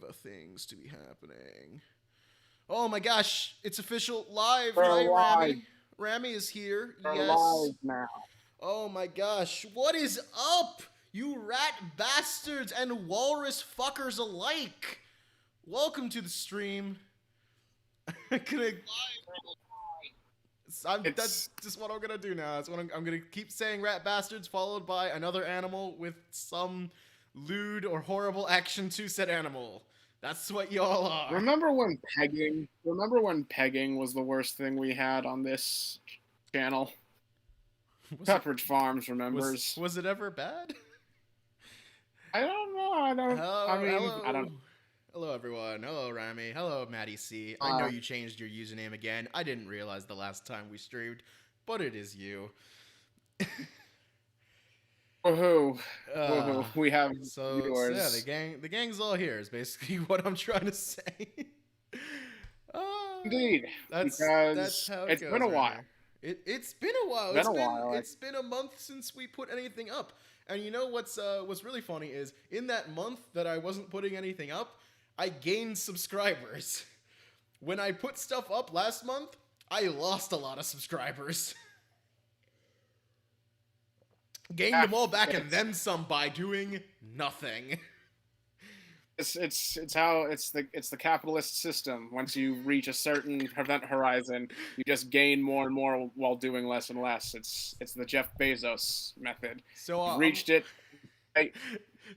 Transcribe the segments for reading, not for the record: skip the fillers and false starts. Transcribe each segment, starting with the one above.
things to be happening. Oh my gosh, it's official live, We're right, live. Rami? Rami is here. We're Yes. live now. Oh my gosh, what is up, you rat bastards and walrus fuckers alike? Welcome to the stream. That's just what I'm gonna do now. That's what I'm gonna keep saying rat bastards, followed by another animal with some lewd or horrible action to said animal. That's what y'all are. Remember when pegging was the worst thing we had on this channel? Pepperidge Farms remembers. Was it ever bad? I don't know. I don't know. Hello, everyone. Hello, Rami. Hello, Maddie C. I know you changed your username again. I didn't realize the last time we streamed, but it is you. Woohoo! Woohoo! We have viewers. So yeah, the gang's all here. Is basically what I'm trying to say. Indeed, that's how it's been a while. It's been a while. It's been a month since we put anything up. And you know what's really funny is in that month that I wasn't putting anything up, I gained subscribers. When I put stuff up last month, I lost a lot of subscribers. Gained them all back and then some by doing nothing. It's the capitalist system. Once you reach a certain event horizon, you just gain more and more while doing less and less. It's the Jeff Bezos method. So you've reached it,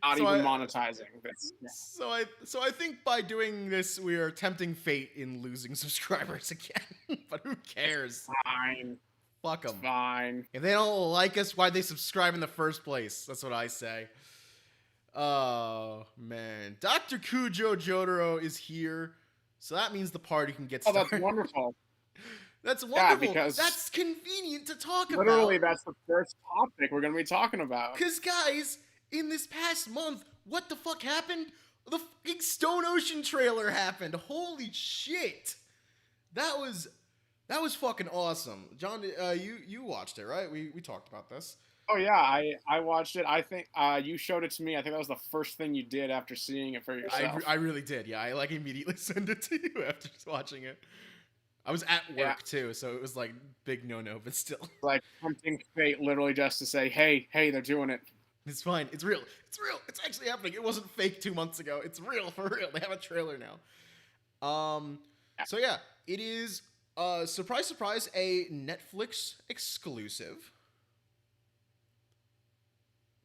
not even monetizing this. Yeah. So I think by doing this, we are tempting fate in losing subscribers again. But who cares? Fine. Fuck them. Fine. If they don't like us, why'd they subscribe in the first place? That's what I say. Oh, man. Dr. Kujo Jotaro is here, so that means the party can get started. Oh, that's wonderful. That's wonderful. Yeah, because that's convenient to talk about. Literally, that's the first topic we're going to be talking about. Because, guys, in this past month, what the fuck happened? The fucking Stone Ocean trailer happened. Holy shit. That was fucking awesome. John, you watched it, right? We talked about this. Oh yeah, I watched it. I think you showed it to me. I think that was the first thing you did after seeing it for yourself. I really did. Yeah, I immediately sent it to you after watching it. I was at work too, so it was like big no, but still. Like tempting fate, literally just to say, hey, they're doing it. It's fine. It's real. It's real. It's actually happening. It wasn't fake 2 months ago. It's real for real. They have a trailer now. So yeah, it is. Surprise, surprise, a Netflix exclusive.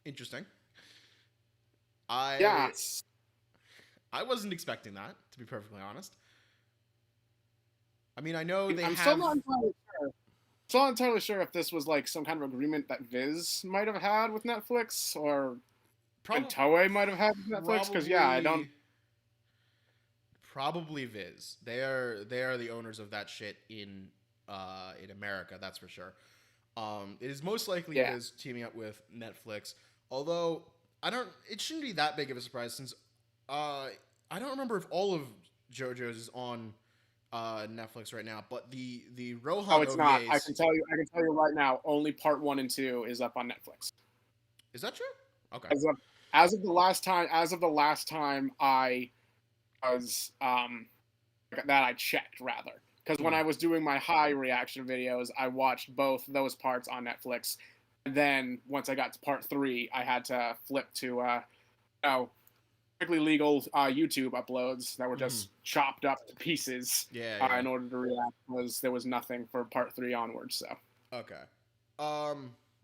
Interesting. I wasn't expecting that, to be perfectly honest. I mean, I know they have... Still not entirely sure if this was like some kind of agreement that Viz might have had with Netflix, or Toei might have had with Netflix, because I don't... Probably Viz. They are the owners of that shit in America, that's for sure. It is most likely Viz teaming up with Netflix. Although it shouldn't be that big of a surprise since I don't remember if all of JoJo's is on Netflix right now, but the Rohan Oh, it's OVAs, not. I can tell you right now, only part 1 and 2 is up on Netflix. Is that true? Okay. As of the last time I was that I checked, rather, because when I was doing my high reaction videos, I watched both those parts on Netflix. And then once I got to part 3, I had to flip to strictly legal YouTube uploads that were just chopped up to pieces in order to react, because there was nothing for part 3 onwards. So okay.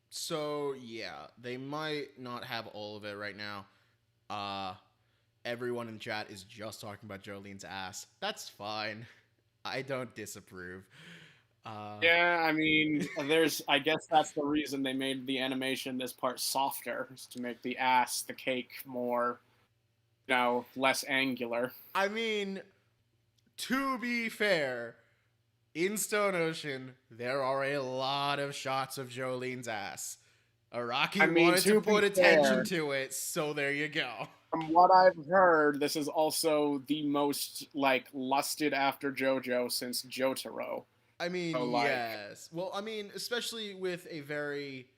So yeah, they might not have all of it right now. Everyone in chat is just talking about Jolene's ass. That's fine. I don't disapprove. I mean, I guess that's the reason they made the animation this part softer, is to make the cake more, less angular. I mean, to be fair, in Stone Ocean, there are a lot of shots of Jolene's ass. Araki wanted to put attention to it, so there you go. From what I've heard, this is also the most, lusted after JoJo since Jotaro. I mean, yes. Well, I mean, especially with a very...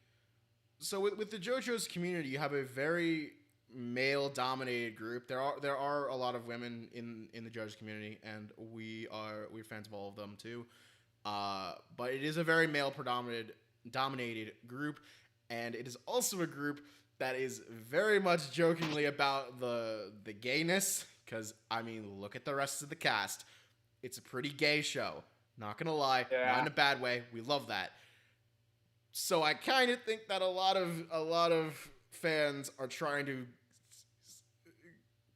So with the JoJo's community, you have a very male-dominated group. There are a lot of women in the JoJo's community, and we're fans of all of them too. But it is a very male-dominated group, and it is also a group that is very much jokingly about the gayness. Because I mean, look at the rest of the cast. It's a pretty gay show. Not gonna lie, not in a bad way. We love that. So I kind of think that a lot of fans are trying to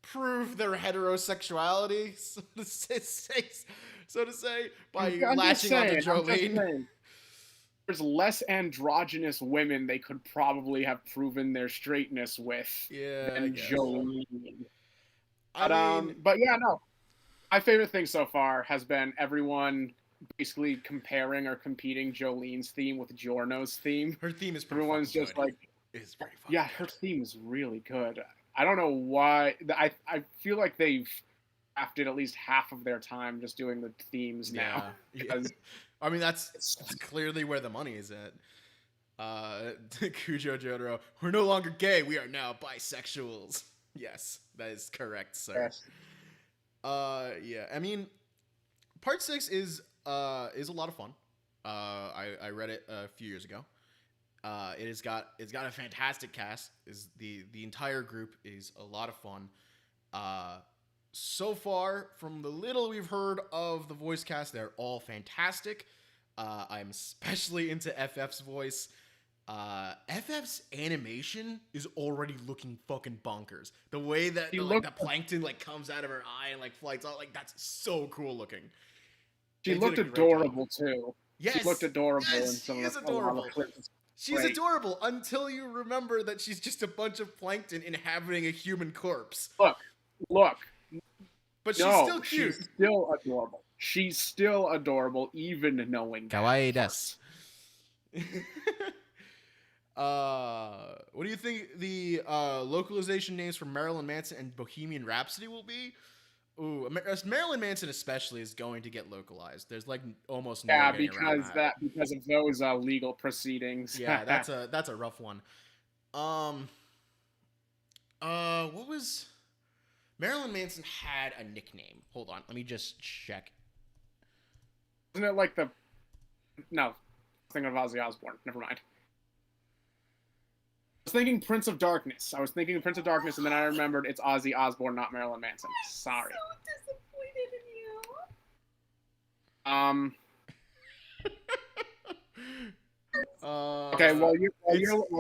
prove their heterosexuality, so to say, by latching onto Jolene. There's less androgynous women they could probably have proven their straightness with than Jolene. But yeah, no. My favorite thing so far has been everyone basically comparing or competing Jolene's theme with Giorno's theme. Her theme is pretty Everyone's just good. like, it's very yeah, her theme is really good. I don't know why. I feel like they've drafted at least half of their time just doing the themes now. Yeah. I mean, that's clearly where the money is at. Kujo Jotaro, we're no longer gay. We are now bisexuals. Yes, that is correct, sir. Yes. Yeah. I mean, part 6 is a lot of fun. I read it a few years ago. It's got a fantastic cast. Is the entire group is a lot of fun. So far, from the little we've heard of the voice cast, they're all fantastic. I'm especially into FF's voice. FF's animation is already looking fucking bonkers. The way that the plankton like comes out of her eye and like flights out, like that's so cool looking. She looked adorable too. Yes, she looked adorable. Yes, she is adorable. She's adorable until you remember that she's just a bunch of plankton inhabiting a human corpse. Look. But she's still cute. She's still adorable. She's still adorable, even knowing that. Kawaii desu. What do you think the localization names for Marilyn Manson and Bohemian Rhapsody will be? Ooh, Marilyn Manson especially is going to get localized. There's like almost no because of those legal proceedings. Yeah, that's a rough one. What was Marilyn Manson had a nickname? Hold on, let me just check. Isn't it like No, thinking of Ozzy Osbourne. Never mind. I was thinking Prince of Darkness. And then I remembered it's Ozzy Osbourne, not Marilyn Manson. Sorry. I'm so disappointed in you. Okay, while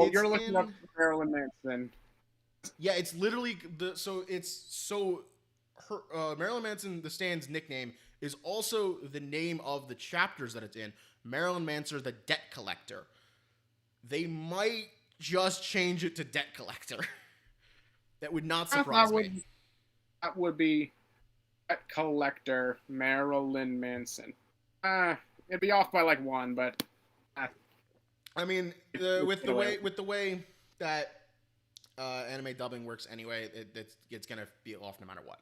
you're looking up Marilyn Manson. Yeah, it's literally Marilyn Manson, the Stand's nickname, is also the name of the chapters that it's in. Marilyn Manson, the Debt Collector. They might just change it to Debt Collector. That would not surprise me. That would be Debt Collector Marilyn Manson. It'd be off by like one, but. I mean, with the way that anime dubbing works anyway, it's gonna be off no matter what.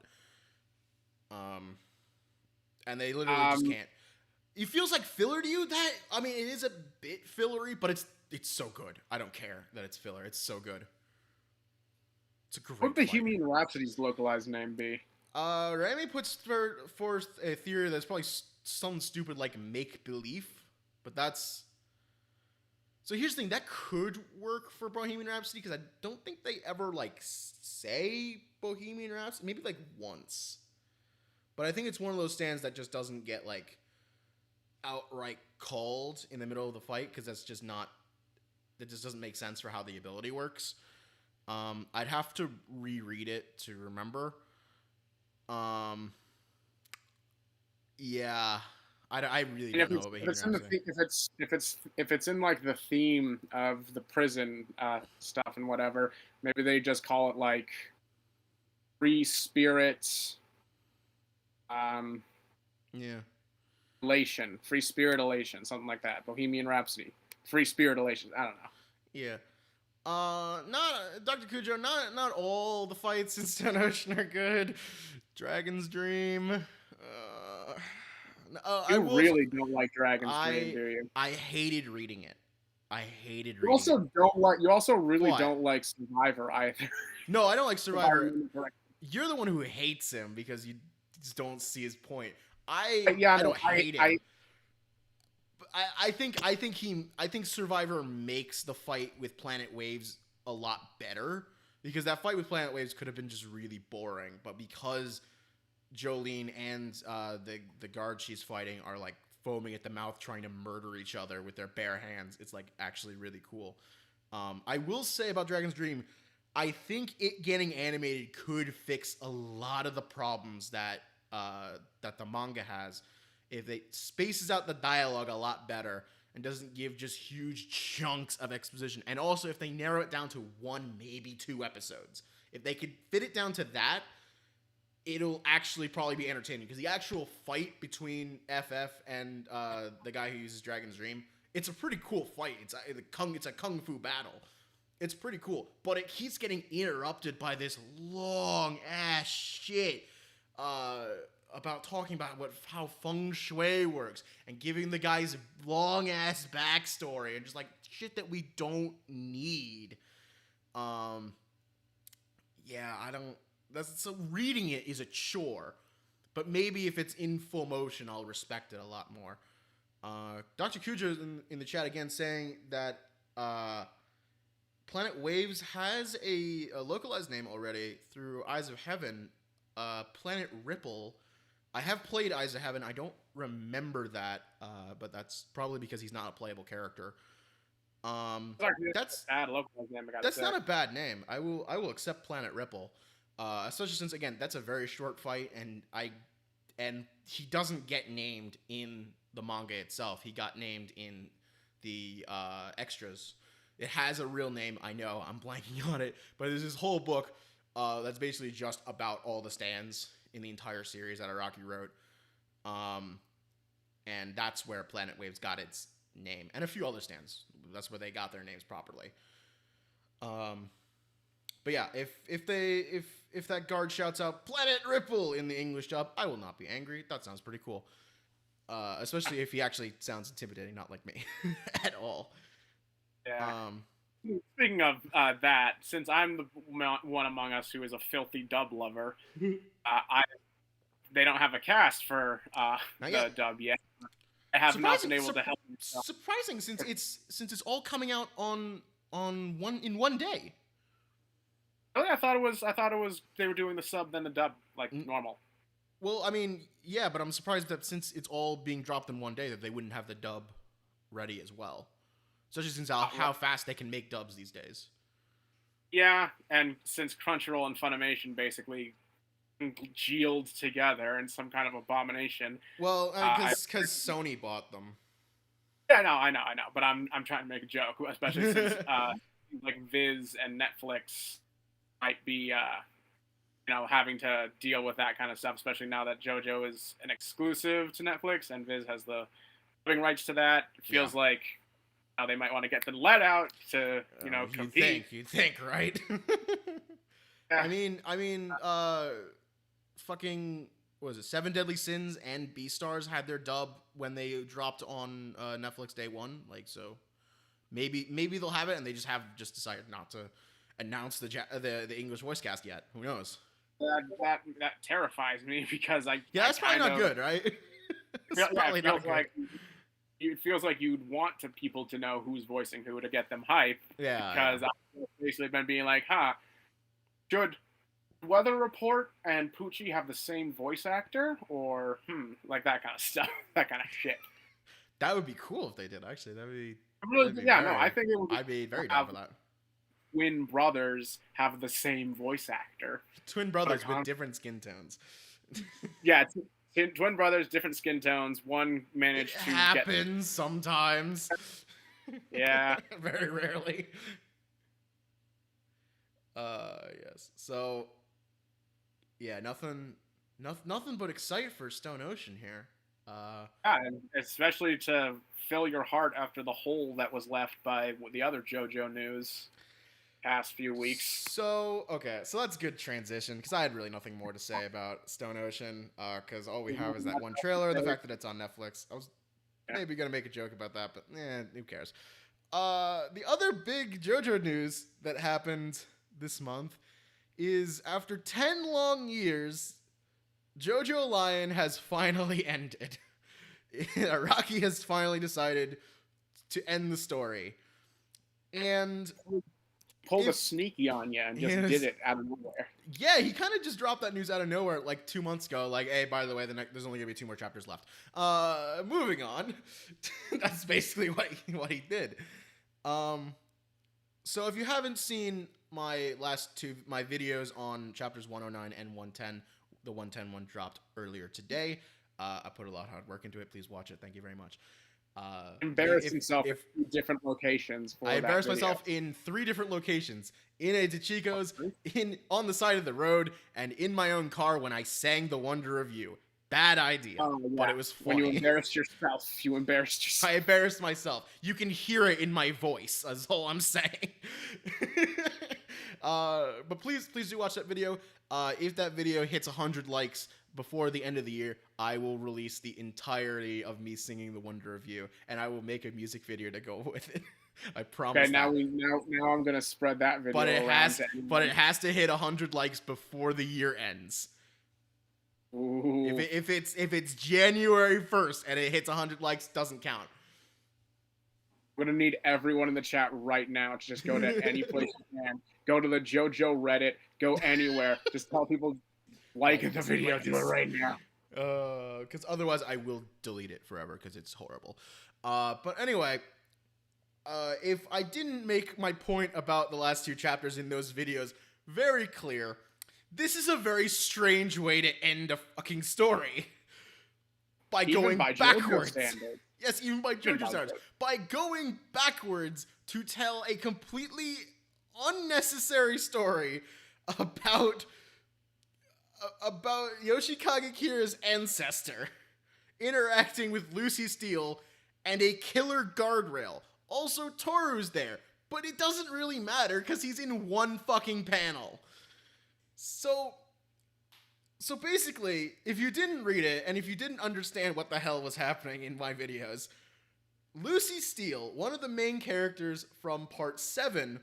And they literally just can't. It feels like filler to you. That I mean, it is a bit fillery, but it's so good. I don't care that it's filler. It's so good. It's a great. What would Bohemian Rhapsody's localized name be? Rami puts forth a theory that's probably something stupid like make believe, but that's. So here's the thing, that could work for Bohemian Rhapsody because I don't think they ever like say Bohemian Rhapsody, maybe like once. But I think it's one of those stands that just doesn't get like outright called in the middle of the fight because that just doesn't make sense for how the ability works. I'd have to reread it to remember. Yeah. I really don't know. If it's in like the theme of the prison stuff and whatever, maybe they just call it like free spirits. Elation, free spirit elation, something like that. Bohemian Rhapsody, free spirit elation. I don't know. Yeah. Not Dr. Kujo. Not all the fights in Stone Ocean are good. Dragon's Dream. You really don't like Dragon's Dream, do you? I hated reading it. I hated You reading also it. don't like. You also really What? don't like Survivor either. No, I don't like If I Survivor. remember correctly. You're the one who hates him because you just don't see his point. Yeah, I no, don't hate him. I I think Survivor makes the fight with Planet Waves a lot better because that fight with Planet Waves could have been just really boring, but because Jolene and the guard she's fighting are like foaming at the mouth trying to murder each other with their bare hands, it's like actually really cool. I will say about Dragon's Dream, I think it getting animated could fix a lot of the problems that that the manga has if it spaces out the dialogue a lot better and doesn't give just huge chunks of exposition. And also, if they narrow it down to 1, maybe 2 episodes, if they could fit it down to that, it'll actually probably be entertaining. Because the actual fight between FF and the guy who uses Dragon's Dream, it's a pretty cool fight. It's a kung fu battle. It's pretty cool, but it keeps getting interrupted by this long ass shit about talking about how feng shui works and giving the guys long ass backstory and just like shit that we don't need. Yeah, I don't. So reading it is a chore, but maybe if it's in full motion, I'll respect it a lot more. Dr. Kuja is in the chat again saying that Planet Waves has a localized name already through Eyes of Heaven. Planet Ripple. I have played Eyes of Heaven. I don't remember that, but that's probably because he's not a playable character. That's bad localized name. that's not a bad name. I will accept Planet Ripple, especially since again that's a very short fight, and he doesn't get named in the manga itself. He got named in the extras. It has a real name, I know, I'm blanking on it, but there's this whole book that's basically just about all the stands in the entire series that Araki wrote. And that's where Planet Waves got its name. And a few other stands. That's where they got their names properly. But yeah, if that guard shouts out Planet Ripple in the English dub, I will not be angry. That sounds pretty cool. Especially if he actually sounds intimidating, not like me at all. Yeah. Speaking of that, since I'm the one among us who is a filthy dub lover, they don't have a cast for the dub yet. I have not been able to help. Surprising, since it's all coming out on one day. Really, I thought it was they were doing the sub then the dub like normal. Well, I mean, yeah, but I'm surprised that since it's all being dropped in one day, that they wouldn't have the dub ready as well. Especially since how fast they can make dubs these days. Yeah, and since Crunchyroll and Funimation basically congealed together in some kind of abomination. Well, because Sony bought them. Yeah, I know. But I'm trying to make a joke, especially since like Viz and Netflix might be having to deal with that kind of stuff, especially now that JoJo is an exclusive to Netflix and Viz has the dubbing rights to that. It feels like they might want to get the let out to compete. You'd think, right? Yeah. I mean, fucking what was it? 7 Deadly Sins and Beastars had their dub when they dropped on Netflix day one. Like, so maybe they'll have it, and they just decided not to announce the English voice cast yet. Who knows? That terrifies me because that's probably not good, right? It feels like you'd want people to know who's voicing who to get them hype. Yeah. Because I've basically been being like, should Weather Report and Poochie have the same voice actor? Or, like that kind of stuff. That kind of shit. That would be cool if they did, actually. I think it would be I'd be very down for that. Twin brothers have the same voice actor. Twin brothers with different skin tones. Yeah, twin brothers, different skin tones. One managed to happens sometimes. Yeah. Very rarely. Yes. So, yeah, nothing but excite for Stone Ocean here. And especially to fill your heart after the hole that was left by the other JoJo news past few weeks. So that's a good transition because I had really nothing more to say about Stone Ocean because all we have is that one trailer, the fact that it's on Netflix. I was maybe gonna make a joke about that, but who cares? The other big JoJo news that happened this month is after 10 long years, JoJoLion has finally ended. Araki has finally decided to end the story. And pulled a sneaky on you and just did it out of nowhere. Yeah, he kind of just dropped that news out of nowhere like 2 months ago. Like, hey, by the way, there's only gonna be 2 more chapters left. Moving on. That's basically what he did. So if you haven't seen my my videos on chapters 109 and 110, the 110 one dropped earlier today. I put a lot of hard work into it. Please watch it. Thank you very much. Embarrassed himself in 2 different locations. I embarrassed myself in 3 different locations: in a Tachiko's, on the side of the road, and in my own car when I sang "The Wonder of You." Bad idea, but it was funny. When you embarrassed yourself, I embarrassed myself. You can hear it in my voice. That's all I'm saying. But please do watch that video. If that video hits 100 likes before the end of the year, I will release the entirety of me singing "The Wonder of You," and I will make a music video to go with it. I promise. Okay, now I'm gonna spread that video. But it has to hit 100 likes before the year ends. Ooh. If it's January 1st and it hits 100 likes, doesn't count. I'm gonna need everyone in the chat right now to just go to any place you can. Go to the JoJo Reddit. Go anywhere. Just tell people like the video. Do it right now. Because otherwise I will delete it forever because it's horrible. But anyway, if I didn't make my point about the last 2 chapters in those videos very clear, this is a very strange way to end a fucking story. By going backwards. Yes, even by JoJo standards. By going backwards to tell a completely unnecessary story about Yoshikage Kira's ancestor interacting with Lucy Steele and a killer guardrail. Also, Toru's there, but it doesn't really matter because he's in one fucking panel. So basically, if you didn't read it, and if you didn't understand what the hell was happening in my videos, Lucy Steele, one of the main characters from part 7,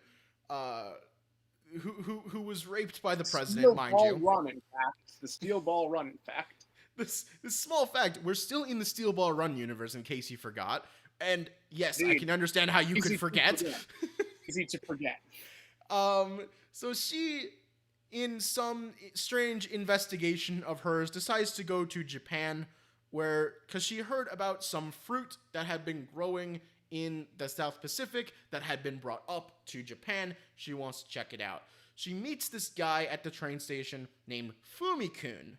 who was raped by the president, mind you. The Steel Ball Run, in fact. This small fact, we're still in the Steel Ball Run universe, in case you forgot. And yes, Dude, I can understand how you could forget. Easy to forget. So she, in some strange investigation of hers, decides to go to Japan, because she heard about some fruit that had been growing in the South Pacific that had been brought up to Japan. She wants to check it out. She meets this guy at the train station named Fumi-kun.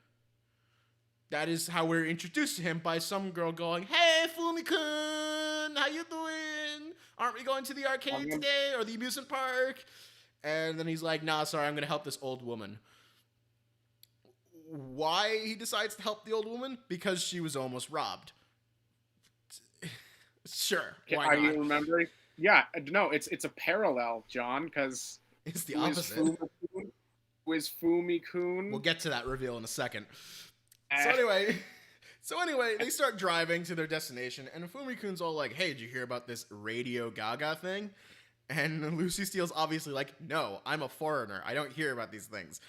That is how we're introduced to him, by some girl going, "Hey, Fumi-kun, how you doing? Aren't we going to the arcade today, or the amusement park?" And then he's like, "Nah, sorry, I'm going to help this old woman." Why he decides to help the old woman? Because she was almost robbed. Sure, why not? Are you remembering? Yeah, no, it's a parallel, John, because it's the opposite. Who is Fumi-kun? We'll get to that reveal in a second. So anyway, they start driving to their destination, and Fumi-kun's all like, "Hey, did you hear about this Radio Gaga thing?" And Lucy Steele's obviously like, "No, I'm a foreigner. I don't hear about these things."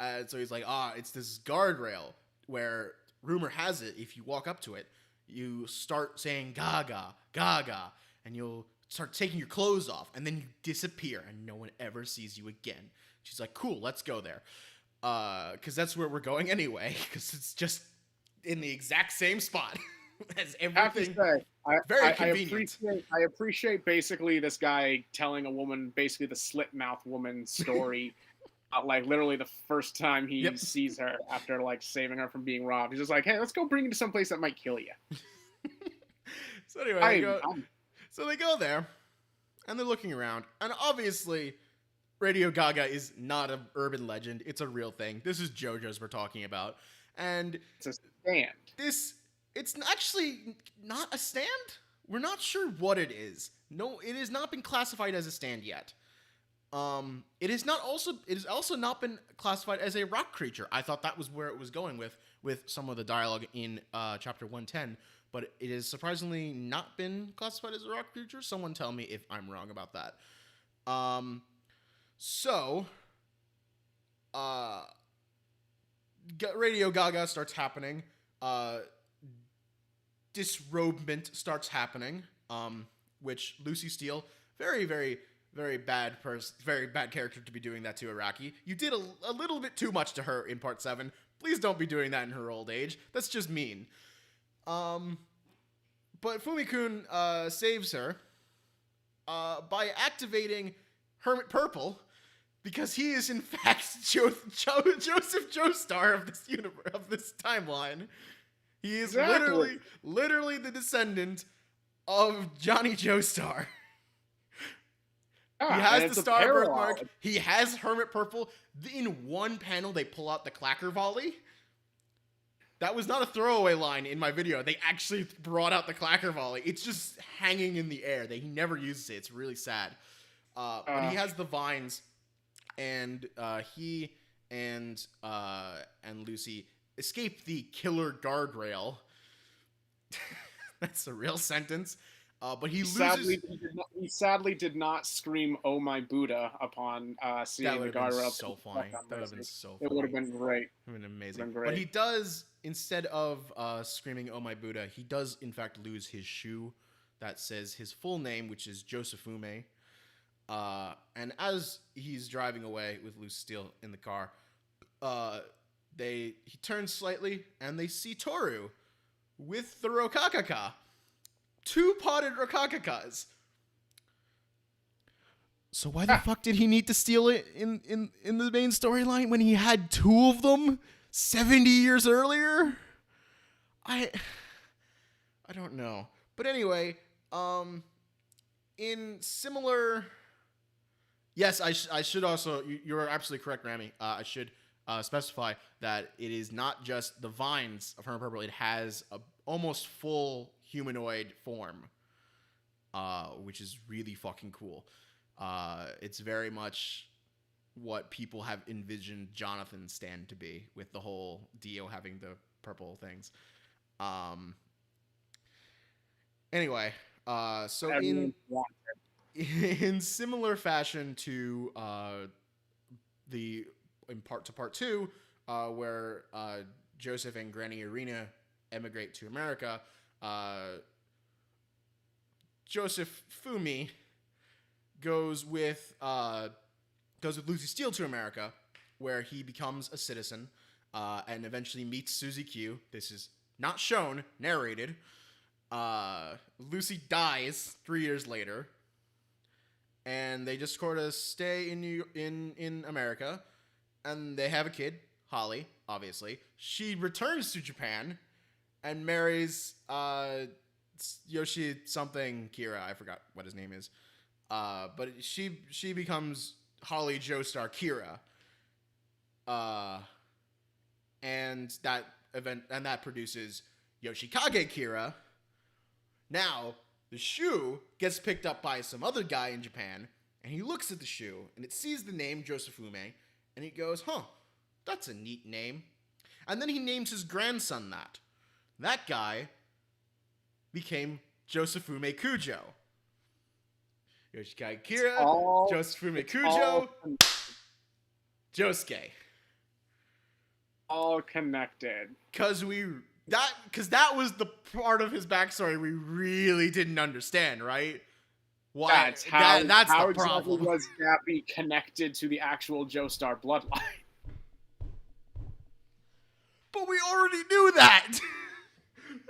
So he's like, it's this guardrail where, rumor has it, if you walk up to it, you start saying Gaga, Gaga, and you'll start taking your clothes off, and then you disappear, and no one ever sees you again. She's like, "Cool, let's go there." Because that's where we're going anyway, because it's just in the exact same spot as everything. Very convenient. I appreciate basically this guy telling a woman basically the slit mouth woman story. Like literally the first time he sees her after like saving her from being robbed. He's just like, "Hey, let's go bring you to some place that might kill you." So anyway, they go there, and they're looking around, and obviously Radio Gaga is not an urban legend. It's a real thing. This is JoJo's we're talking about. And it's a stand. It's actually not a stand. We're not sure what it is. No, it has not been classified as a stand yet. It has also not been classified as a rock creature. I thought that was where it was going with some of the dialogue in chapter 110, but it has surprisingly not been classified as a rock creature. Someone tell me if I'm wrong about that. So Radio Gaga starts happening. Disrobement starts happening. Which Lucy Steele, very, very, very bad character to be doing that to Araki. You did a little bit too much to her in part 7. Please don't be doing that in her old age. That's just mean. But Fumi-kun saves her by activating Hermit Purple, because he is in fact Joseph Joestar of this timeline. He is literally the descendant of Johnny Joestar. He has the star birthmark. He has Hermit Purple. In one panel, they pull out the clacker volley. That was not a throwaway line in my video. They actually brought out the clacker volley. It's just hanging in the air. He never uses it. It's really sad. But he has the vines, and he and Lucy escape the killer guardrail. That's a real sentence. But he loses. He sadly did not scream "Oh my Buddha" upon seeing the guardrail. So funny. That would have been so funny. It would have been great. It would have been amazing. But he does, instead of screaming "Oh my Buddha," he does in fact lose his shoe that says his full name, which is Josephume. And as he's driving away with Lucy Steele in the car, he turns slightly and they see Toru with the Rokakaka. 2 potted Rokakakas. So why the fuck did he need to steal it in the main storyline when he had 2 of them 70 years earlier? I don't know. But anyway, in similar... Yes, I should also... You're absolutely correct, Rami. I should specify that it is not just the vines of Hermit Purple. It has a almost full humanoid form, which is really fucking cool. It's very much what people have envisioned Jonathan stand to be, with the whole Dio having the purple things. Anyway, so in similar fashion to part 2, where Joseph and Granny Irina emigrate to America, Joseph Fumi goes with Lucy Steele to America, where he becomes a citizen, and eventually meets Suzy Q. This is not shown, narrated. Lucy dies 3 years later, and they just sort of stay in America, and they have a kid, Holly, obviously. She returns to Japan and marries Yoshi something Kira. I forgot what his name is. But she becomes Holly Joestar Kira. And that produces Yoshikage Kira. Now, the shoe gets picked up by some other guy in Japan, and he looks at the shoe, and it sees the name Josephume, and he goes, huh, that's a neat name. And then he names his grandson that. That guy became Josephume Kujo. Yoshikage Kira, Josephume Kujo, Josuke. All connected. Because that was the part of his backstory we really didn't understand, right? Why? That's the problem. How exactly was Gappy connected to the actual Joestar bloodline? But we already knew that.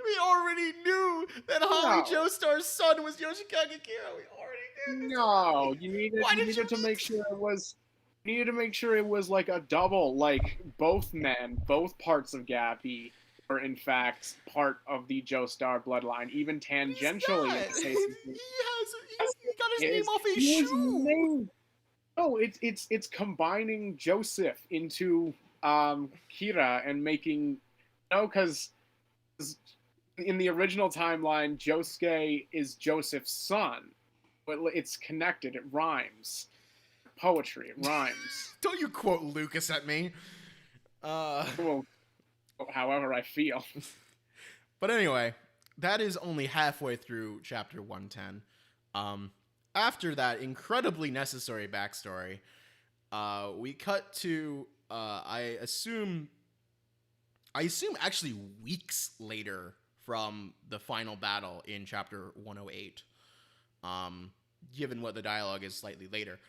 We already knew that Holly Joestar's son was Yoshikage Kira. We already knew. No, you needed to make sure it was. You needed to make sure it was like a double, like both parts of Gappy were in fact part of the Joestar bloodline, even tangentially. He got his name off a shoe. No, it's combining Joseph into Kira and making because in the original timeline, Josuke is Joseph's son, but it's connected. It rhymes. poetry. It rhymes. Don't you quote Lucas at me. Well, however I feel. But anyway, that is only halfway through chapter 110. After that incredibly necessary backstory, we cut to I assume actually weeks later from the final battle in chapter 108. Given what the dialogue is slightly later.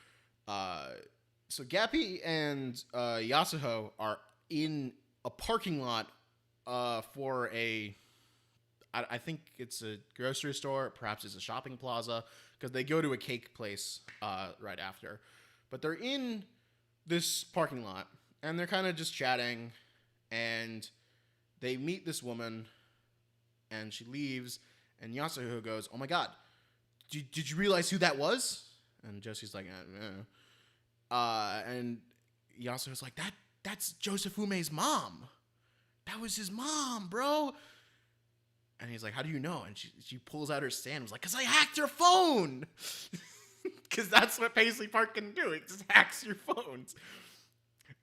So Gappy and Yasuho are in a parking lot for I think it's a grocery store, perhaps it's a shopping plaza, because they go to a cake place right after. But they're in this parking lot, and they're kind of just chatting, and they meet this woman, and she leaves, and Yasuho goes, "Oh my god, did you realize who that was?" And Josie's like, and Yasuho's like, that's Josefume's mom. That was his mom, bro. And he's like, "How do you know?" And she pulls out her stand and was like, "Because I hacked your phone." Because that's what Paisley Park can do. It just hacks your phones.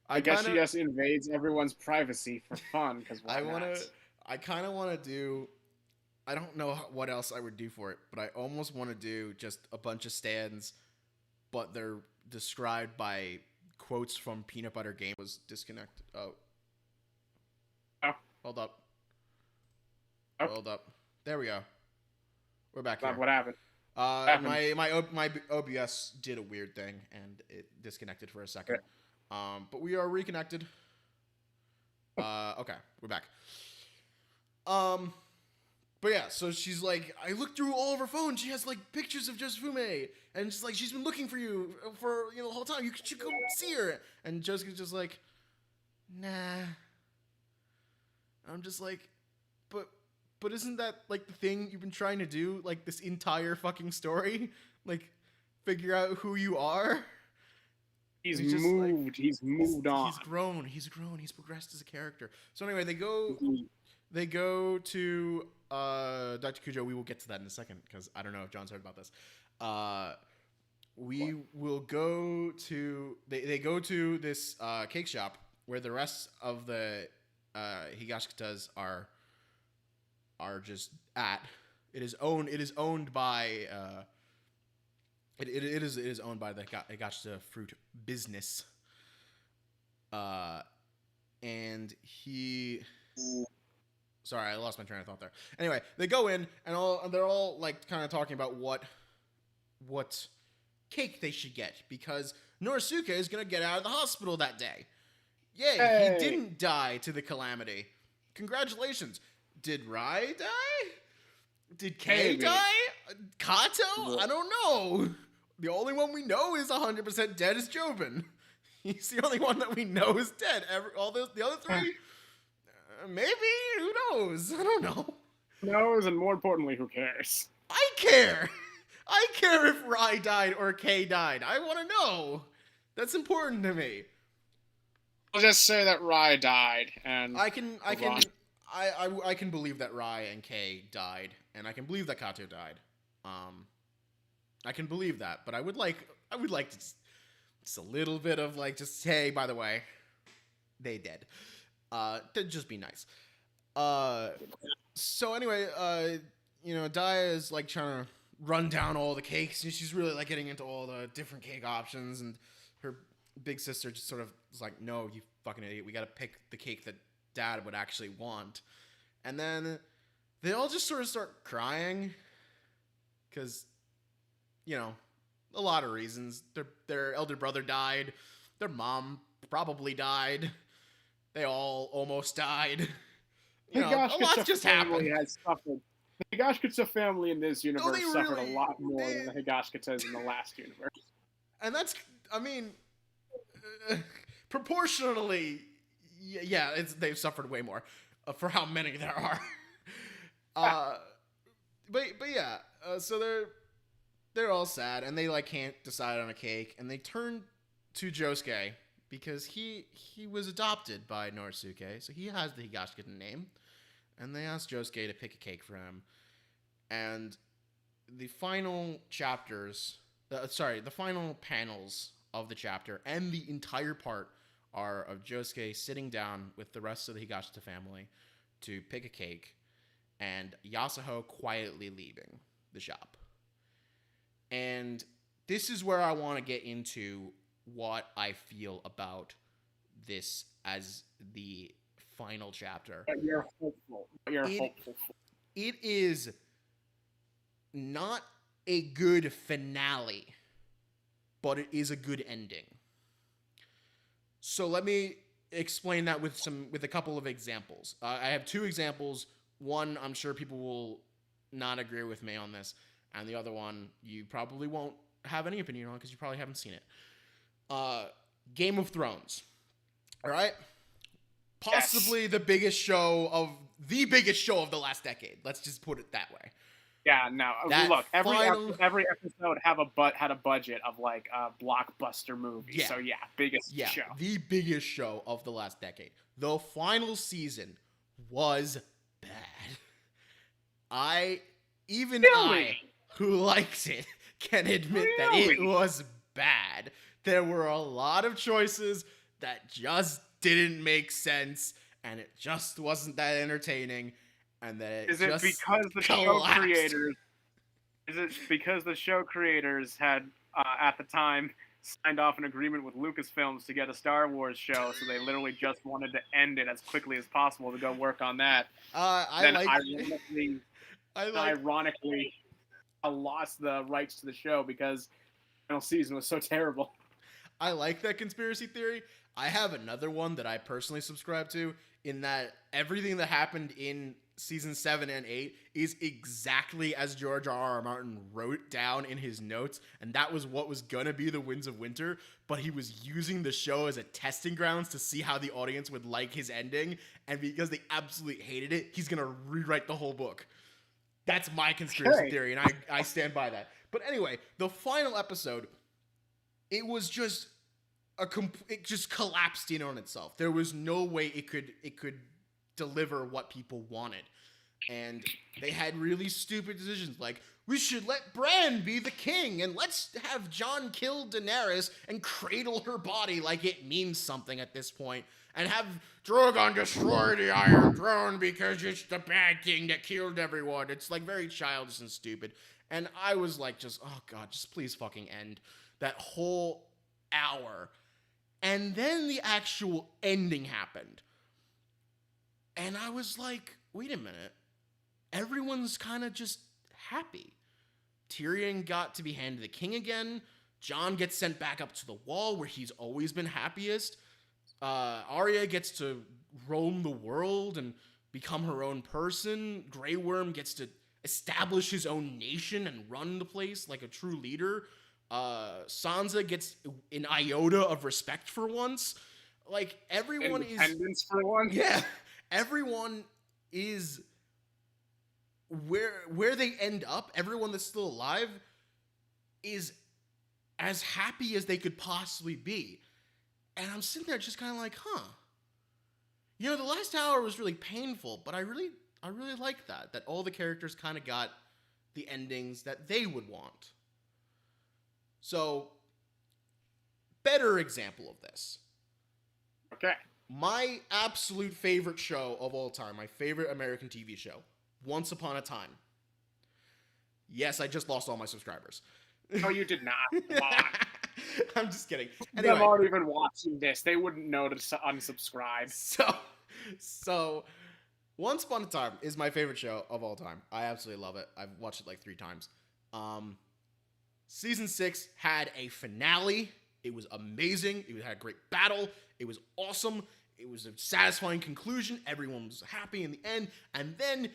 I guess she just invades everyone's privacy for fun. Because I kind of want to do... I don't know what else I would do for it, but I almost want to do just a bunch of stands, but they're described by quotes from Peanut Butter Game. Was disconnected. Oh. Hold up. Oh. Hold up. There we go. We're back here. What happened? My OBS did a weird thing and it disconnected for a second. But we are reconnected. Okay, we're back. But yeah, so she's like, I looked through all of her phone. She has like pictures of Josefume, and it's like she's been looking for you for the whole time. You should go see her. And Josuke's just like, nah. I'm just like, but isn't that like the thing you've been trying to do like this entire fucking story? Like, figure out who you are. He's moved. Like, he's moved on. He's grown. He's progressed as a character. So anyway, they go to Dr. Kujo. We will get to that in a second because I don't know if John's heard about this. We will go to they go to this cake shop where the rest of the Higashikatas are just at. It is owned by it is owned by the Higashita fruit business. And he... Sorry, I lost my train of thought there. Anyway, they go in and they're all like kind of talking about what cake they should get because Norisuke is gonna get out of the hospital that day. Yay! Hey. He didn't die to the calamity. Congratulations. Did Rai die? Did Kei die? Kato? Yeah. I don't know. The only one we know is 100% dead is Jobin. He's the only one that we know is dead. The other three, maybe. Who knows? I don't know. Who knows, and more importantly, who cares? I care. I care if Rai died or Kei died. I want to know. That's important to me. I'll just say that Rai died, and I can believe that Rai and Kei died, and I can believe that Kato died. I can believe that, but I would like to just a little bit of like just hey, by the way, they dead. To just be nice. So anyway, Daya is like trying to run down all the cakes, and she's really like getting into all the different cake options, and her big sister just sort of is like, no, you fucking idiot, we gotta pick the cake that Dad would actually want. And then they all just sort of start crying because, a lot of reasons. Their elder brother died. Their mom probably died. They all almost died. A lot just happened. Has suffered. The Higashikata family in this universe suffered a lot more than the Higashikatas in the last universe. And that's, proportionally, yeah, they've suffered way more for how many there are. But yeah, so they're all sad, and they like can't decide on a cake, and they turn to Josuke because he was adopted by Norisuke, so he has the Higashikata name, and they ask Josuke to pick a cake for him. And the final chapters, the final panels of the chapter and the entire part are of Josuke sitting down with the rest of the Higashita family to pick a cake, and Yasuho quietly leaving the shop. And this is where I want to get into what I feel about this as the final chapter. But you're hopeful. It is not a good finale, but it is a good ending. So let me explain that with a couple of examples. I have two examples. One, I'm sure people will not agree with me on this, and the other one you probably won't have any opinion on because you probably haven't seen it. Game of Thrones. All right? Possibly the biggest show of the last decade. Let's just put it that way. Yeah, no. Look, every episode had a budget of like a blockbuster movie. Yeah. So yeah, biggest show. The biggest show of the last decade. The final season was bad. I, who likes it, can admit that it was bad. There were a lot of choices that just didn't make sense, and it just wasn't that entertaining. And that Is it because the show creators had at the time signed off an agreement with Lucasfilms to get a Star Wars show, so they literally just wanted to end it as quickly as possible to go work on that? Ironically, I lost the rights to the show because the final season was so terrible. I like that conspiracy theory. I have another one that I personally subscribe to, in that everything that happened in season 7 and 8 is exactly as George R.R. Martin wrote down in his notes, and that was what was gonna be the Winds of Winter, but he was using the show as a testing grounds to see how the audience would like his ending, and because they absolutely hated it, he's gonna rewrite the whole book. That's my conspiracy theory, and I stand by that. But anyway, the final episode, it was just it just collapsed in on itself. There was no way it could deliver what people wanted. And they had really stupid decisions like, we should let Bran be the king, and let's have Jon kill Daenerys and cradle her body like it means something at this point, and have Drogon destroy the Iron Throne because it's the bad thing that killed everyone. It's like very childish and stupid. And I was like, just, oh God, just please fucking end that whole hour. And then the actual ending happened. And I was like, wait a minute. Everyone's kind of just happy. Tyrion got to be handed the king again. Jon gets sent back up to the wall where he's always been happiest. Arya gets to roam the world and become her own person. Grey Worm gets to establish his own nation and run the place like a true leader. Sansa gets an iota of respect for once. Like, everyone is... Independence for once? Yeah. Everyone is... Where they end up, everyone that's still alive is as happy as they could possibly be. And I'm sitting there just kind of like, huh. You know, the last hour was really painful, but I really like that all the characters kind of got the endings that they would want. So, better example of this. Okay. My absolute favorite show of all time, my favorite American TV show, Once Upon a Time. Yes, I just lost all my subscribers. No, you did not. Come on. I'm just kidding. Anyway. Them aren't even watching this. They wouldn't know to unsubscribe. So, Once Upon a Time is my favorite show of all time. I absolutely love it. I've watched it like 3 times. Season 6 had a finale. It was amazing. It had a great battle. It was awesome. It was a satisfying conclusion. Everyone was happy in the end. And then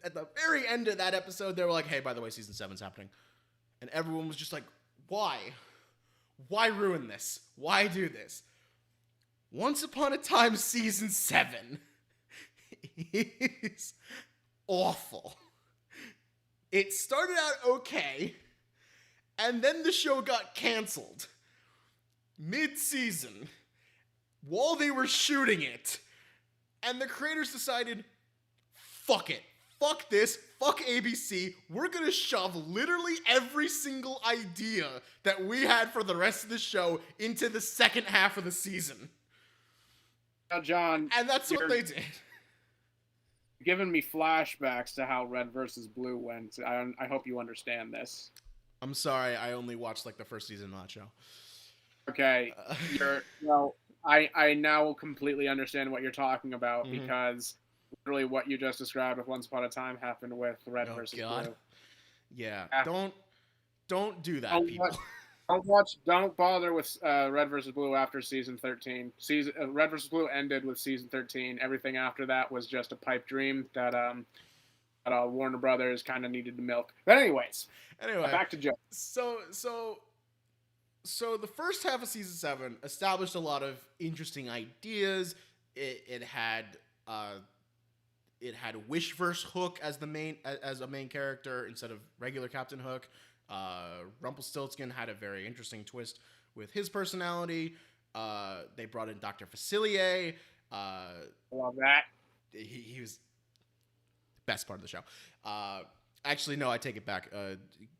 at the very end of that episode, they were like, hey, by the way, season 7's happening. And everyone was just like, why? Why ruin this? Why do this? Once Upon a Time season 7 is awful. It started out okay, and then the show got canceled mid-season while they were shooting it, and the creators decided, fuck it, fuck this, fuck ABC, we're gonna shove literally every single idea that we had for the rest of the show into the second half of the season. Now, John, and that's what they did. Giving me flashbacks to how Red versus Blue went. I hope you understand this. I'm sorry, I only watched like the first season of that show. Okay, I now completely understand what you're talking about because literally what you just described with Once Upon a Time happened with Red versus Blue. Yeah, don't do that, people. Don't bother with Red versus Blue after season 13. Red versus Blue ended with season 13. Everything after that was just a pipe dream that Warner Brothers kind of needed to milk. But anyway, back to Joe. So the first half of season 7 established a lot of interesting ideas. It had Wishverse Hook as a main character instead of regular Captain Hook. Rumpelstiltskin had a very interesting twist with his personality. They brought in Dr. Facilier. Love that. He was the best part of the show. Actually, no, I take it back.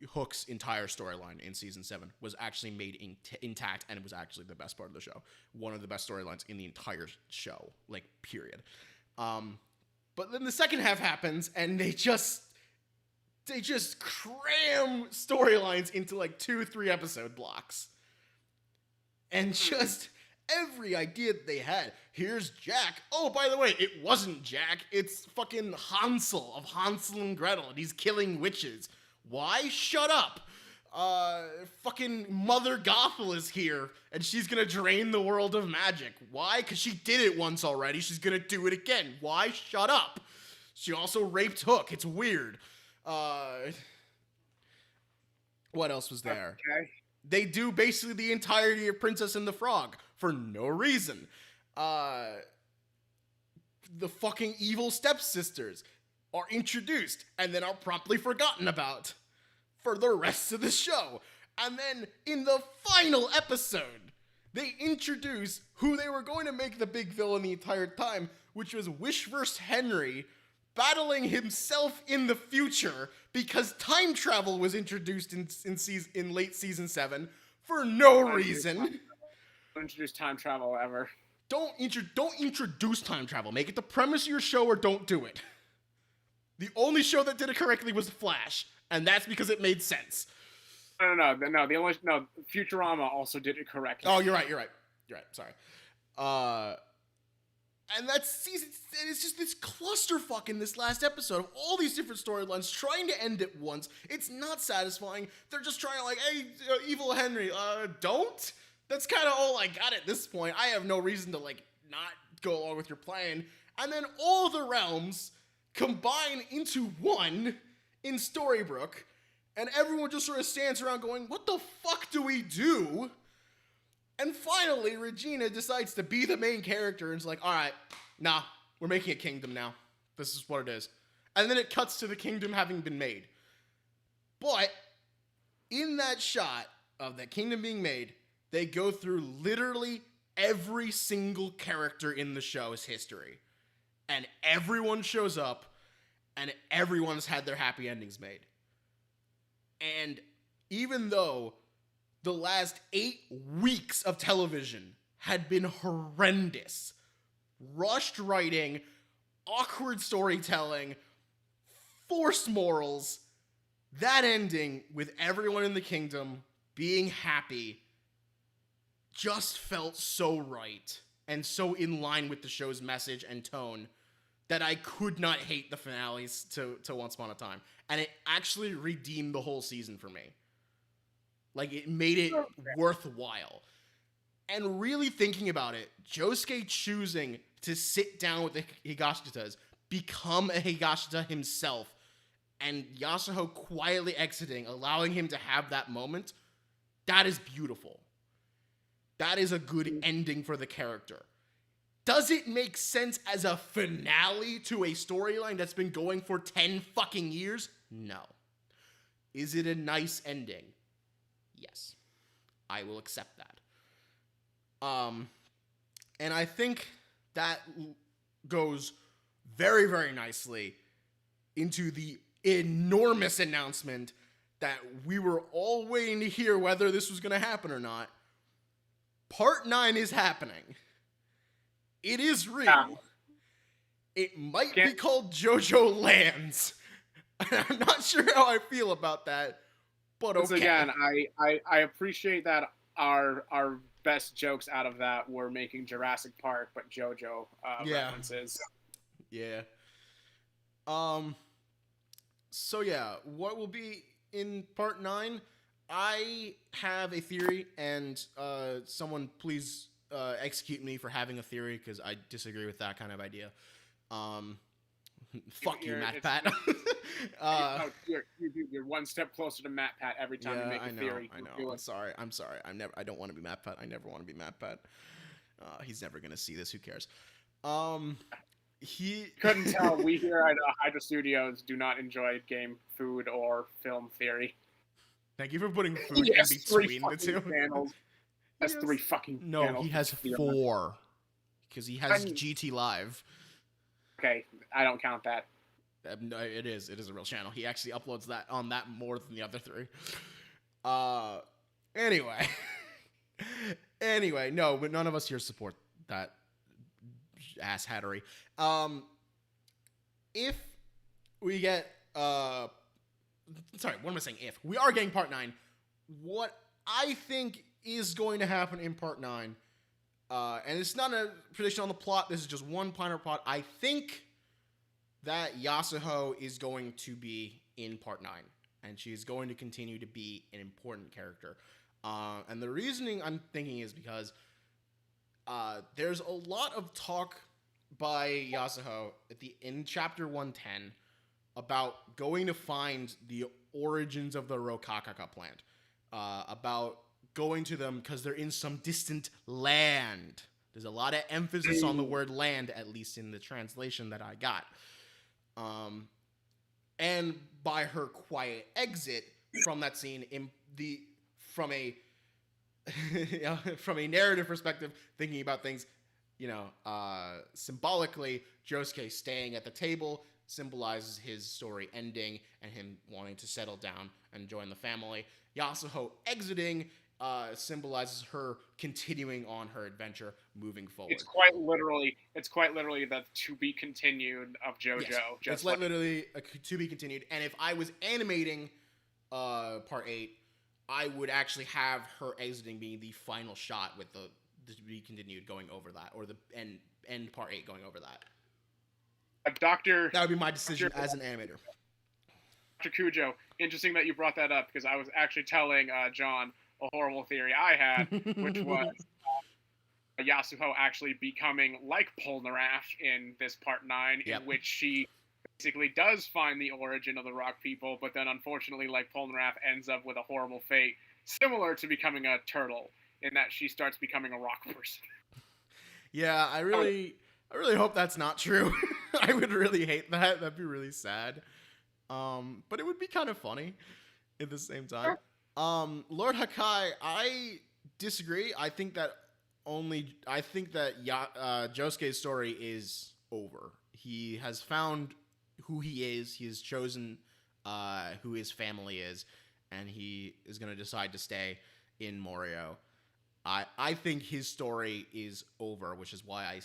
Hook's entire storyline in season 7 was actually made intact, and it was actually the best part of the show. One of the best storylines in the entire show, like, period. But then the second half happens, and they just cram storylines into like 2-3 episode blocks. And just every idea that they had. Here's Jack. Oh, by the way, it wasn't Jack. It's fucking Hansel of Hansel and Gretel, and he's killing witches. Why? Shut up. Fucking Mother Gothel is here, and she's gonna drain the world of magic. Why? Because she did it once already. She's gonna do it again. Why? Shut up. She also raped Hook. It's weird. What else was there? Okay. They do basically the entirety of Princess and the Frog for no reason. The fucking evil stepsisters are introduced and then are promptly forgotten about for the rest of the show. And then in the final episode, they introduce who they were going to make the big villain the entire time, which was Wishverse Henry battling himself in the future because time travel was introduced in late season 7 for no reason. Don't introduce time travel ever. Don't introduce time travel. Make it the premise of your show or don't do it. The only show that did it correctly was Flash, and that's because it made sense. No. Futurama also did it correctly. Oh, you're right. Sorry. And that's season. It's just this clusterfuck in this last episode of all these different storylines trying to end at once. It's not satisfying. They're just trying to like, hey, evil Henry, don't. That's kind of all I got at this point. I have no reason to like not go along with your plan. And then all the realms combine into one in Storybrooke, and everyone just sort of stands around going, "What the fuck do we do?" And finally, Regina decides to be the main character and is like, all right, nah, we're making a kingdom now. This is what it is. And then it cuts to the kingdom having been made. But in that shot of that kingdom being made, they go through literally every single character in the show's history. And everyone shows up, and everyone's had their happy endings made. And even though the last 8 weeks of television had been horrendous. Rushed writing, awkward storytelling, forced morals. That ending with everyone in the kingdom being happy just felt so right and so in line with the show's message and tone that I could not hate the finales to Once Upon a Time. And it actually redeemed the whole season for me. Like, it made it worthwhile. And really thinking about it, Josuke choosing to sit down with the Higashitas, become a Higashita himself, and Yasuho quietly exiting, allowing him to have that moment, that is beautiful. That is a good ending for the character. Does it make sense as a finale to a storyline that's been going for 10 fucking years? No. Is it a nice ending? Yes, I will accept that. And I think that goes very, very nicely into the enormous announcement that we were all waiting to hear whether this was going to happen or not. Part 9 is happening. It is real. Yeah. It might be called JoJo Lands. I'm not sure how I feel about that, but Once okay. again, I appreciate that our best jokes out of that were making Jurassic Park, but JoJo references. Yeah. So yeah, what will be in part 9? I have a theory, and someone please execute me for having a theory, because I disagree with that kind of idea. Fuck you, Matt Pat. You're one step closer to Matt Pat every time you make a theory. I know. I'm sorry. I don't want to be Matt Pat. I never want to be Matt Pat. He's never gonna see this. Who cares? He couldn't tell. We here at Hydra Studios do not enjoy game, food, or film theory. Thank you for putting food in between the two. Channels. That's 3 fucking. No, he has 4, because he has GT Live. Okay, I don't count that. No, it is a real channel. He actually uploads that on that more than the other 3. Anyway, no, but none of us here support that ass hattery. If we get sorry, what am I saying? If we are getting part 9, what I think is going to happen in part 9, and it's not a prediction on the plot, this is just one minor plot. I think that Yasuho is going to be in part 9, and she's going to continue to be an important character. And the reasoning I'm thinking is because there's a lot of talk by Yasuho in chapter 110 about going to find the origins of the Rokakaka plant, about going to them because they're in some distant land. There's a lot of emphasis on the word land, at least in the translation that I got. And by her quiet exit from that scene, from a narrative perspective, thinking about things, symbolically, Josuke staying at the table symbolizes his story ending and him wanting to settle down and join the family. Yasuho exiting symbolizes her continuing on her adventure, moving forward. It's quite literally the to be continued of JoJo. Yes, it's literally a to be continued. And if I was animating part 8, I would actually have her exiting being the final shot with the to be continued going over that, or the end part 8 going over that. That would be my decision as an animator. Dr. Kujo, interesting that you brought that up, because I was actually telling John a horrible theory I had, which was Yasuho actually becoming like Polnareff in this part 9, in which she basically does find the origin of the rock people, but then unfortunately, like Polnareff, ends up with a horrible fate, similar to becoming a turtle, in that she starts becoming a rock person. Yeah, I really hope that's not true. I would really hate that. That'd be really sad. But it would be kind of funny at the same time. Lord Hakai, I disagree. I think that Josuke's story is over. He has found who he is. He has chosen who his family is, and he is going to decide to stay in Morio. I think his story is over, which is why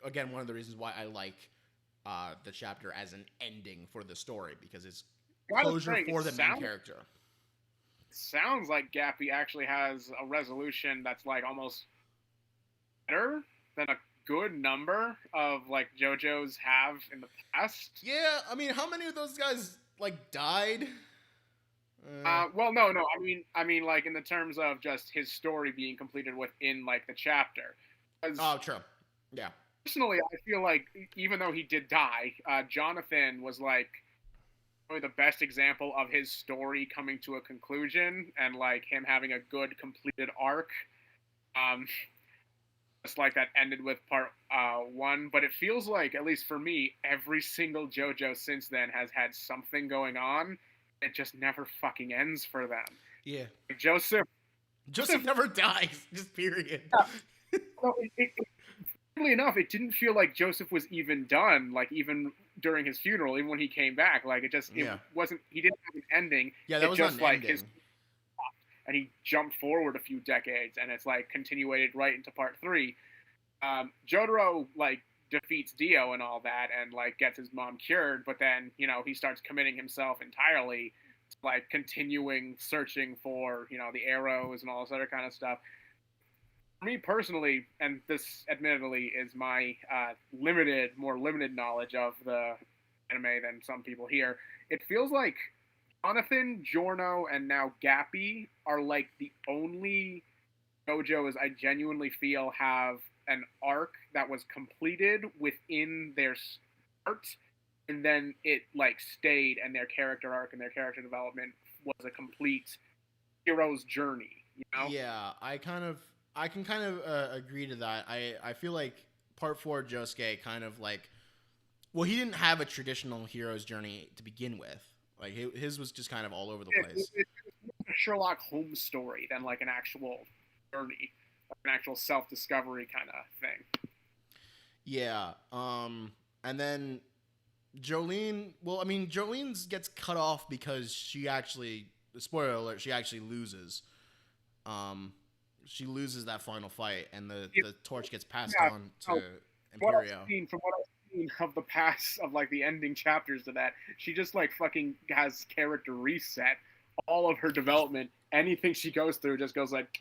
again, one of the reasons why I like the chapter as an ending for the story, because it's closure for the main character. It sounds like Gappy actually has a resolution that's like almost better than a good number of like JoJo's have in the past. Yeah, I mean, how many of those guys like died? Well, no. I mean, like in the terms of just his story being completed within like the chapter. Oh, true. Yeah. Personally, I feel like even though he did die, Jonathan was like probably the best example of his story coming to a conclusion and like him having a good completed arc. Just like that ended with part 1, but it feels like, at least for me, every single JoJo since then has had something going on. It just never fucking ends for them. Yeah. Joseph never dies, just period. Well, Weirdly enough, it didn't feel like Joseph was even done, like even during his funeral, even when he came back. Like it wasn't. He didn't have an ending. Yeah, that it was just not an like ending. and he jumped forward a few decades, and it's like continuated right into part 3. Jotaro like defeats Dio and all that, and like gets his mom cured, but then he starts committing himself entirely to like continuing searching for the arrows and all this other kind of stuff. For me personally, and this admittedly is my more limited knowledge of the anime than some people here, it feels like Jonathan, Giorno, and now Gappy are like the only JoJos I genuinely feel have an arc that was completed within their start, and then it like stayed, and their character arc and their character development was a complete hero's journey. Yeah, I can kind of agree to that. I feel like part 4 Josuke kind of like, well, he didn't have a traditional hero's journey to begin with. Like his was just kind of all over the place. It's a Sherlock Holmes story than like an actual journey, like an actual self-discovery kind of thing. Yeah. And then Jolene, well, I mean, Jolene's gets cut off because she actually, spoiler alert, she actually loses. She loses that final fight, and the torch gets passed on to Imperio. From what I've seen of the past, of like the ending chapters to that, she just like fucking has character reset. All of her development, anything she goes through, just goes like,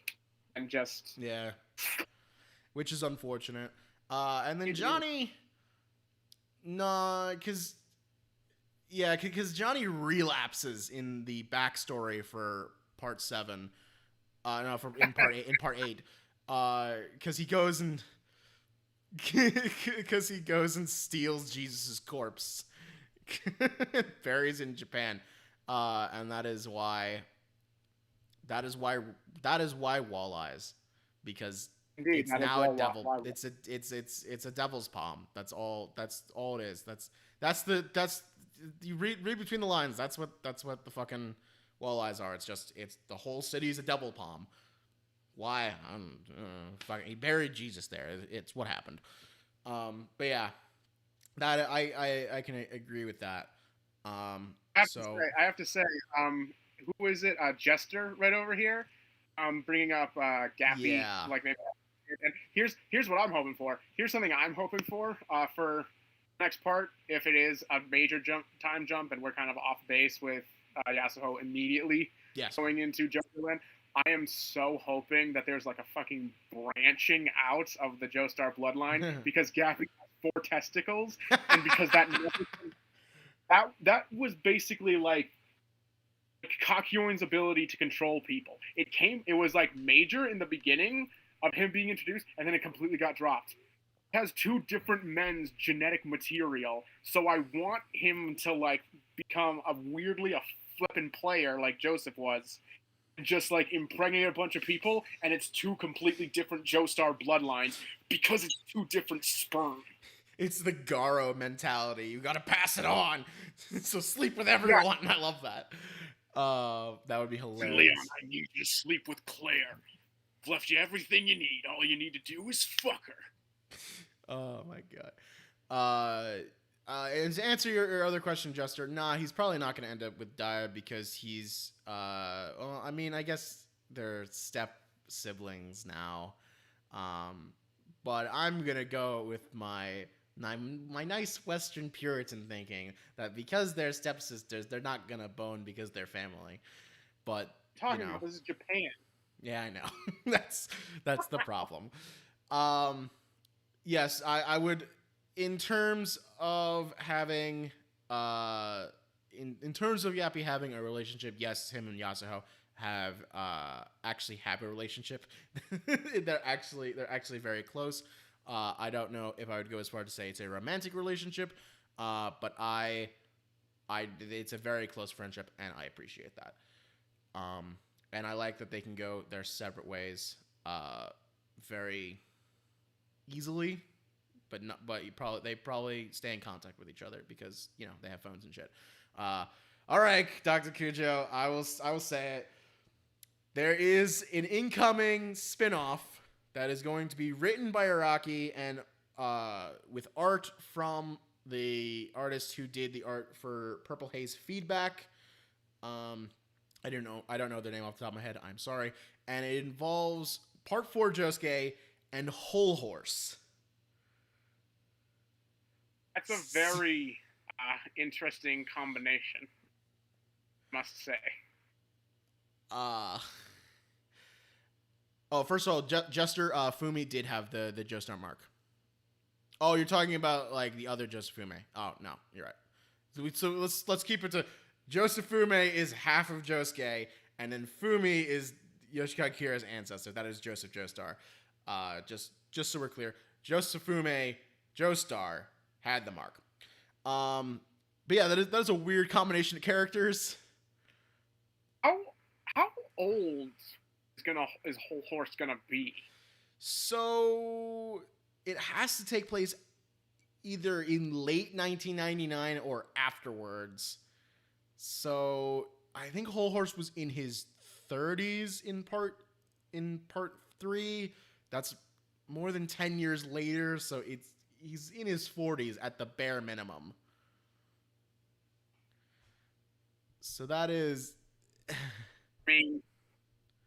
and just yeah, which is unfortunate. And then Johnny, because Johnny relapses in the backstory for part 7. No, in part 8, because he goes and steals Jesus's corpse, buries it in Japan, and that is why Walleyes, because indeed, it's now a devil. It's a devil's palm. That's all it is. That's you read between the lines. That's what the fucking Walleyes are. It's the whole city's a devil palm. Why? Fucking, he buried Jesus there. It's what happened. But yeah, that I can agree with that. I have to say, who is it? Jester right over here. Bringing up Gappy. Yeah. Like maybe. And here's what I'm hoping for. Here's something I'm hoping for next part. If it is a major time jump, and we're kind of off base with Yasuo immediately going into JoJo Land, I am so hoping that there's like a fucking branching out of the Joestar bloodline because Gappy has 4 testicles, and because that was basically like Kakyoin's ability to control people. It was like major in the beginning of him being introduced, and then it completely got dropped. It has 2 different men's genetic material, so I want him to like become a flippin' player like Joseph was, and just like impregnate a bunch of people, and it's 2 completely different Joestar bloodlines because it's 2 different sperm. It's the Garo mentality. You gotta pass it on. So sleep with everyone. Yeah. I love that. That would be hilarious. Leon, I need you to sleep with Claire. I've left you everything you need. All you need to do is fuck her. Oh my god. And to answer your other question, Jester, nah, he's probably not going to end up with Dia because he's, well, I mean, I guess they're step siblings now. But I'm going to go with my nice Western Puritan thinking that because they're stepsisters, they're not going to bone because they're family. But, about this is Japan. Yeah, I know. That's the problem. Yes, I would, in terms of having in terms of Yappy having a relationship, yes, him and Yasuo actually have a relationship. they're actually very close. I don't know if I would go as far to say it's a romantic relationship, but it's a very close friendship, and I appreciate that. And I like that they can go their separate ways very easily, but they probably stay in contact with each other because they have phones and shit. All right, Dr. Kujo, I will say it. There is an incoming spinoff that is going to be written by Araki and with art from the artist who did the art for Purple Haze Feedback. I don't know their name off the top of my head. I'm sorry. And it involves Part 4 Josuke and Whole Horse. That's a very interesting combination, must say. First of all, Jester Fumi did have the Joestar mark. Oh, you're talking about like the other Josefume. Oh no, you're right. So let's keep it to Josefume is half of Josuke, and then Fumi is Yoshikage Kira's ancestor. That is Joseph Joestar. Just so we're clear, Josefume Joestar had the mark. But yeah, that is a weird combination of characters. How old is Whole Horse gonna be? So it has to take place either in late 1999 or afterwards. So I think Whole Horse was in his 30s in part 3. That's more than 10 years later, so he's in his 40s at the bare minimum. So that is I mean,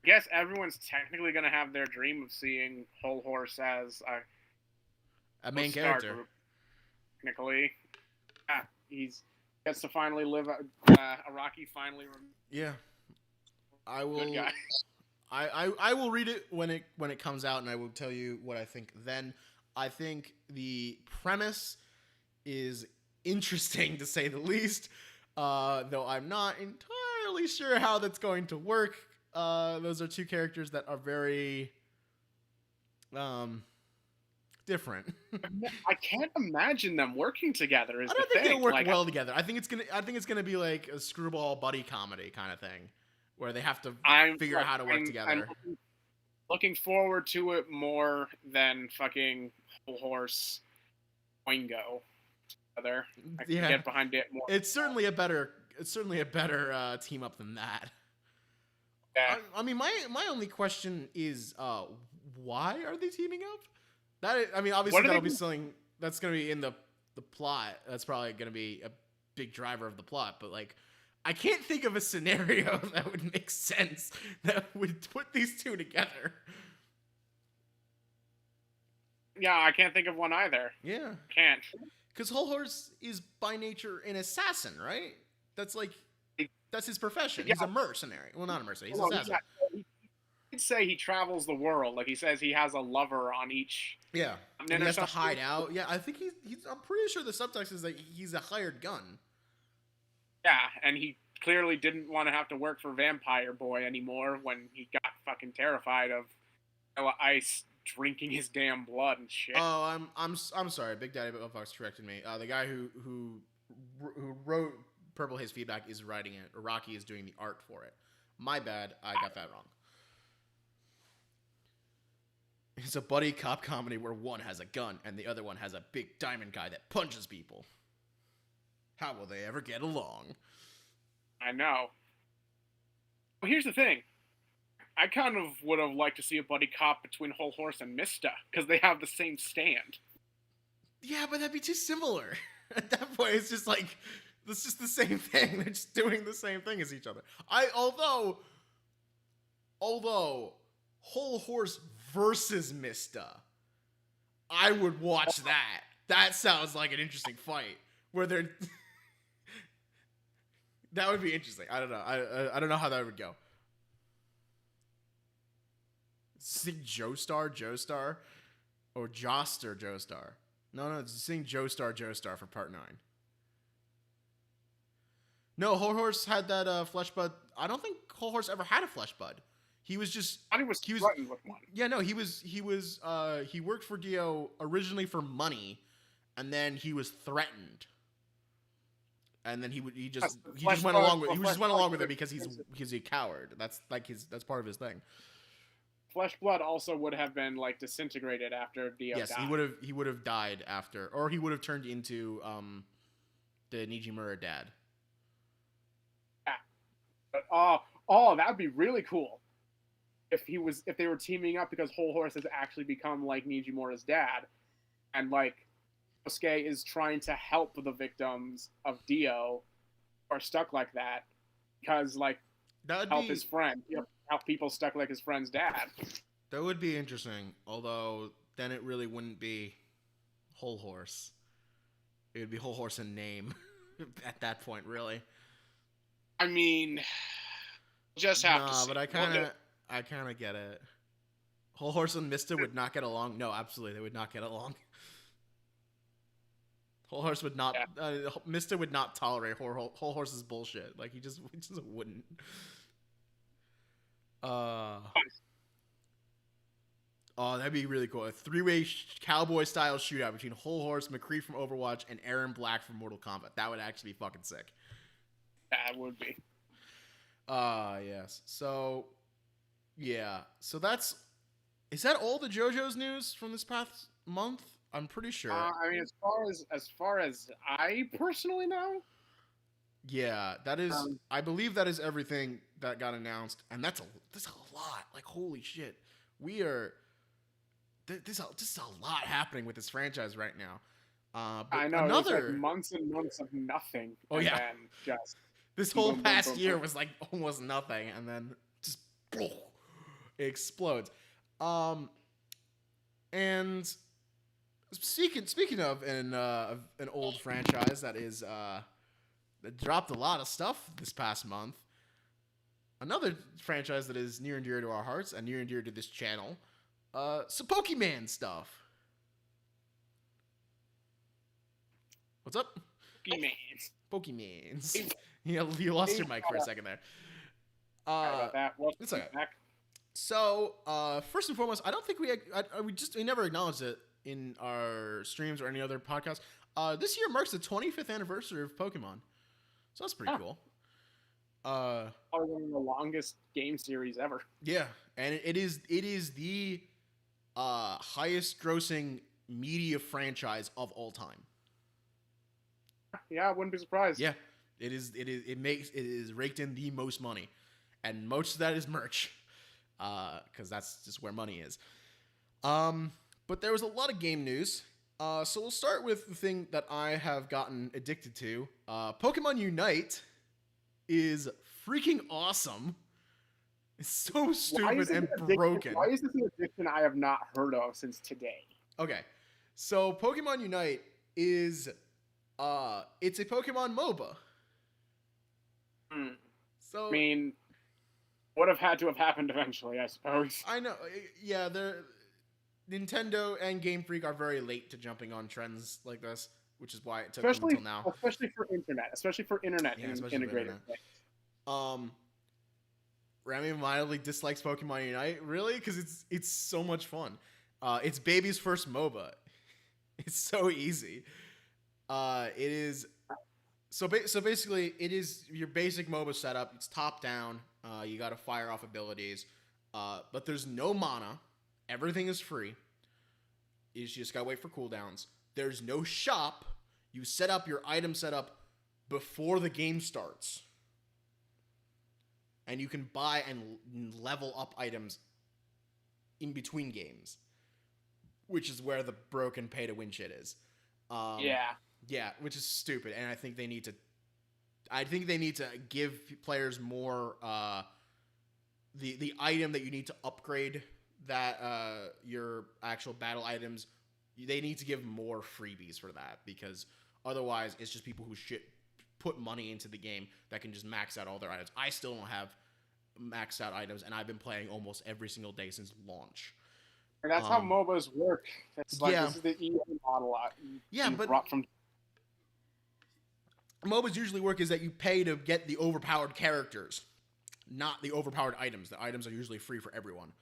I guess everyone's technically going to have their dream of seeing Whole Horse as a main character. Group. Technically, he gets to finally live. Araki finally. Yeah, I will. Good guy. I will read it when it comes out, and I will tell you what I think then. I think the premise is interesting to say the least, though I'm not entirely sure how that's going to work. Those are two characters that are very different. I can't imagine them working together. I don't think they'll work well together. I think it's gonna be like a screwball buddy comedy kind of thing, where they have to figure out how to work together. I'm looking forward to it more than fucking Whole Horse Oingo together. I can get behind it more. It's certainly a better team up than that. Yeah. I mean, my only question is, why are they teaming up? Obviously that'll be something that's going to be in the plot. That's probably going to be a big driver of the plot. But like, I can't think of a scenario that would make sense that would put these two together. Yeah, I can't think of one either. Yeah, can't. Because Whole Horse is by nature an assassin, right? That's his profession. Yeah. He's a mercenary. Well, not a mercenary. He's an assassin. He'd say he travels the world. Like he says, he has a lover on each. Yeah. And he has to hide out. Yeah, I think he's. I'm pretty sure the subtext is that he's a hired gun. Yeah, and he clearly didn't want to have to work for Vampire Boy anymore when he got fucking terrified of Ice drinking his damn blood and shit. Oh, I'm sorry. Big Daddy Fox corrected me. The guy who wrote Purple Haze Feedback is writing it. Araki is doing the art for it. My bad. I got that wrong. It's a buddy cop comedy where one has a gun and the other one has a big diamond guy that punches people. How will they ever get along? I know. Well, here's the thing. I kind of would have liked to see a buddy cop between Whole Horse and Mista, because they have the same stand. Yeah, but that'd be too similar. At that point, it's just like, it's just the same thing. They're just doing the same thing as each other. Although Whole Horse versus Mista, I would watch that. That sounds like an interesting fight. Where they're... That would be interesting. I don't know. I don't know how that would go. Sing Joestar? Or Joestar? No, sing Joestar for part 9. No, Whole Horse had that flesh bud. I don't think Whole Horse ever had a flesh bud. He was just... I thought he was threatened with one. Yeah, no, he worked for Dio originally for money, and then he was threatened. And then he just went along with it because he's a coward. That's like that's part of his thing. Flesh blood also would have been like disintegrated after Dio died. Yes, he would have died after, or he would have turned into the Nijimura dad. Yeah. But, that'd be really cool if they were teaming up, because Whole Horse has actually become like Nijimura's dad, and like Kosuke is trying to help the victims of Dio who are stuck like that because like help his friend, help people stuck like his friend's dad. That would be interesting, although then it really wouldn't be Whole Horse. It would be Whole Horse in name at that point, really. I mean, just have to see. But I kind of get it. Whole Horse and Mista would not get along. No, absolutely, they would not get along. Whole Horse would not. Yeah. Mista would not tolerate Whole Horse's bullshit. Like he just wouldn't. Oh, that'd be really cool. A 3-way cowboy-style shootout between Whole Horse, McCree from Overwatch, and Aaron Black from Mortal Kombat. That would actually be fucking sick. That would be. Yes. So, yeah. So that's... Is that all the JoJo's news from this past month? I'm pretty sure. I mean, as far as I personally know... Yeah, that is... I believe that is everything that got announced. And that's a lot. Like, holy shit. We are... There's just a lot happening with this franchise right now. But I know. Like months and months of nothing. Oh yeah. And just this whole past year was like almost nothing, and then just it explodes. And speaking of an old franchise that dropped a lot of stuff this past month. Another franchise that is near and dear to our hearts and near and dear to this channel. Some Pokemon stuff. What's up? Pokemans. You lost your mic for a second there. It's okay. So, first and foremost, I don't think we never acknowledged it in our streams or any other podcast. This year marks the 25th anniversary of Pokemon. So that's pretty cool. Probably one of the longest game series ever. Yeah, and it is the highest grossing media franchise of all time. Yeah, I wouldn't be surprised. Yeah, it is raked in the most money, and most of that is merch, because that's just where money is. But there was a lot of game news. So we'll start with the thing that I have gotten addicted to. Pokemon Unite is freaking awesome. It's so stupid and broken. Why is this an addiction I have not heard of since today? Okay, so Pokemon Unite is, it's a Pokemon MOBA. So I mean, would have had to have happened eventually, I suppose. I know, yeah. Nintendo and Game Freak are very late to jumping on trends like this, which is why it took them until now. Especially for internet integrated. Rami mildly dislikes Pokemon Unite. Really? Because it's so much fun. It's baby's first MOBA. It's so easy. It is... So basically, it is your basic MOBA setup. It's top down. You got to fire off abilities. But there's no mana. Everything is free. You just got to wait for cooldowns. There's no shop. You set up your item setup before the game starts. And you can buy and level up items in between games, which is where the broken pay-to-win shit is. Yeah, which is stupid, and I think they need to give players more the item that you need to upgrade that your actual battle items. They need to give more freebies for that, because otherwise it's just people who put money into the game that can just max out all their items. I still don't have maxed out items, and I've been playing almost every single day since launch. And that's how MOBAs work. That's like, this is the EA model. But MOBAs usually work is that you pay to get the overpowered characters, not the overpowered items. The items are usually free for everyone.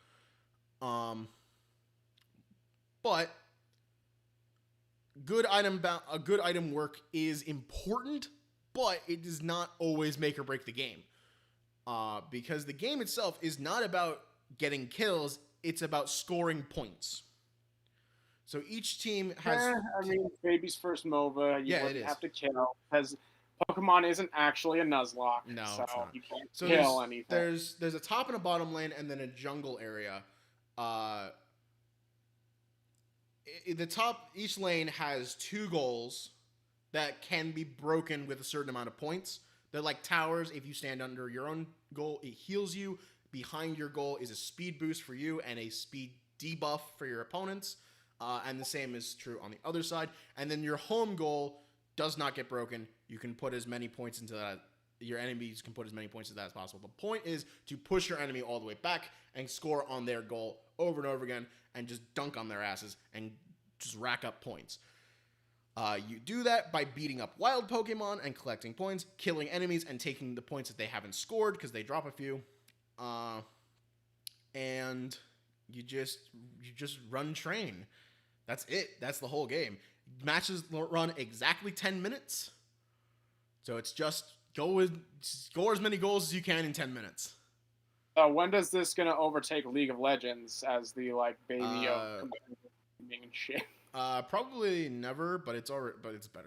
But good item work is important, but it does not always make or break the game. Because the game itself is not about getting kills, it's about scoring points. So each team has... baby's first MOBA, you wouldn't have to kill, because Pokemon isn't actually a Nuzlocke, no, so it's not. You can't kill anything. There's a top and a bottom lane, and then a jungle area. each lane has 2 goals that can be broken with a certain amount of points. They're like towers. If you stand under your own goal, it heals you. Behind your goal is a speed boost for you and a speed debuff for your opponents. And the same is true on the other side. And then your home goal does not get broken. You can put as many points into that. Your enemies can put as many points into that as possible. The point is to push your enemy all the way back and score on their goal over and over again and just dunk on their asses and just rack up points. You do that by beating up wild Pokemon and collecting points, killing enemies and taking the points that they haven't scored because they drop a few. And you just run train. That's it. That's the whole game. Matches run exactly 10 minutes. So it's just score as many goals as you can in 10 minutes. When does this gonna overtake League of Legends as the baby of and shit? Probably never, but it's better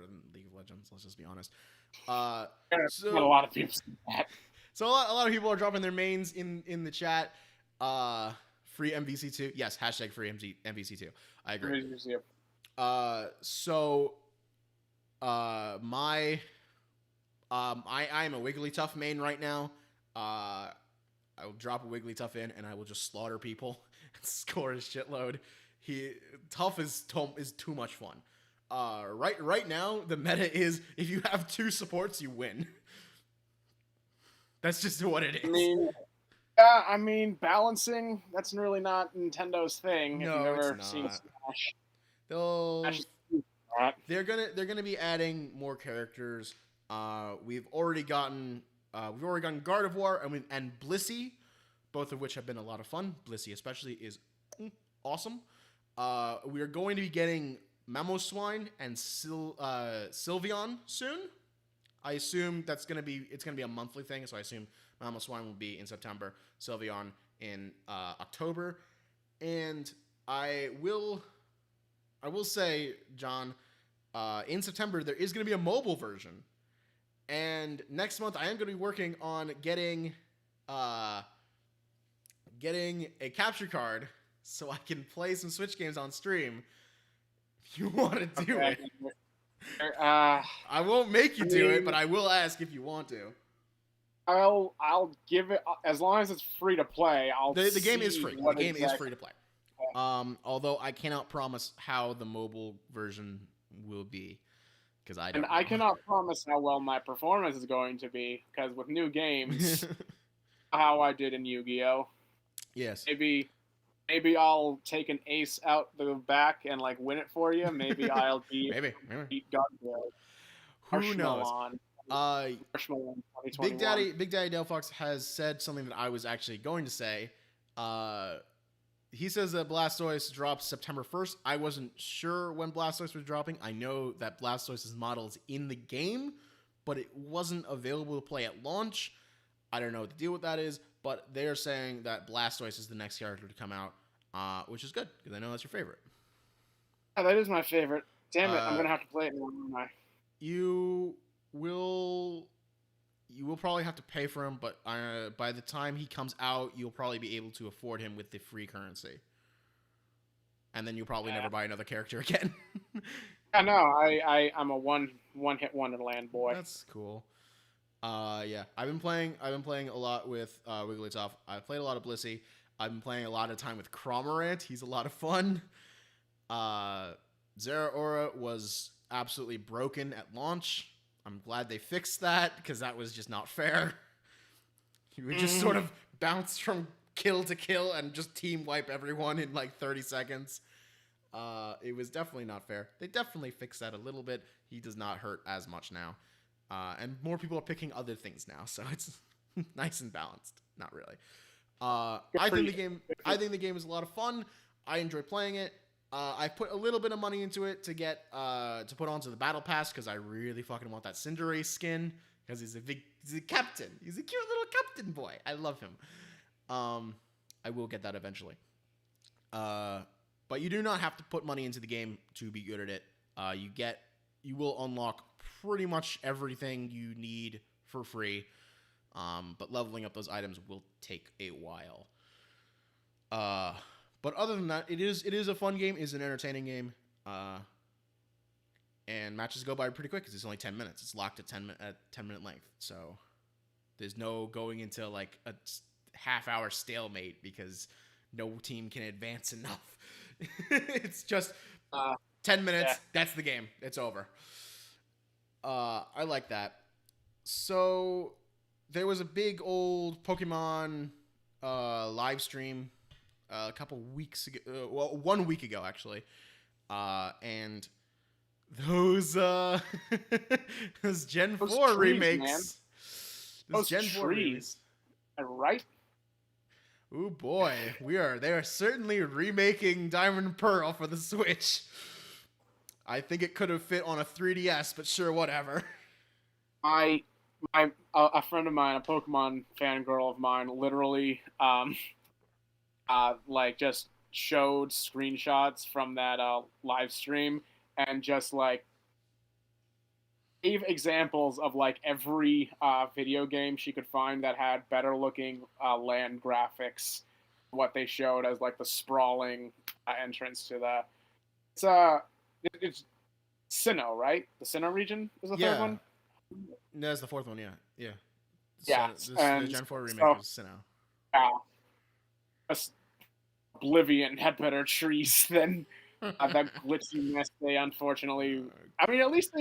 than League of Legends. Let's just be honest. So, a lot of people say that. So a lot of people are dropping their mains in the chat. Free MVC2. Yes, hashtag free MVC2. I agree. I am a Wigglytuff main right now. I will drop a Wigglytuff in and I will just slaughter people and score a shitload. Tough is too much fun. Right now the meta is if you have 2 supports you win. That's just what it is. I mean, balancing, that's really not Nintendo's thing. No, if you've ever it's seen not. Smash. They're gonna be adding more characters. We've already gotten Gardevoir and Blissey, both of which have been a lot of fun. Blissey especially is awesome. We are going to be getting Mamoswine and Sylveon soon. I assume it's gonna be a monthly thing, so I assume Mamoswine will be in September, Sylveon in October, and I will say, John, in September there is going to be a mobile version, and next month I am going to be working on getting a capture card so I can play some Switch games on stream. If you want to do it. I won't make you do it, but I will ask if you want to. I'll give it as long as it's free to play. The game is free. The game is free to play. Although I cannot promise how the mobile version will be because I don't. And I cannot promise how well my performance is going to be because with new games, how I did in Yu-Gi-Oh. Yes. Maybe I'll take an ace out the back and win it for you. Maybe I'll beat Gardevoir. Who knows? Big Daddy Delphox has said something that I was actually going to say. He says that Blastoise drops September 1st. I wasn't sure when Blastoise was dropping. I know that Blastoise's model is in the game, but it wasn't available to play at launch. I don't know what the deal with that is, but they're saying that Blastoise is the next character to come out, which is good, because I know that's your favorite. Yeah, that is my favorite. Damn it, I'm going to have to play it now, aren't I? You will probably have to pay for him, but by the time he comes out, you'll probably be able to afford him with the free currency. And then you'll probably never buy another character again. I know. I'm a one-hit wonderland boy. That's cool. Yeah, I've been playing a lot with Wigglytuff. I've played a lot of Blissey. I've been playing a lot of time with Cramorant. He's a lot of fun. Zeraora was absolutely broken at launch. I'm glad they fixed that because that was just not fair. You would just sort of bounce from kill to kill and just team wipe everyone in 30 seconds. It was definitely not fair. They definitely fixed that a little bit. He does not hurt as much now. And more people are picking other things now, so it's nice and balanced. Not really. I think the game is a lot of fun. I enjoy playing it. I put a little bit of money into it to get to put onto the battle pass because I really fucking want that Cinderace skin because he's a captain. He's a cute little captain boy. I love him. I will get that eventually. But you do not have to put money into the game to be good at it. You will unlock pretty much everything you need for free. But leveling up those items will take a while. But other than that, it is a fun game. It's an entertaining game. And matches go by pretty quick because it's only 10 minutes. It's locked at 10-minute length. So there's no going into like a half-hour stalemate because no team can advance enough. It's just 10 minutes. Yeah. That's the game. It's over. I like that. So there was a big old Pokemon live stream a couple weeks ago. 1 week ago, actually. And those those Gen 4 trees, remakes. Man. Those Gen 4 trees. Right? Oh boy, they are certainly remaking Diamond and Pearl for the Switch. I think it could have fit on a 3DS, but sure, whatever. A friend of mine, a Pokemon fangirl of mine, literally like just showed screenshots from that live stream and just like gave examples of like every video game she could find that had better looking land graphics. What they showed as like the sprawling entrance to the it's Sinnoh, right? The Sinnoh region is the third one. No, that's the fourth one. Yeah. Yeah. The Gen 4 remake of Sinnoh. Yeah. Oblivion had better trees than that glitchy mess they unfortunately. I mean, at least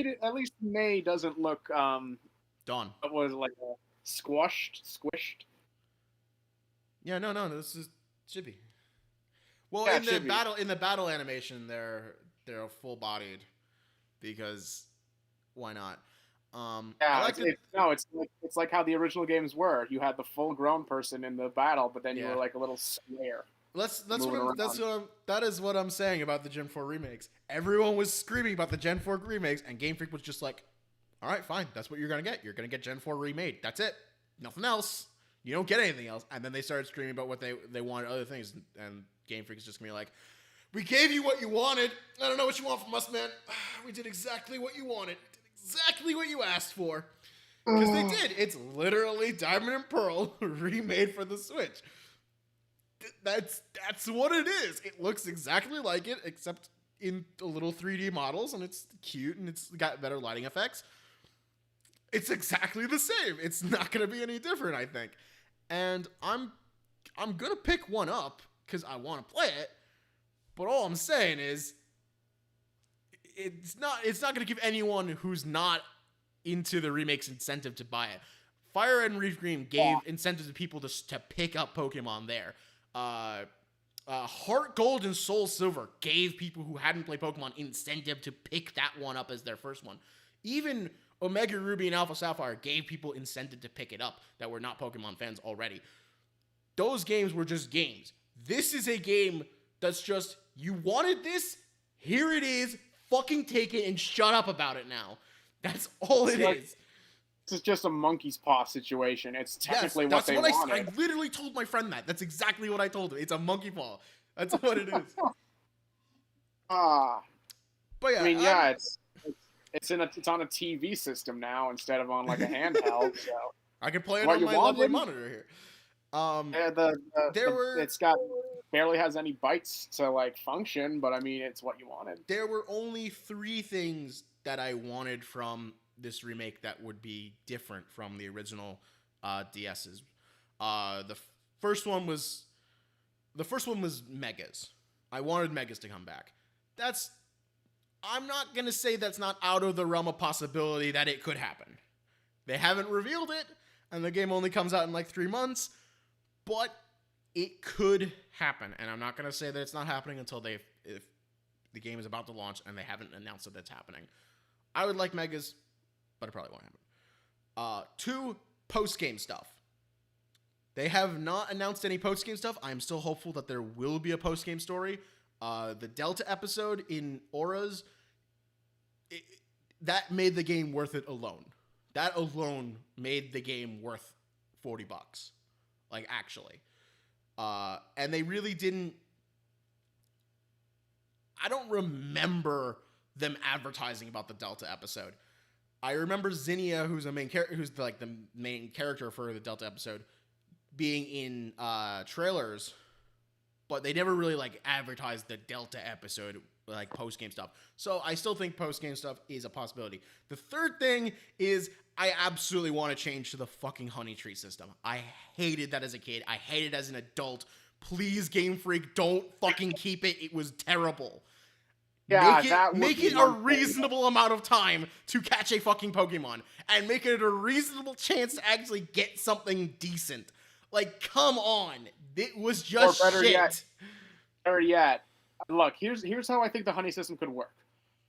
May doesn't look Dawn. What was it, like squished? Yeah, no, this is chibi. Well, yeah, in the battle animation, they're full bodied because why not? It's like how the original games were. You had the full grown person in the battle, but then you were like a little square. That is what I'm saying about the Gen 4 remakes. Everyone was screaming about the Gen 4 remakes, and Game Freak was just like, all right, fine, that's what you're going to get. You're going to get Gen 4 remade. That's it. Nothing else. You don't get anything else. And then they started screaming about what they wanted, other things, and Game Freak is just going to be like, we gave you what you wanted. I don't know what you want from us, man. We did exactly what you wanted. Exactly what you asked for. Because they did. It's literally Diamond and Pearl remade for the Switch. That's what it is. It looks exactly like it, except in a little 3D models, and it's cute, and it's got better lighting effects. It's exactly the same. It's not going to be any different, I think. And I'm going to pick one up because I want to play it. But all I'm saying is it's not going to give anyone who's not into the remakes incentive to buy it. Fire Red and Leaf Green gave incentive to people to pick up Pokemon there. Heart Gold and Soul Silver gave people who hadn't played Pokemon incentive to pick that one up as their first one. Even Omega Ruby and Alpha Sapphire gave people incentive to pick it up that were not Pokemon fans already. Those games were just games. This is a game that's just, you wanted this, here it is, fucking take it and shut up about it now. That's all it is. This is just a monkey's paw situation. It's technically what they wanted. I literally told my friend that. That's exactly what I told him. It's a monkey paw. That's what it is. But yeah, I mean, it's on a TV system now instead of on like a handheld. So I can play it on my lovely monitor here. It's got barely has any bytes to like function, but I mean, it's what you wanted. There were only 3 things that I wanted from this remake that would be different from the original DS's. The first one was Megas. I wanted Megas to come back. I'm not gonna say that's not out of the realm of possibility that it could happen. They haven't revealed it, and the game only comes out in like 3 months, but it could happen. And I'm not gonna say that it's not happening until if the game is about to launch and they haven't announced that it's happening. I would like Megas, but it probably won't happen. 2, post-game stuff. They have not announced any post-game stuff. I'm still hopeful that there will be a post-game story. The Delta episode in Auras, that made the game worth it alone. That alone made the game worth $40. Like, actually. And they really didn't... I don't remember them advertising about the Delta episode. I remember Zinnia, who's the main character for the Delta episode, being in trailers, but they never really like advertised the Delta episode like post game stuff. So I still think post game stuff is a possibility. The third thing is I absolutely want to change to the fucking honey tree system. I hated that as a kid. I hate it as an adult. Please, Game Freak, don't fucking keep it. It was terrible. Yeah, make it a reasonable amount of time to catch a fucking Pokemon, and make it a reasonable chance to actually get something decent. Like, come on. It was just shit. Better yet, look, here's how I think the honey system could work.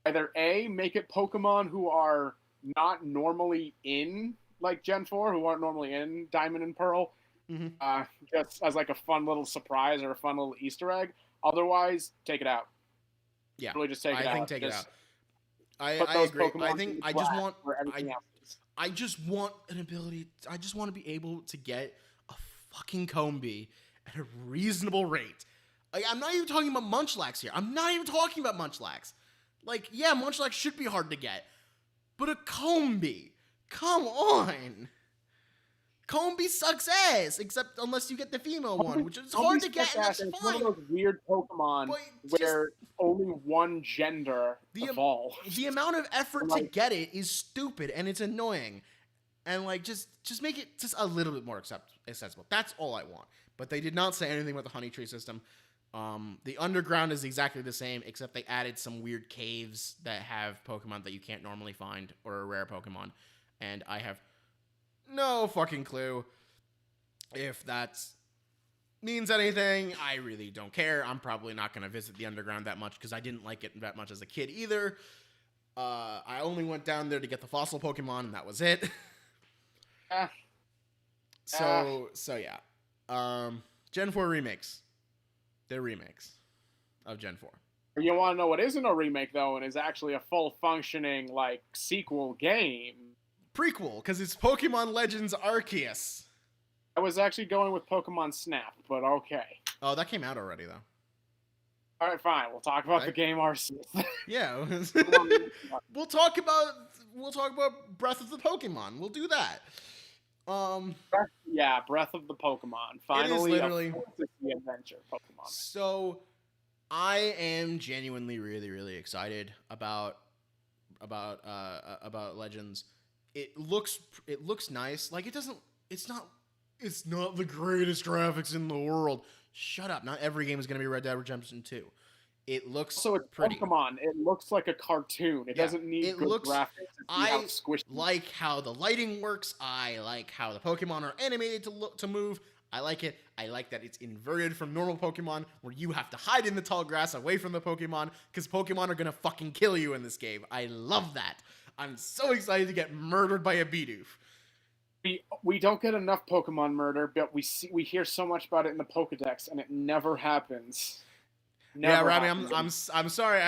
Either A, make it Pokemon who are not normally in, like, Gen 4, who aren't normally in Diamond and Pearl, just as, like, a fun little surprise or a fun little Easter egg. Otherwise, take it out. Yeah, really just take it out. I think take it out. I agree. I just want an ability. I just want to be able to get a fucking Combee at a reasonable rate. Like, I'm not even talking about Munchlax here. I'm not even talking about Munchlax. Like, yeah, Munchlax should be hard to get, but a Combee, come on. Combee sucks ass, except unless you get the female one, which is hard to get, and that's fine. It's one of those weird Pokemon where only one gender evolves. The amount of effort to get it is stupid, and it's annoying. And, like, just make it just a little bit more accessible. That's all I want. But they did not say anything about the honey tree system. The underground is exactly the same, except they added some weird caves that have Pokemon that you can't normally find, or a rare Pokemon. And I have no fucking clue if that means anything. I really don't care. I'm probably not going to visit the underground that much because I didn't like it that much as a kid either. I only went down there to get the fossil Pokemon, and that was it. So yeah. Gen 4 remakes. They're remakes of Gen 4. You want to know what isn't a remake, though, and is actually a full-functioning, like, sequel game? Prequel, because it's Pokemon Legends Arceus. I was actually going with Pokemon Snap, but okay. Oh, that came out already, though. All right, fine. We'll talk about the game Arceus. Yeah. We'll talk about Breath of the Pokemon. We'll do that. Yeah, Breath of the Pokemon. Finally, it is literally the adventure Pokemon. So, I am genuinely really, really excited about Legends. It looks nice. Like, it's not the greatest graphics in the world. Shut up. Not every game is going to be Red Dead Redemption 2. It looks pretty. Pokemon. It looks like a cartoon. It doesn't need good graphics. I like how the lighting works. I like how the Pokemon are animated to move. I like it. I like that it's inverted from normal Pokemon, where you have to hide in the tall grass away from the Pokemon, because Pokemon are going to fucking kill you in this game. I love that. I'm so excited to get murdered by a Bidoof. We don't get enough Pokemon murder, but we hear so much about it in the Pokedex, and it never happens. Never happens. I'm sorry.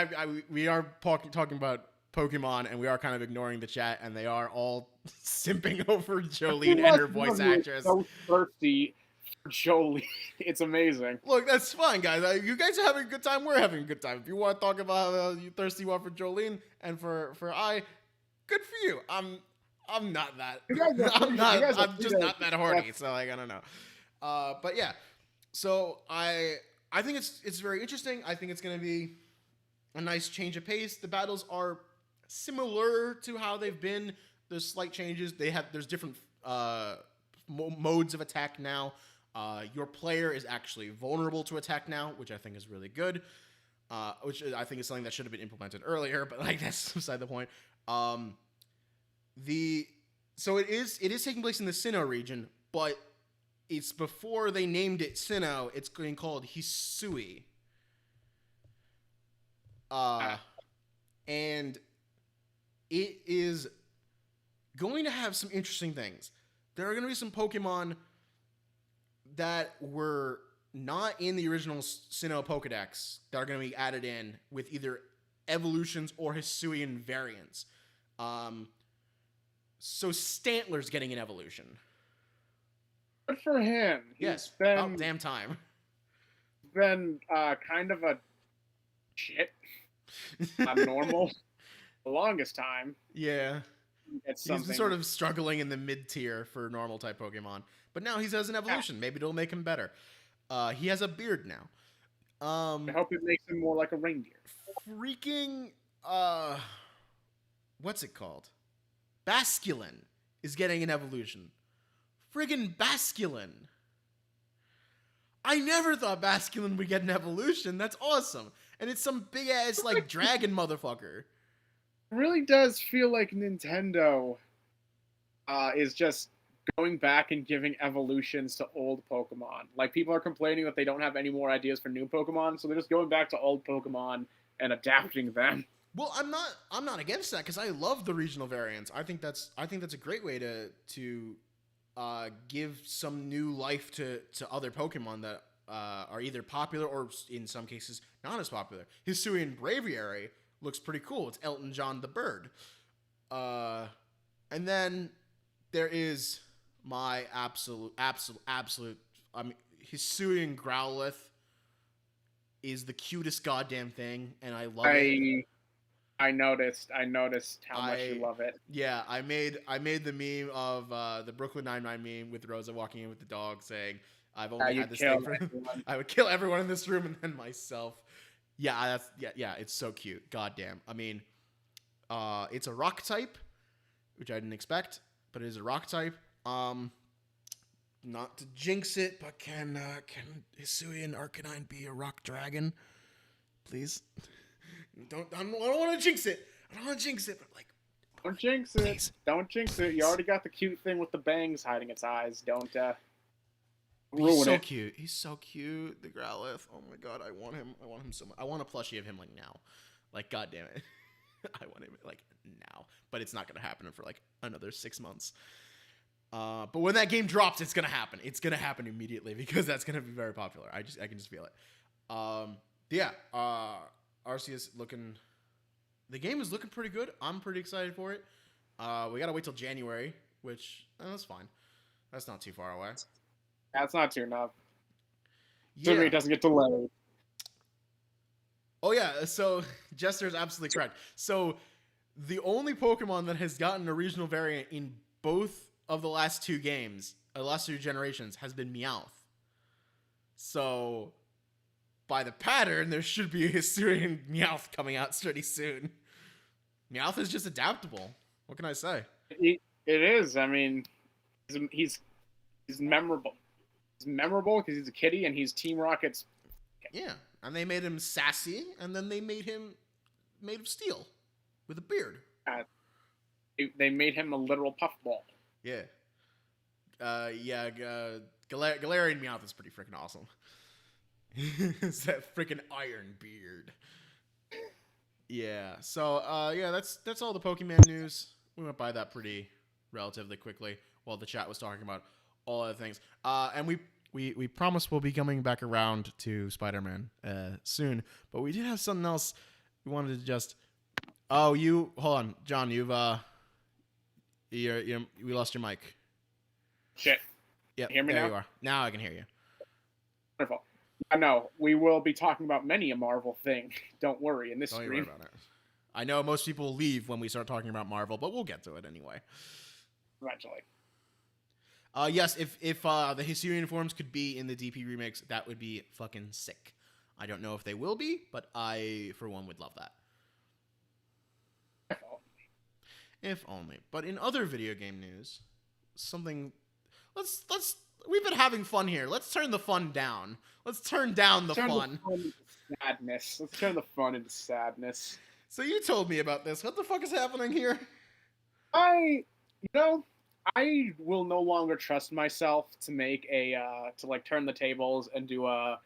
We are talking about Pokemon, and we are kind of ignoring the chat, and they are all simping over JoLion and her voice actress. So thirsty for JoLion. It's amazing. Look, that's fine, guys. You guys are having a good time. We're having a good time. If you want to talk about how you thirsty you are for JoLion and for good for you. I'm not that. I'm just not that horny. So, like, I don't know. But yeah. So I think it's very interesting. I think it's going to be a nice change of pace. The battles are similar to how they've been. There's slight changes. There's different modes of attack now. Your player is actually vulnerable to attack now, which I think is really good. Which I think is something that should have been implemented earlier, but, like, that's beside the point. So it is taking place in the Sinnoh region, but it's before they named it Sinnoh. It's being called Hisui. And it is going to have some interesting things. There are going to be some Pokemon that were not in the original Sinnoh Pokedex that are going to be added in with either evolutions or Hisuian variants. So Stantler's getting an evolution. Good for him. Yes. About damn time. Been kind of a shit. Abnormal. The longest time. Yeah. He's been sort of struggling in the mid-tier for normal type Pokemon. But now he has an evolution. Yeah. Maybe it'll make him better. He has a beard now. I hope it makes him more like a reindeer. Freaking what's it called? Basculin is getting an evolution. Friggin' Basculin. I never thought Basculin would get an evolution. That's awesome. And it's some big ass like dragon motherfucker. It really does feel like Nintendo is just going back and giving evolutions to old Pokemon. Like, people are complaining that they don't have any more ideas for new Pokemon, so they're just going back to old Pokemon and adapting them. Well, I'm not against that because I love the regional variants. I think that's a great way to give some new life to other Pokemon that are either popular or in some cases not as popular. Hisuian Braviary looks pretty cool. It's Elton John the bird. And then there is my absolute. I mean, Hisuian Growlithe is the cutest goddamn thing, and I love it. I noticed how much you love it. Yeah, I made the meme of the Brooklyn Nine-Nine meme with Rosa walking in with the dog saying, "I've only had this thing for I would kill everyone in this room and then myself." Yeah, it's so cute. Goddamn. I mean, it's a rock type, which I didn't expect, but it is a rock type. Not to jinx it, but can Hisuian Arcanine be a rock dragon? Please. I don't want to jinx it. I don't want to jinx it, but like, don't jinx it. Please. Don't jinx it. You already got the cute thing with the bangs hiding its eyes. Don't ruin it. He's so cute. He's so cute. The Growlithe. Oh my god, I want him. I want him so much. I want a plushie of him like now. Like, god damn it. I want him like now. But it's not gonna happen for like another 6 months. But when that game drops, it's gonna happen. It's gonna happen immediately because that's gonna be very popular. I can just feel it. Yeah. Arceus looking. The game is looking pretty good. I'm pretty excited for it. We gotta wait till January, which that's fine. That's not too far away. That's not too enough. Yeah. It doesn't get delayed. Oh yeah. So Jester's absolutely correct. So the only Pokemon that has gotten a regional variant in both of the last two games, the last two generations, has been Meowth. So, by the pattern, there should be a Hisuian Meowth coming out pretty soon. Meowth is just adaptable. What can I say? It is. I mean, he's memorable. He's memorable because he's a kitty and he's Team Rocket's. Yeah, and they made him sassy, and then they made him made of steel with a beard. They made him a literal puffball. Yeah. Galarian Meowth is pretty freaking awesome. It's that freaking iron beard. Yeah. So, yeah, that's all the Pokemon news. We went by that pretty relatively quickly while the chat was talking about all other things. And we promise we'll be coming back around to Spider-Man soon. But we did have something else we wanted to just. Oh, hold on, John. We lost your mic. Shit. Yep, hear me there now? You are. Now I can hear you. Wonderful. No, we will be talking about many a Marvel thing. Don't worry in this stream. Don't worry about it. I know most people leave when we start talking about Marvel, but we'll get to it anyway. Eventually. Yes, if the Hisuian forms could be in the DP remakes, that would be fucking sick. I don't know if they will be, but I, for one, would love that. If only. But in other video game news, something. We've been having fun here. Let's turn the fun down. Let's turn down the fun. Sadness. Let's turn the fun into sadness. So you told me about this. What the fuck is happening here? I will no longer trust myself to make to turn the tables and do a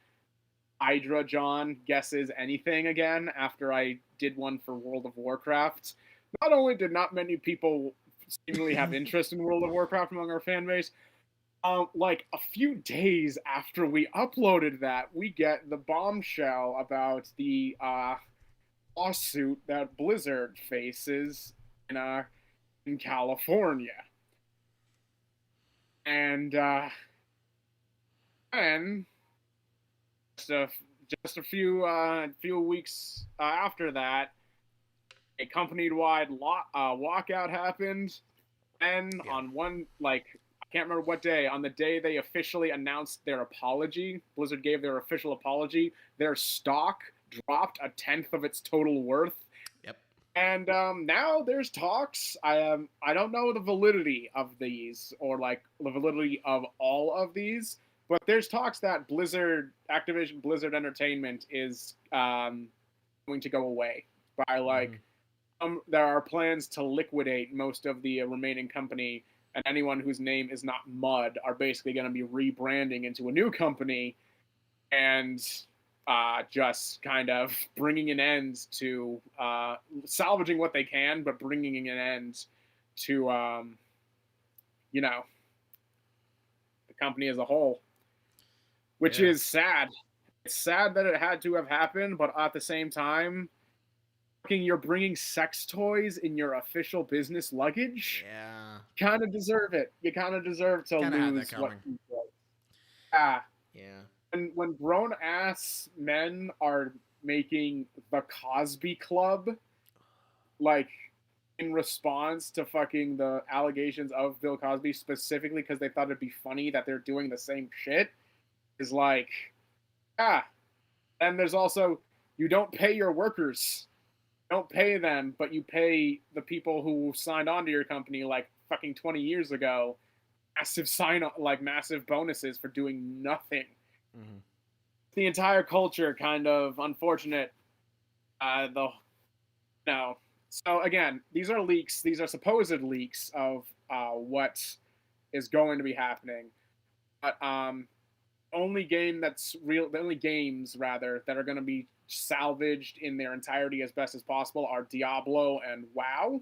Hydra John guesses anything again after I did one for World of Warcraft. Not only did not many people seemingly have interest in World of Warcraft among our fan base, like a few days after we uploaded that, we get the bombshell about the lawsuit that Blizzard faces in California. And then just a few weeks after that, a company-wide walkout happened, and on one, can't remember what day, on the day they officially announced their apology, Blizzard gave their official apology, their stock dropped 1/10 of its total worth. Yep. And now there's talks. I don't know the validity of these or like the validity of all of these, but there's talks that Activision Blizzard Entertainment is going to go away by like. There are plans to liquidate most of the remaining company, and anyone whose name is not Mud are basically going to be rebranding into a new company and just kind of bringing an end to salvaging what they can, but bringing an end to, the company as a whole, which is sad. It's sad that it had to have happened, but at the same time, you're bringing sex toys in your official business luggage. Yeah. You kind of deserve it. You kind of deserve to lose what you did. Yeah. And when grown-ass men are making the Cosby Club, like, in response to fucking the allegations of Bill Cosby, specifically because they thought it'd be funny that they're doing the same shit, is like, And there's also, you don't pay your workers. Don't pay them, but you pay the people who signed on to your company like fucking 20 years ago massive bonuses for doing nothing. Mm-hmm. The entire culture kind of unfortunate. So again, these are leaks. These are supposed leaks of what is going to be happening. But the only games that are going to be salvaged in their entirety as best as possible are Diablo and WoW,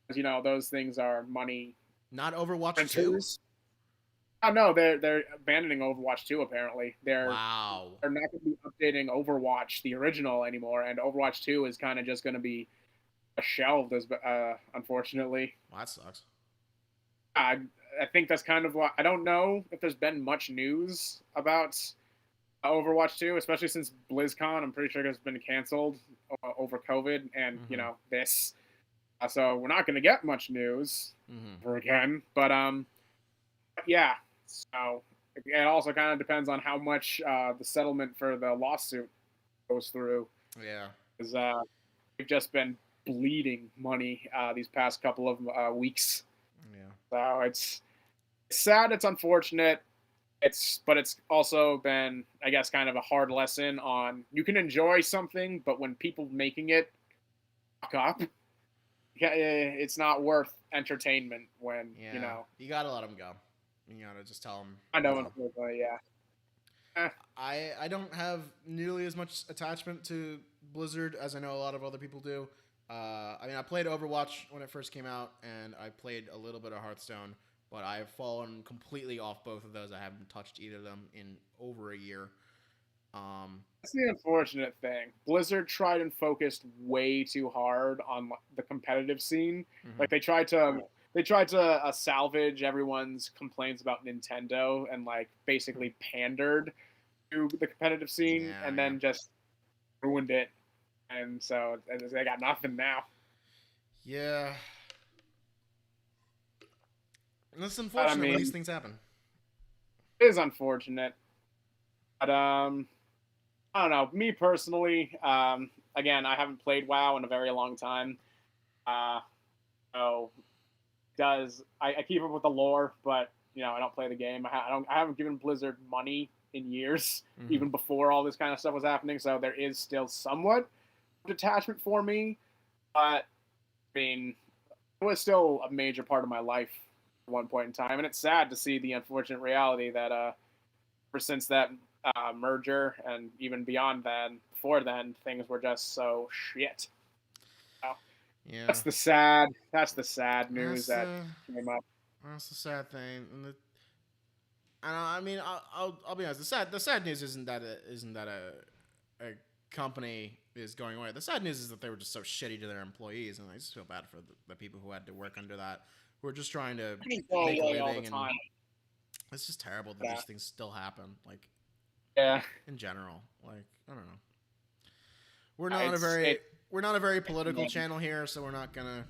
because those things are money. Not Overwatch 2? Oh no, they're abandoning Overwatch 2 apparently. Wow. They're not going to be updating Overwatch the original anymore, and Overwatch 2 is kind of just going to be shelved as unfortunately. Well, that sucks. I think that's kind of what I don't know if there's been much news about Overwatch 2, especially since BlizzCon. I'm pretty sure it's been canceled over COVID and this. So we're not going to get much news ever again. But yeah. So it also kind of depends on how much the settlement for the lawsuit goes through. Yeah. Because we've just been bleeding money these past couple of weeks. Yeah. So it's sad. It's unfortunate. But it's also been, I guess, kind of a hard lesson on you can enjoy something, but when people making it fuck up, it's not worth entertainment. When you gotta let them go. You gotta just tell them. I know, yeah. I don't have nearly as much attachment to Blizzard as I know a lot of other people do. I played Overwatch when it first came out, and I played a little bit of Hearthstone. But I've fallen completely off both of those. I haven't touched either of them in over a year. That's the unfortunate thing. Blizzard tried and focused way too hard on the competitive scene. Mm-hmm. Like they tried to salvage everyone's complaints about Nintendo and like basically pandered to the competitive scene and then just ruined it. And so they got nothing now. Yeah. And it's unfortunate when these things happen. It is unfortunate. But, I don't know. Me personally, again, I haven't played WoW in a very long time. I keep up with the lore, but, I don't play the game. I haven't given Blizzard money in years, even before all this kind of stuff was happening, so there is still somewhat detachment for me. But, it was still a major part of my life one point in time, and it's sad to see the unfortunate reality that ever since that merger and even beyond then, before then, things were just so shit. Yeah, that's the sad news that came up. That's the sad thing. I'll be honest. The sad news isn't that a company is going away. The sad news is that they were just so shitty to their employees, and I just feel bad for the people who had to work under that. We're just trying to make a living, and it's just terrible that these things still happen. Like, in general, like I don't know. We're not a very political channel here, so we're not gonna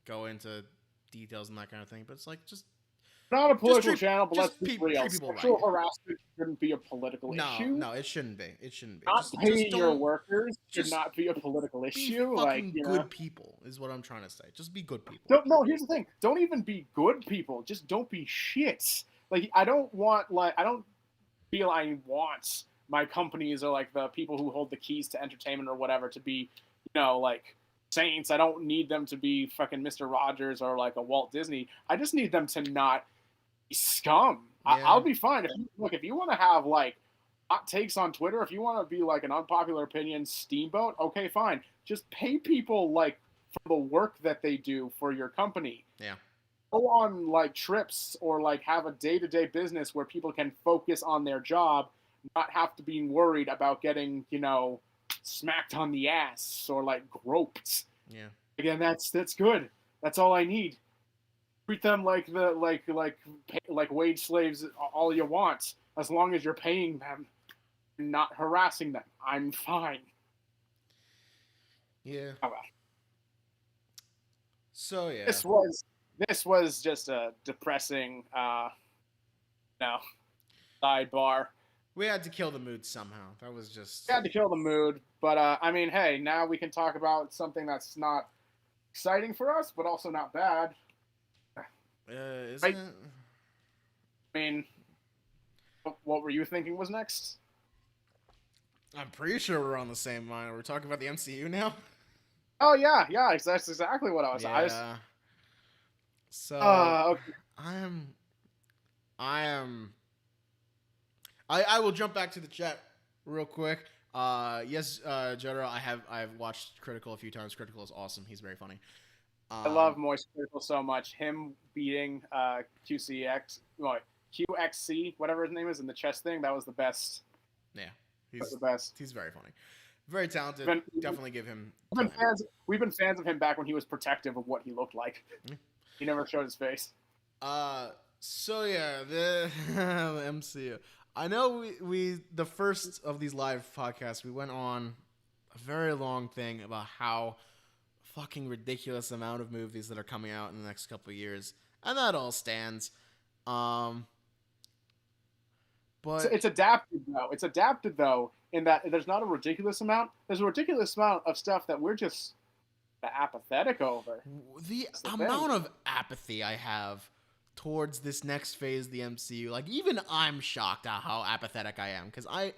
go into details and that kind of thing. But it's like just Not a political channel, but let's be real. treat people Sexual right. harassment shouldn't be a political issue. No, it shouldn't be. It shouldn't be. Not paying your don't. workers should Just not be a political be issue. Like, fucking you know. good people is what I'm trying to say. Just be good people. Don't, no, here's the thing. Don't even be good people. Just don't be shits. Like, I don't feel I want my companies or like the people who hold the keys to entertainment or whatever to be, you know, like saints. I don't need them to be fucking Mr. Rogers or like a Walt Disney. I just need them to not be scum. Yeah. I'll be fine. If you want to have like hot takes on Twitter, if you want to be like an unpopular opinion steamboat, okay, fine. Just pay people like for the work that they do for your company. Yeah. Go on like trips or like have a day-to-day business where people can focus on their job, not have to be worried about getting, you know, smacked on the ass or like groped. Yeah. Again, that's good. That's all I need. Treat them like wage slaves all you want, as long as you're paying them and not harassing them. I'm fine. Yeah. Oh, well. So yeah. This was just a depressing sidebar. We had to kill the mood somehow. That was just... We had to kill the mood, but I mean, hey, now we can talk about something that's not exciting for us, but also not bad. Isn't it? I mean, what were you thinking was next? I'm pretty sure we're on the same line. We're talking about the MCU now? Oh, yeah, that's exactly what I was. Yeah. So, okay. I will jump back to the chat real quick. Yes, JoJo, I have watched Critical a few times. Critical is awesome. He's very funny. I love Moist Critical so much. Him beating QCX, QXC, whatever his name is, in the chess thing, that was the best. Yeah, he's the best. He's very funny. Very talented. Definitely give him... We've been fans of him back when he was protective of what he looked like. Mm-hmm. He never showed his face. So yeah, the MCU. I know we the first of these live podcasts, we went on a very long thing about how fucking ridiculous amount of movies that are coming out in the next couple of years, and that all stands. But it's adapted though. It's adapted though in that there's not a ridiculous amount. There's a ridiculous amount of stuff that we're just apathetic over. The amount of apathy I have towards this next phase of the MCU, like even I'm shocked at how apathetic I am, because I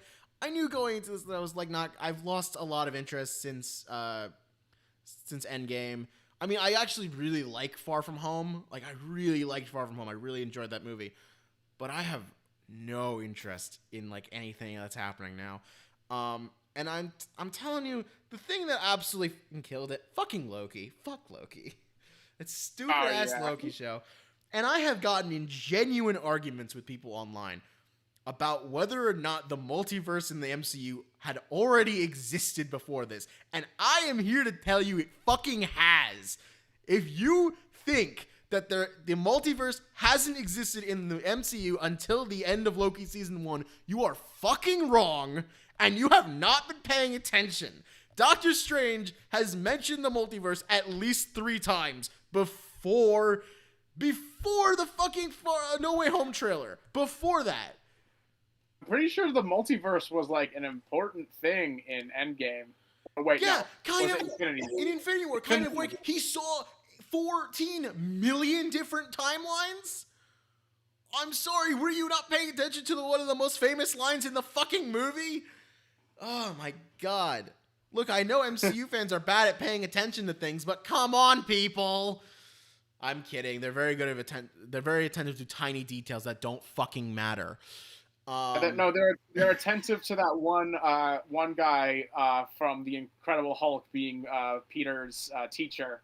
knew going into this that I was like I've lost a lot of interest since Endgame. I mean, I actually really like Far From Home. Like I really liked Far From Home. I really enjoyed that movie, but I have no interest in like anything that's happening now. And I'm telling you, the thing that absolutely killed it, fucking Loki. Fuck Loki. It's stupid ass Loki show. And I have gotten in genuine arguments with people online about whether or not the multiverse in the MCU had already existed before this. And I am here to tell you it fucking has. If you think that the multiverse hasn't existed in the MCU until the end of Loki season 1, you are fucking wrong, and you have not been paying attention. Doctor Strange has mentioned the multiverse at least 3 times before the fucking No Way Home trailer. Before that. I'm pretty sure the multiverse was like an important thing in Endgame. Oh, wait, yeah, no. Kind of. In Infinity War, kind of like he saw 14 million different timelines? I'm sorry, were you not paying attention to one of the most famous lines in the fucking movie? Oh my god. Look, I know MCU fans are bad at paying attention to things, but come on, people. I'm kidding. They're very good at they're very attentive to tiny details that don't fucking matter. No, they're attentive to that one guy from the Incredible Hulk being Peter's teacher.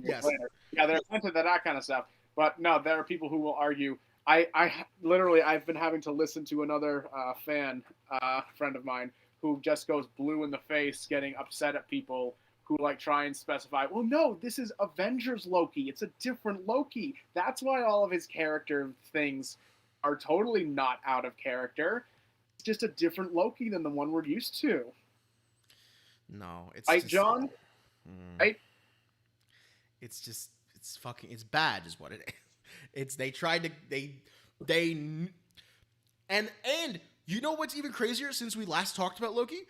Yes. Later. Yeah, they're attentive to that kind of stuff. But no, there are people who will argue. I've been having to listen to another friend of mine who just goes blue in the face, getting upset at people who like try and specify, well, no, this is Avengers Loki. It's a different Loki. That's why all of his character things are totally not out of character. It's just a different Loki than the one we're used to. No, it's right, John? Right? It's bad is what it is. They tried to and you know what's even crazier? Since we last talked about Loki,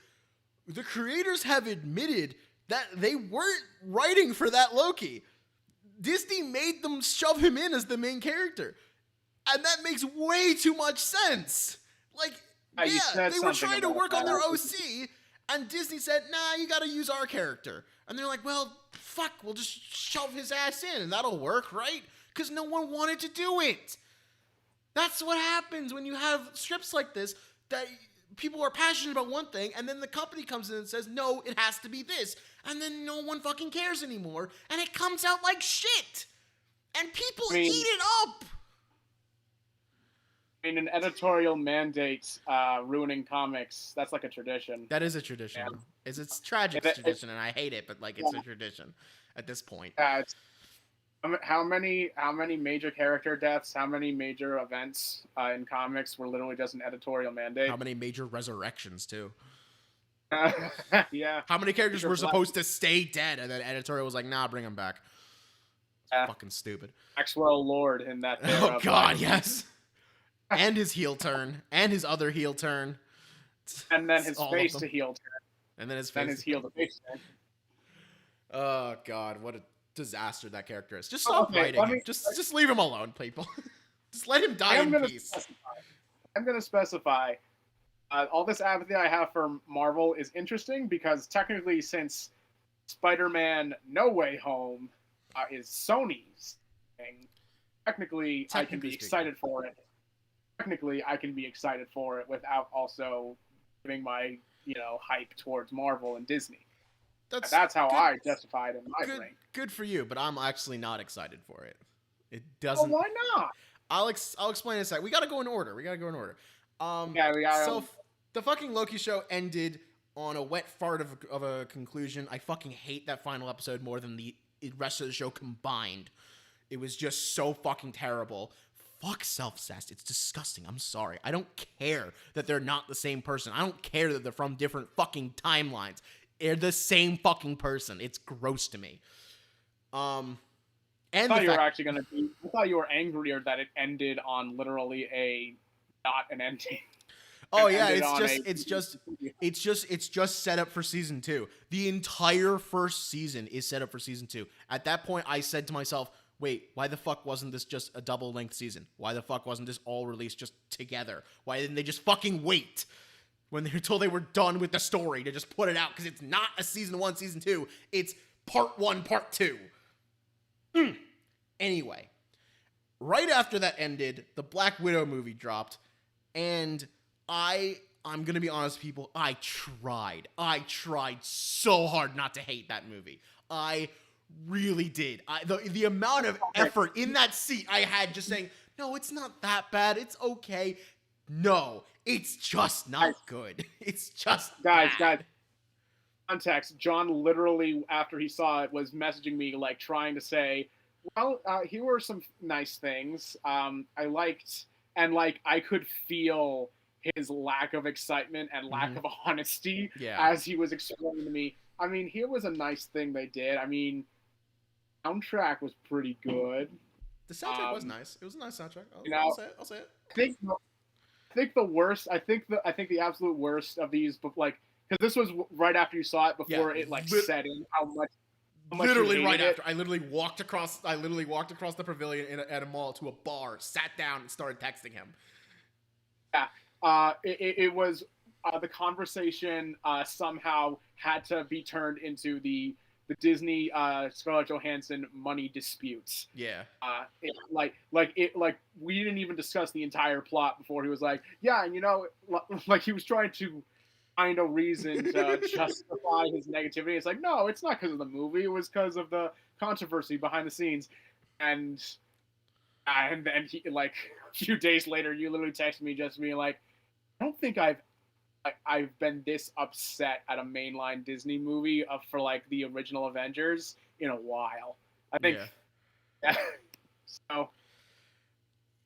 the creators have admitted that they weren't writing for that Loki. Disney made them shove him in as the main character. And that makes way too much sense. Like, yeah, they were trying to work on their OC, and Disney said, nah, you gotta use our character. And they're like, well, fuck, we'll just shove his ass in, and that'll work, right? Because no one wanted to do it. That's what happens when you have scripts like this, that people are passionate about one thing, and then the company comes in and says, no, it has to be this. And then no one fucking cares anymore, and it comes out like shit. And people eat it up. I mean, an editorial mandate ruining comics, that's like a tradition. That is a tradition. Yeah. It's tragic tradition, and I hate it, but like it's a tradition at this point. It's, how many major character deaths, how many major events in comics were literally just an editorial mandate? How many major resurrections, too? Yeah. How many characters were supposed to stay dead, and then editorial was like, nah, bring them back. It's fucking stupid. Maxwell Lord in that. Oh, God, yes. And his heel turn, and his other heel turn, and then his face to heel turn, and then his heel to face turn. Oh God, what a disaster that character is! Just stop writing him. Just leave him alone, people. Just let him die in peace. I'm gonna specify. All this apathy I have for Marvel is interesting because technically, since Spider-Man: No Way Home is Sony's thing, technically I can be excited for it. Technically, I can be excited for it without also giving my, hype towards Marvel and Disney. That's how I justified in my brain. Good for you, but I'm actually not excited for it. It doesn't. Well, why not? I'll explain in a sec. We gotta go in order. So the fucking Loki show ended on a wet fart of a conclusion. I fucking hate that final episode more than the rest of the show combined. It was just so fucking terrible. Fuck Self-Cessed. It's disgusting. I'm sorry. I don't care that they're not the same person. I don't care that they're from different fucking timelines. They're the same fucking person. It's gross to me. And I thought you were angrier that it ended on literally not an ending. Oh yeah, it's just set up for season 2. The entire first season is set up for season 2. At that point, I said to myself, wait, why the fuck wasn't this just a double-length season? Why the fuck wasn't this all released just together? Why didn't they just fucking wait until they were done with the story to just put it out? Because it's not a season 1, season 2. It's part 1, part 2. Anyway, right after that ended, the Black Widow movie dropped, and I'm going to be honest, people, I tried so hard not to hate that movie. I really did. The amount of effort in that seat I had just saying, no, it's not that bad. It's okay. No, it's just not good. It's just guys. Context. John literally, after he saw it, was messaging me like trying to say, well, here were some nice things I liked, and like I could feel his lack of excitement and lack of honesty as he was explaining to me. I mean, here was a nice thing they did. I mean, soundtrack was pretty good. The soundtrack was nice. It was a nice soundtrack. I'll say it. I think the worst. I think the absolute worst of these, but like, because this was right after you saw it, before it like set in how much. Literally right after, I literally walked across the pavilion at a mall to a bar, sat down, and started texting him. Yeah, it was the conversation somehow had to be turned into the Disney Scarlett Johansson money disputes. Yeah. We didn't even discuss the entire plot before he was like, yeah, and like he was trying to find a reason to justify his negativity. It's like, no, it's not because of the movie. It was because of the controversy behind the scenes. And then he, like, a few days later, you literally texted me just being like, I don't think I've been this upset at a mainline Disney movie for like the original Avengers in a while. I think. Yeah. So,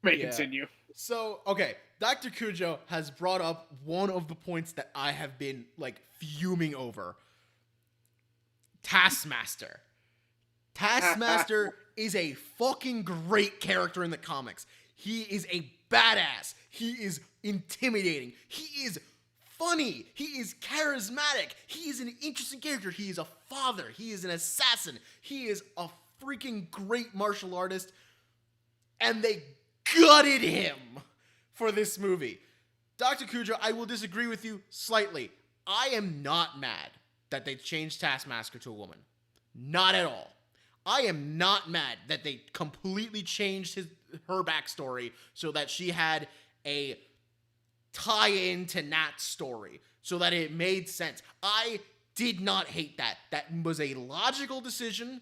continue. So, okay, Dr. Cujo has brought up one of the points that I have been like fuming over. Taskmaster is a fucking great character in the comics. He is a badass. He is intimidating. He is funny. He is charismatic. He is an interesting character. He is a father. He is an assassin. He is a freaking great martial artist. And they gutted him for this movie. Dr. Kujo, I will disagree with you slightly. I am not mad that they changed Taskmaster to a woman. Not at all. I am not mad that they completely changed her backstory so that she had a tie-in to Nat's story, so that it made sense. I did not hate that. That was a logical decision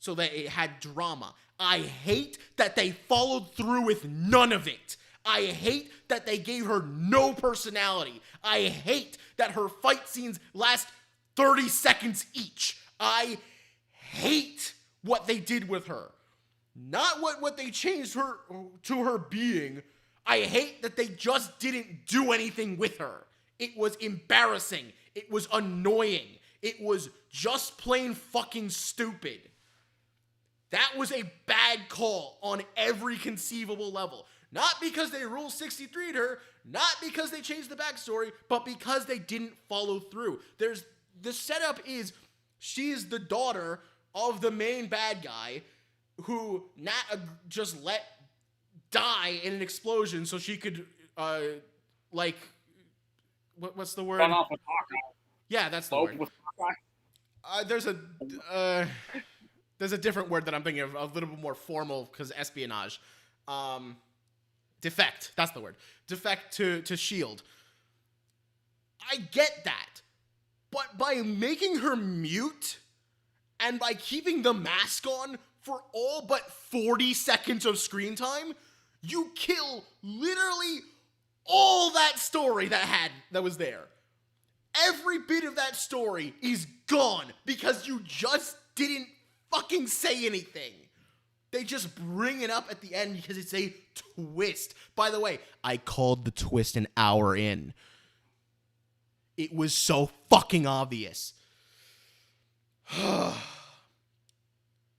so that it had drama. I hate that they followed through with none of it. I hate that they gave her no personality. I hate that her fight scenes last 30 seconds each. I hate what they did with her. Not what they changed her to her being. I hate that they just didn't do anything with her. It was embarrassing. It was annoying. It was just plain fucking stupid. That was a bad call on every conceivable level. Not because they Rule 63'd her, not because they changed the backstory, but because they didn't follow through. The setup is she's the daughter of the main bad guy who Nat just let die in an explosion so she could, what's the word? Run off with Hawkeye. Yeah, that's the word. With there's a different word that I'm thinking of, a little bit more formal, because espionage. Defect, that's the word. Defect to S.H.I.E.L.D. I get that. But by making her mute and by keeping the mask on for all but 40 seconds of screen time, you kill literally all that story that was there. Every bit of that story is gone because you just didn't fucking say anything. They just bring it up at the end because it's a twist. By the way, I called the twist an hour in. It was so fucking obvious.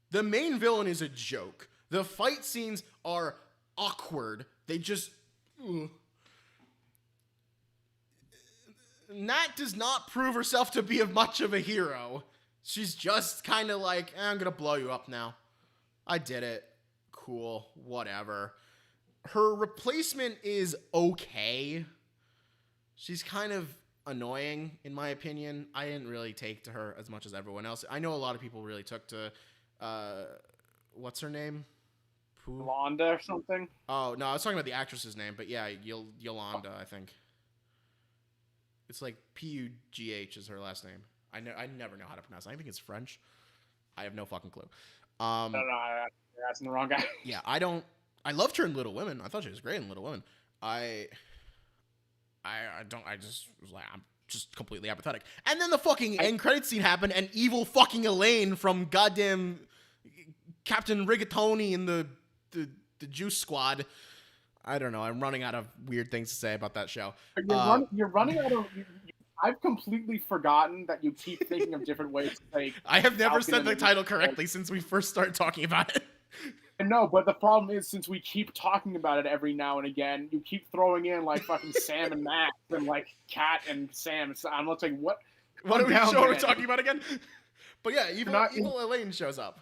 The main villain is a joke. The fight scenes are awkward. They just... Nat does not prove herself to be much of a hero. She's just kind of like, I'm gonna blow you up now. I did it. Cool. Whatever. Her replacement is okay. She's kind of annoying, in my opinion. I didn't really take to her as much as everyone else. I know a lot of people really took to, what's her name? Yolanda or something? Oh, no, I was talking about the actress's name, but yeah, Yolanda, I think. It's like P-U-G-H is her last name. I never know how to pronounce it. I think it's French. I have no fucking clue. No, you're asking the wrong guy. Yeah, I loved her in Little Women. I thought she was great in Little Women. I just was like, I'm just completely apathetic. And then the fucking end credit scene happened, and evil fucking Elaine from goddamn Captain Rigatoni and the Juice Squad. I don't know. I'm running out of weird things to say about that show. You're running out of... I've completely forgotten that you keep thinking of different ways to say... I have never said the title correctly since we first started talking about it. No, but the problem is, since we keep talking about it every now and again, you keep throwing in, like, fucking Sam and Max and, like, Kat and Sam. I'm like, what? What show are we talking about again? But yeah, evil Elaine shows up.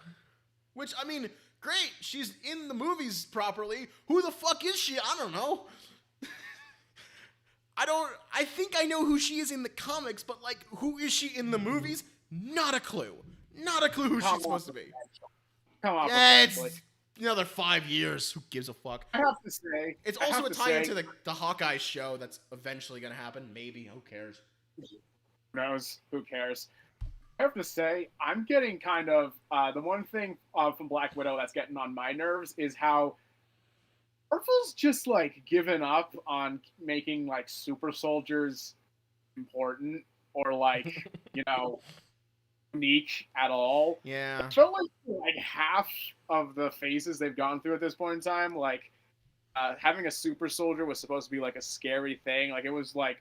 Which, I mean, great. She's in the movies properly. Who the fuck is she? I don't know. I think I know who she is in the comics, but, like, who is she in the movies? Not a clue. Not a clue who she's supposed to be. Come on. Yeah, it's another 5 years. Who gives a fuck? I have to say. It's also a tie into the Hawkeye show that's eventually going to happen. Maybe. Who cares? Who knows? Who cares? I have to say, I'm getting kind of... the one thing from Black Widow that's getting on my nerves is how Marvel's just, like, given up on making, like, super soldiers important or, like, unique at all. Yeah. I feel like half of the phases they've gone through at this point in time, like, having a super soldier was supposed to be, like, a scary thing. Like, it was, like,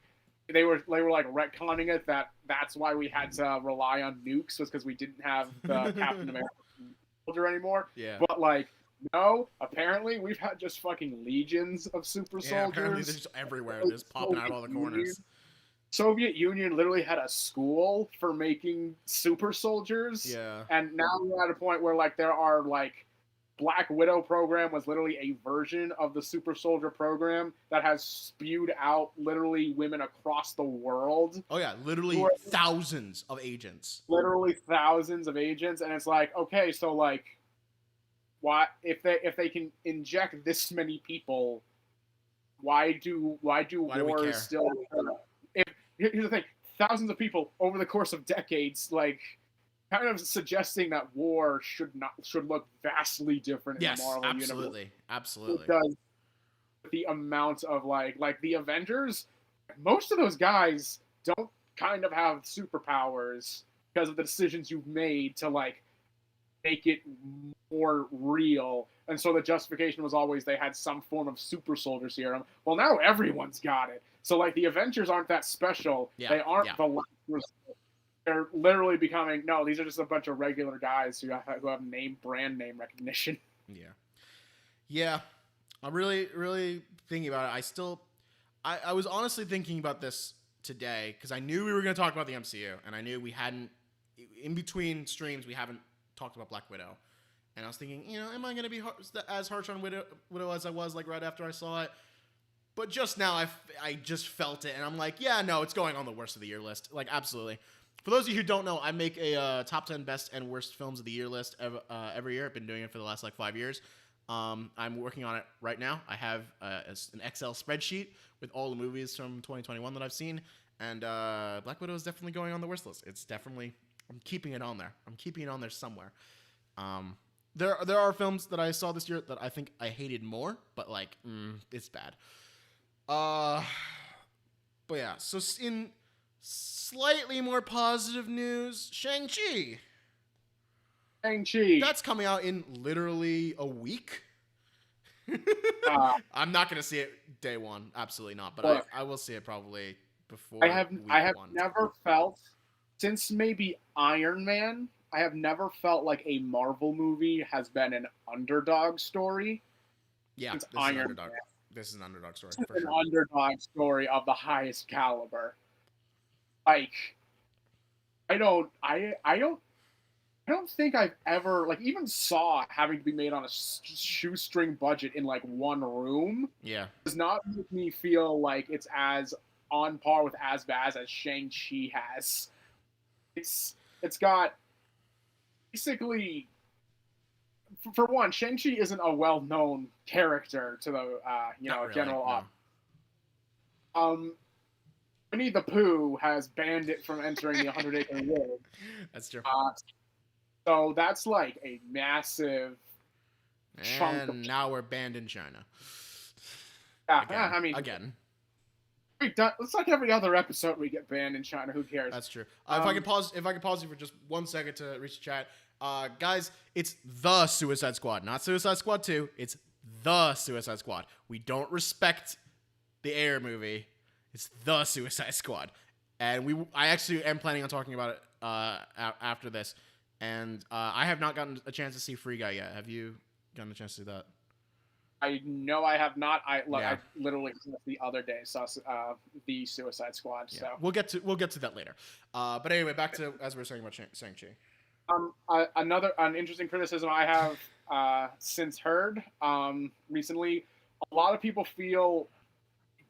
they were like, retconning it that's why we had to rely on nukes, was because we didn't have the Captain America soldier anymore. Yeah. But like, no, apparently we've had just fucking legions of super Yeah, apparently soldiers. they're just everywhere. They're just popping out of all the corners. Soviet Union literally had a school for making super soldiers. Yeah. And now we're at a point where like there are like Black Widow program was literally a version of the super soldier program that has spewed out literally women across the world. Oh yeah, literally thousands of agents. Literally thousands of agents, and it's like, okay, so like, why if they can inject this many people, why do wars still? If here's the thing, thousands of people over the course of decades, like, kind of suggesting that war should look vastly different in the Marvel universe. Absolutely. Because the amount of like the Avengers, most of those guys don't kind of have superpowers because of the decisions you've made to like make it more real. And so the justification was always they had some form of super soldier serum. Well, now everyone's got it. So like the Avengers aren't that special. Yeah, they aren't the last resort. They're literally becoming these are just a bunch of regular guys who have brand name recognition. Yeah. I'm really thinking about it. I was honestly thinking about this today because I knew we were going to talk about the MCU, and I knew we hadn't, in between streams, we haven't talked about Black Widow. And I was thinking, am I going to be as harsh on Widow as I was like right after I saw it? But just now, I just felt it, and I'm like, yeah, no, it's going on the worst of the year list. Like, absolutely. For those of you who don't know, I make a top 10 best and worst films of the year list every year. I've been doing it for the last 5 years. I'm working on it right now. I have an Excel spreadsheet with all the movies from 2021 that I've seen, and Black Widow is definitely going on the worst list. It's definitely, I'm keeping it on there. I'm keeping it on there somewhere. There are films that I saw this year that I think I hated more, but like, it's bad. But yeah, so in slightly more positive news, Shang-Chi. That's coming out in literally a week. I'm not going to see it day one. Absolutely not. But I will see it probably before I have never felt, since maybe Iron Man, I have never felt like a Marvel movie has been an underdog story. Yeah, this is an underdog story. For sure. An underdog story of the highest caliber. Like, I don't think I've ever, like, even Saw having to be made on a shoestring budget in like one room. Yeah, does not make me feel like it's as on par with as bad as Shang-Chi has. It's got basically, for one, Shang-Chi isn't a well-known character to the general audience. Winnie the Pooh has banned it from entering the 100 Acre Wood. That's true. So that's like a massive chunk. And now we're banned in China. Yeah, I mean, again. It's like every other episode we get banned in China. Who cares? That's true. If I could pause you for just 1 second to reach the chat, guys, it's the Suicide Squad, not Suicide Squad 2. It's the Suicide Squad. We don't respect the Air movie. It's the Suicide Squad, and I actually am planning on talking about it after this. And I have not gotten a chance to see Free Guy yet. Have you gotten a chance to do that? I know I have not. I literally the other day saw the Suicide Squad. Yeah. So we'll get to that later. But anyway, back to as we were saying about Shang-Chi. An interesting criticism I have since heard recently. A lot of people feel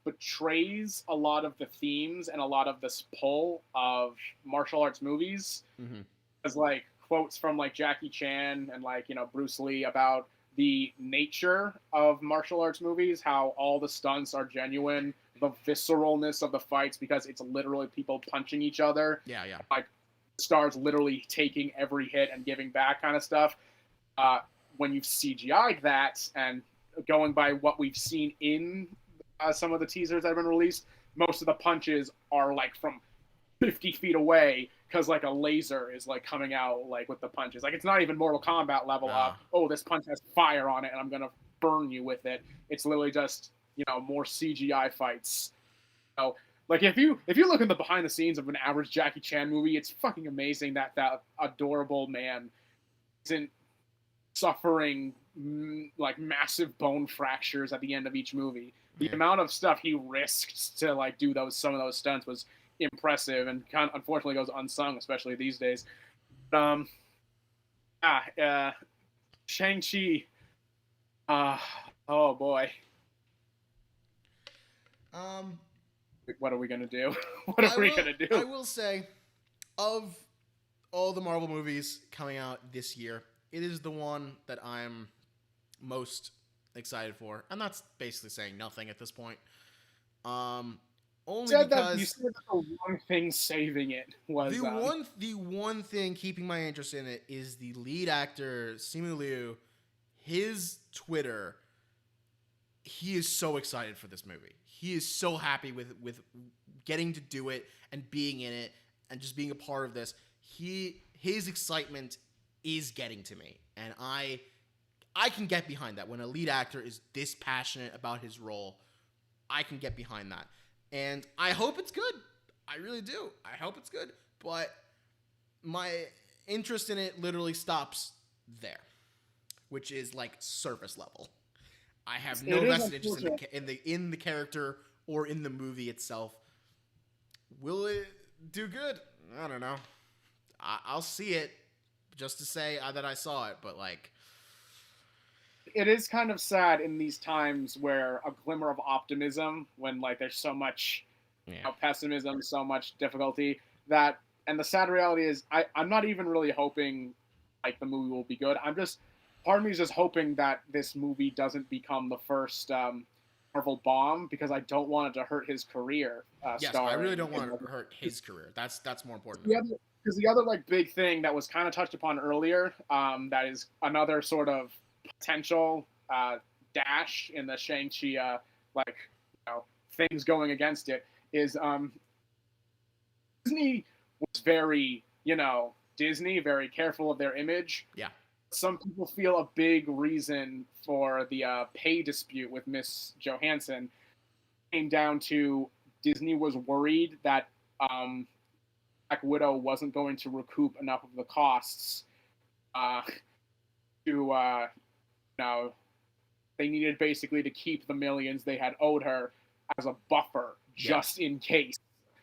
betrays a lot of the themes and a lot of this pull of martial arts movies. Mm-hmm. As like quotes from like Jackie Chan and like Bruce Lee about the nature of martial arts movies, how all the stunts are genuine, the visceralness of the fights because it's literally people punching each other. Yeah. Like stars literally taking every hit and giving back kind of stuff. When you've CGI'd that and going by what we've seen in some of the teasers that have been released, most of the punches are like from 50 feet away because like a laser is like coming out like with the punches. Like it's not even Mortal Kombat level up. Oh, this punch has fire on it and I'm gonna burn you with it. It's literally just more CGI fights. So like if you look in the behind the scenes of an average Jackie Chan movie, it's fucking amazing that adorable man isn't suffering like massive bone fractures at the end of each movie. The amount of stuff he risked to like do some of those stunts was impressive, and unfortunately goes unsung, especially these days. Shang-Chi. Oh boy. What are we gonna do? What are we gonna do? I will say, of all the Marvel movies coming out this year, it is the one that I'm most excited for, and that's basically saying nothing at this point. Only because you said that the one thing saving it was the one thing keeping my interest in it is the lead actor Simu Liu. His Twitter, he is so excited for this movie. He is so happy with getting to do it and being in it and just being a part of this. His excitement is getting to me, and I can get behind that. When a lead actor is this passionate about his role, I can get behind that. And I hope it's good. I really do. I hope it's good. But my interest in it literally stops there, which is like surface level. I have no vested interest in the character or in the movie itself. Will it do good? I don't know. I'll see it just to say that I saw it, but like, it is kind of sad in these times where a glimmer of optimism, when like there's so much pessimism, so much difficulty, that, and the sad reality is I'm not even really hoping like the movie will be good. Part of me is just hoping that this movie doesn't become the first Marvel bomb, because I don't want it to hurt his career. Yes, I really don't want it to hurt his career. That's more important. Because the other like big thing that was kind of touched upon earlier, that is another sort of potential dash in the Shang-Chi things going against it, is Disney was very Disney, very careful of their image. Yeah. Some people feel a big reason for the pay dispute with Miss Johansson came down to Disney was worried that Black Widow wasn't going to recoup enough of the costs to they needed basically to keep the millions they had owed her as a buffer just in case.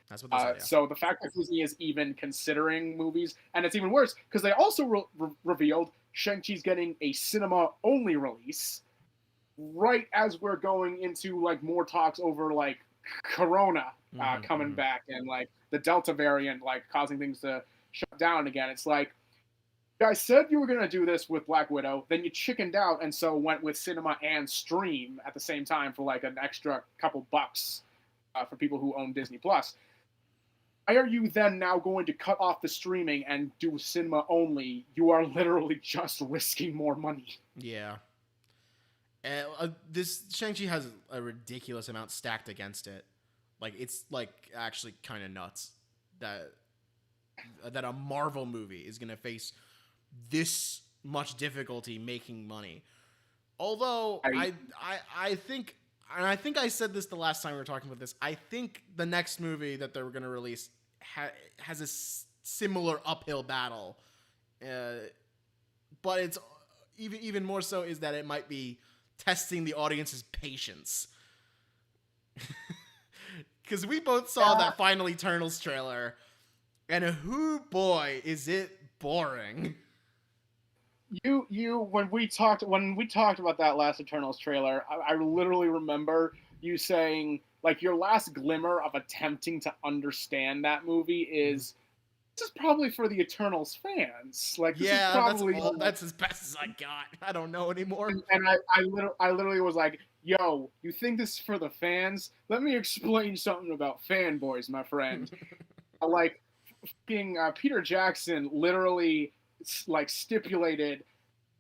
That's what they said, yeah. So the fact that Disney is even considering movies, and it's even worse because they also revealed Shang-Chi's getting a cinema-only release right as we're going into like more talks over like Corona coming back, and like the Delta variant like causing things to shut down again. It's like, you guys said you were going to do this with Black Widow, then you chickened out and so went with cinema and stream at the same time for like an extra couple bucks for people who own Disney Plus. Why are you then now going to cut off the streaming and do cinema only? You are literally just risking more money. Yeah. This Shang-Chi has a ridiculous amount stacked against it. Like, it's like actually kind of nuts that a Marvel movie is going to face this much difficulty making money. Although I think, and I think I said this the last time we were talking about this, I think the next movie that they're going to release has a similar uphill battle. But it's even more so is that it might be testing the audience's patience. Because we both saw that Final Eternals trailer, and boy, is it boring. When we talked about that last Eternals trailer, I literally remember you saying, like, your last glimmer of attempting to understand that movie is, this is probably for the Eternals fans. Like, this is probably that's as best as I got. I don't know anymore. And I literally was like, yo, you think this is for the fans? Let me explain something about fanboys, my friend. Like, Peter Jackson literally like stipulated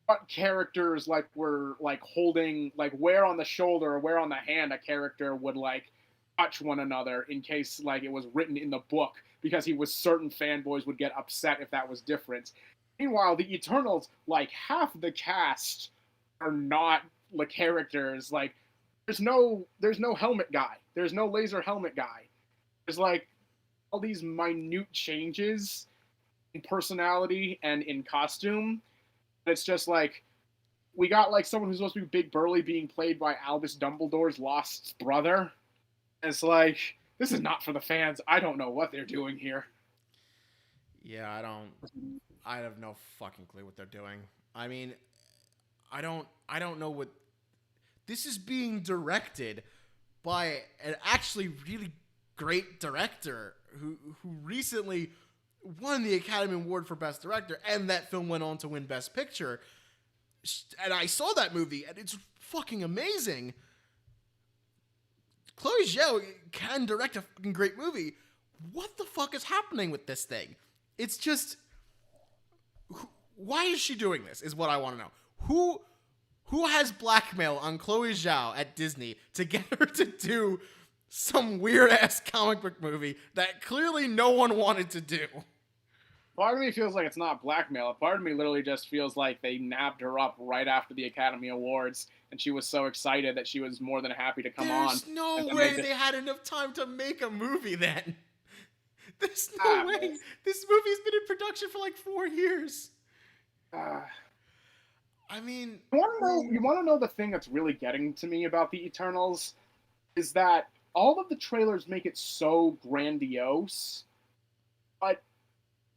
what characters like were like holding, like where on the shoulder or where on the hand a character would like touch one another in case like it was written in the book, because he was certain fanboys would get upset if that was different. Meanwhile, the Eternals, like half the cast are not the characters. Like there's no helmet guy. There's no laser helmet guy. There's like all these minute changes in personality and in costume. It's just like, we got like someone who's supposed to be big burly being played by Albus Dumbledore's lost brother. And it's like, this is not for the fans. I don't know what they're doing here. Yeah, I have no fucking clue what they're doing. I mean, I don't know what this is being directed by an actually really great director who recently won the Academy Award for Best Director, and that film went on to win Best Picture. And I saw that movie, and it's fucking amazing. Chloe Zhao can direct a fucking great movie. What the fuck is happening with this thing? It's just, why is she doing this? Is what I want to know. Who has blackmail on Chloe Zhao at Disney to get her to do some weird ass comic book movie that clearly no one wanted to do? Part of me feels like it's not blackmail. Part of me literally just feels like they nabbed her up right after the Academy Awards, and she was so excited that she was more than happy to come on. There's no way they had enough time to make a movie then. There's no way. This movie's been in production for like 4 years. I mean, you want to know the thing that's really getting to me about the Eternals is that all of the trailers make it so grandiose, but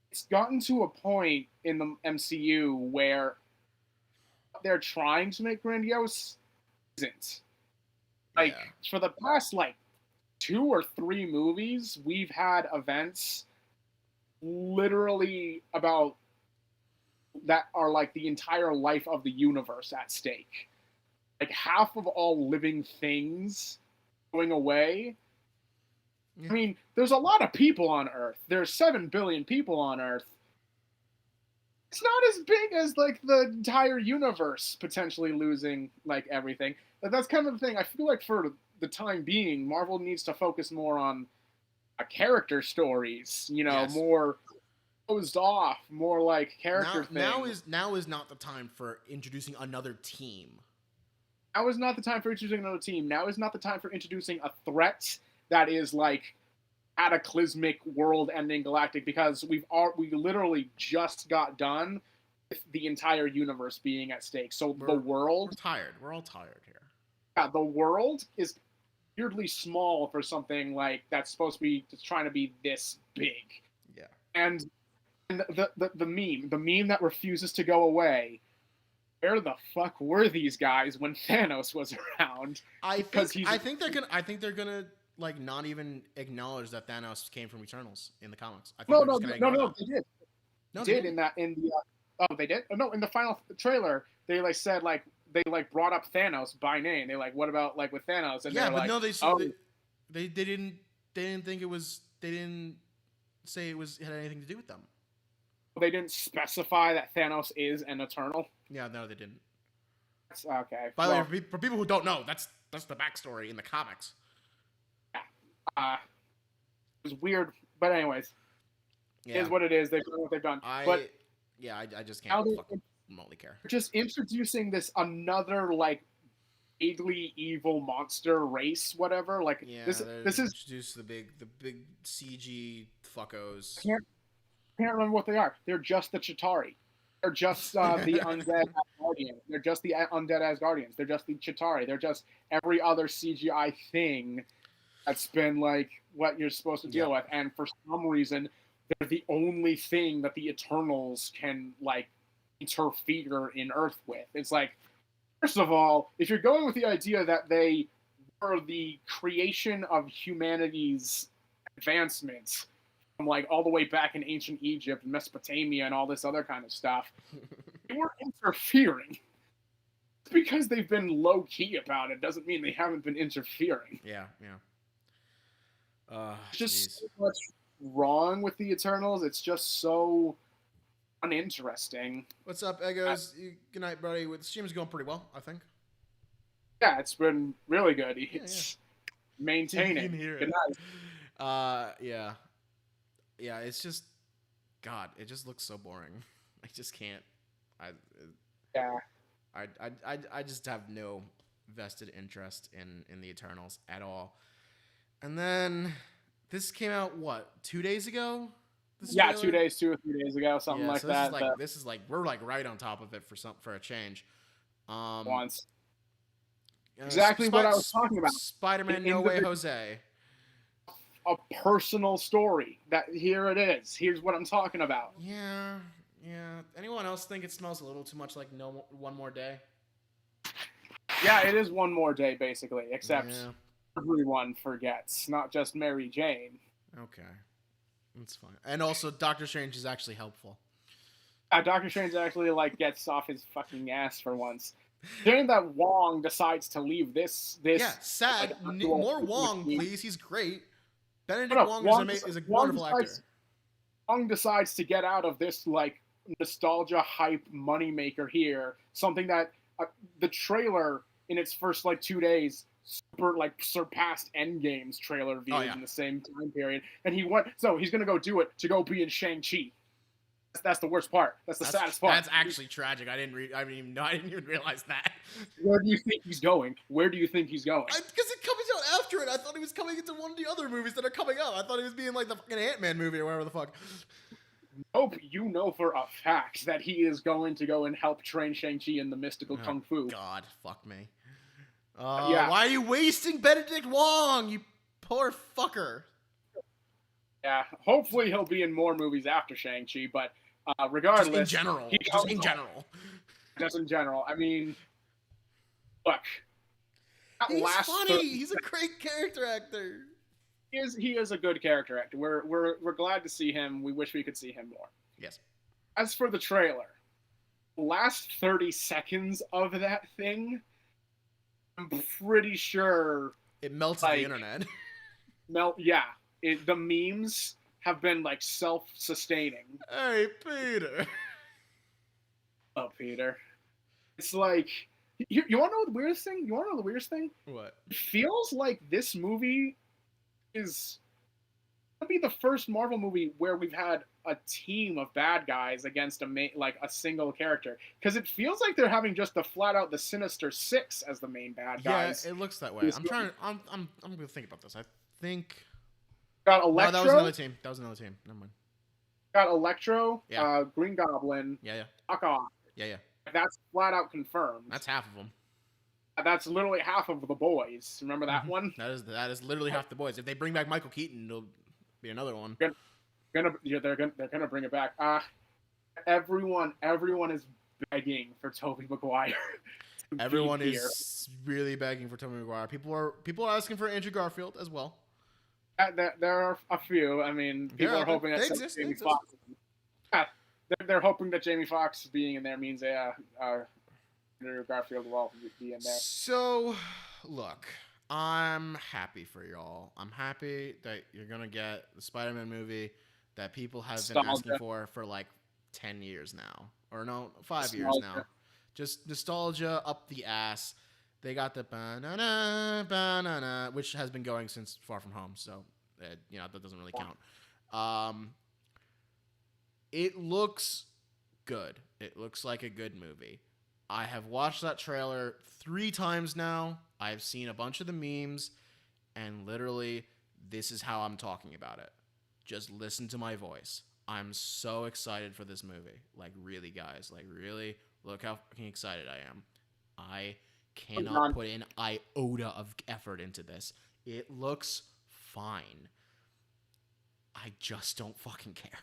it's gotten to a point in the MCU where they're trying to make grandiose isn't. Like, for the past, 2 or 3 movies, we've had events literally about that are like the entire life of the universe at stake. Like, half of all living things going away. I mean, there's a lot of people on Earth. There's 7 billion people on Earth. It's not as big as, like, the entire universe potentially losing, like, everything. But that's kind of the thing. I feel like for the time being, Marvel needs to focus more on character stories, more closed off, more like character things. Now is not the time for introducing another team. Now is not the time for introducing another team. Now is not the time for introducing a threat that is like cataclysmic, world-ending, galactic, because we literally just got done with the entire universe being at stake. So the world... We're tired. We're all tired here. Yeah, the world is weirdly small for something like that's supposed to be trying to be this big. Yeah. And the meme that refuses to go away. Where the fuck were these guys when Thanos was around? I think they're gonna like not even acknowledge that Thanos came from Eternals in the comics. I think no, they did. No, they did. They did. Oh, no, in the final trailer, they said they brought up Thanos by name. They what about with Thanos? And yeah, but like, no, they didn't think it was. They didn't say it had anything to do with them. They didn't specify that Thanos is an Eternal. Yeah, no, they didn't. That's okay. By the way, for people who don't know, that's the backstory in the comics. Yeah. It was weird, but anyways, it is what it is. They've done what they've done. I just can't remotely care. Just introducing this another vaguely evil monster race, whatever. This is introduce the big CG fuckos. Can't remember what they are. They're just the Chitauri. They're just the undead Asgardians. They're just the undead Asgardians. They're just the Chitauri. They're just every other CGI thing that's been what you're supposed to deal with. And for some reason, they're the only thing that the Eternals can interfere in Earth with. It's first of all, if you're going with the idea that they were the creation of humanity's advancements, from all the way back in ancient Egypt and Mesopotamia and all this other kind of stuff, they were interfering. Just because they've been low-key about it doesn't mean they haven't been interfering. Yeah. There's just so much wrong with the Eternals. It's just so uninteresting. What's up, Eggos? Good night, buddy. The stream is going pretty well, I think. Yeah, it's been really good. It's maintaining. Good night. Yeah, it's just, God, it just looks so boring. I just can't. I just have no vested interest in the Eternals at all. And then this came out 2 days ago? 2 or 3 days ago, something like that. This is we're right on top of it for a change. Once. Exactly what I was talking about. Spider-Man No Way Jose. A personal story. Here it is. Here's what I'm talking about. Yeah. Anyone else think it smells a little too much like One More Day? Yeah, it is One More Day, basically, except everyone forgets, not just Mary Jane. Okay. That's fine. And also, Doctor Strange is actually helpful. Doctor Strange actually, gets off his fucking ass for once. Hearing that Wong decides to leave this sad. More Wong, please. He's great. Benedict Wong is a wonderful actor. Wong decides to get out of this, nostalgia hype moneymaker here. Something that the trailer in its first 2 days surpassed Endgame's trailer views in the same time period. And he's gonna go do it to go be in Shang-Chi. That's the worst part. That's the saddest part. That's actually tragic. I didn't even realize that. Where do you think he's going? Because it comes out after it. I thought he was coming into one of the other movies that are coming out. I thought he was being like the fucking Ant-Man movie or whatever the fuck. Nope, you know for a fact that he is going to go and help train Shang-Chi in the mystical kung fu. God, fuck me. Why are you wasting Benedict Wong, you poor fucker? Yeah, hopefully he'll be in more movies after Shang-Chi, but regardless... Just in general. I mean, look. He's funny. He's a great character actor. He is a good character actor. We're glad to see him. We wish we could see him more. Yes. As for the trailer, the last 30 seconds of that thing, I'm pretty sure it melts the internet. The memes have been self-sustaining. Hey, Peter. Oh, Peter. It's like you want to know the weirdest thing? What? It feels like this movie is gonna be the first Marvel movie where we've had a team of bad guys against a single character, because it feels like they're having just the Sinister Six as the main bad guys. Yeah, it looks that way. I'm gonna think about this. I think got Electro. No, that was another team. Never mind. Got Electro. Green Goblin. Ock. Yeah. That's flat out confirmed. That's half of them. That's literally half of the boys. Remember that one? That is literally half the boys. If they bring back Michael Keaton, it'll be another one. They're gonna bring it back. Everyone is begging for Tobey Maguire. Everyone is really begging for Tobey Maguire. People are asking for Andrew Garfield as well. There are a few. I mean, people are hoping that Jamie Foxx. They're hoping that Jamie Foxx being in there means Andrew Garfield will be in there. So, look, I'm happy for y'all. I'm happy that you're gonna get the Spider-Man movie that people have been asking for 10 years now, or no, 5 years now. Just nostalgia up the ass. They got the banana, which has been going since Far From Home, so that doesn't really count. It looks good. It looks like a good movie. I have watched that trailer 3 times now. I've seen a bunch of the memes, and literally, this is how I'm talking about it. Just listen to my voice. I'm so excited for this movie. Really, guys. Really, look how fucking excited I am. I cannot put an iota of effort into this. It looks fine. I just don't fucking care.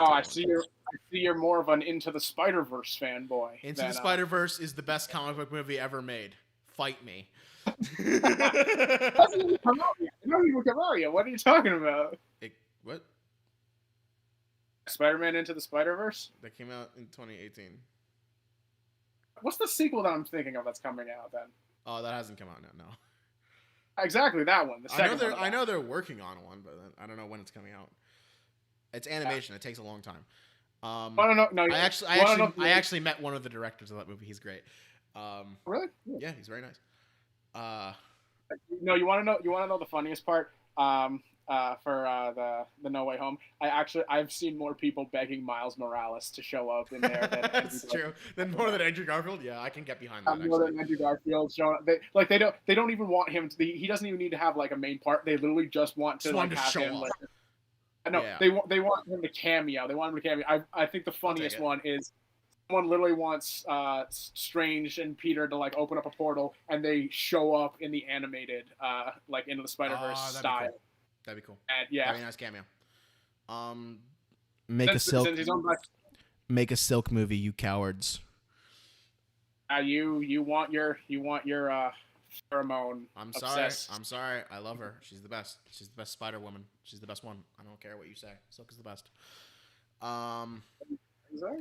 I see you're more of an Into the Spider-Verse fanboy. Into the Spider-Verse is the best comic book movie ever made. Fight me. It hasn't even come out yet. What are you talking about? What? Spider-Man Into the Spider-Verse? That came out in 2018. What's the sequel that I'm thinking of that's coming out then? Oh, that hasn't come out yet, no. Exactly, that one. The second one. I know they're working on one, but I don't know when it's coming out. It's animation. Yeah. It takes a long time. I don't know. No, I actually met one of the directors of that movie. He's great. Really? Yeah, he's very nice. No, you want to know the funniest part? For the No Way Home, I've seen more people begging Miles Morales to show up in there. That's true. More than Andrew Garfield. Yeah, I can get behind that. More than Andrew Garfield showing up. They don't even want him to. He doesn't even need to have a main part. They literally just want to have him. No, yeah. They want him to cameo. I think the funniest one is someone literally wants Strange and Peter to like open up a portal, and they show up in the animated like Into the Spider-Verse style. Be cool. That'd be cool. And yeah, that'd be a nice cameo. Make a Silk movie, you cowards. You want your pheromone. I'm obsessed. sorry. I love her. She's the best. She's the best Spider Woman. She's the best one. I don't care what you say. Silk is the best.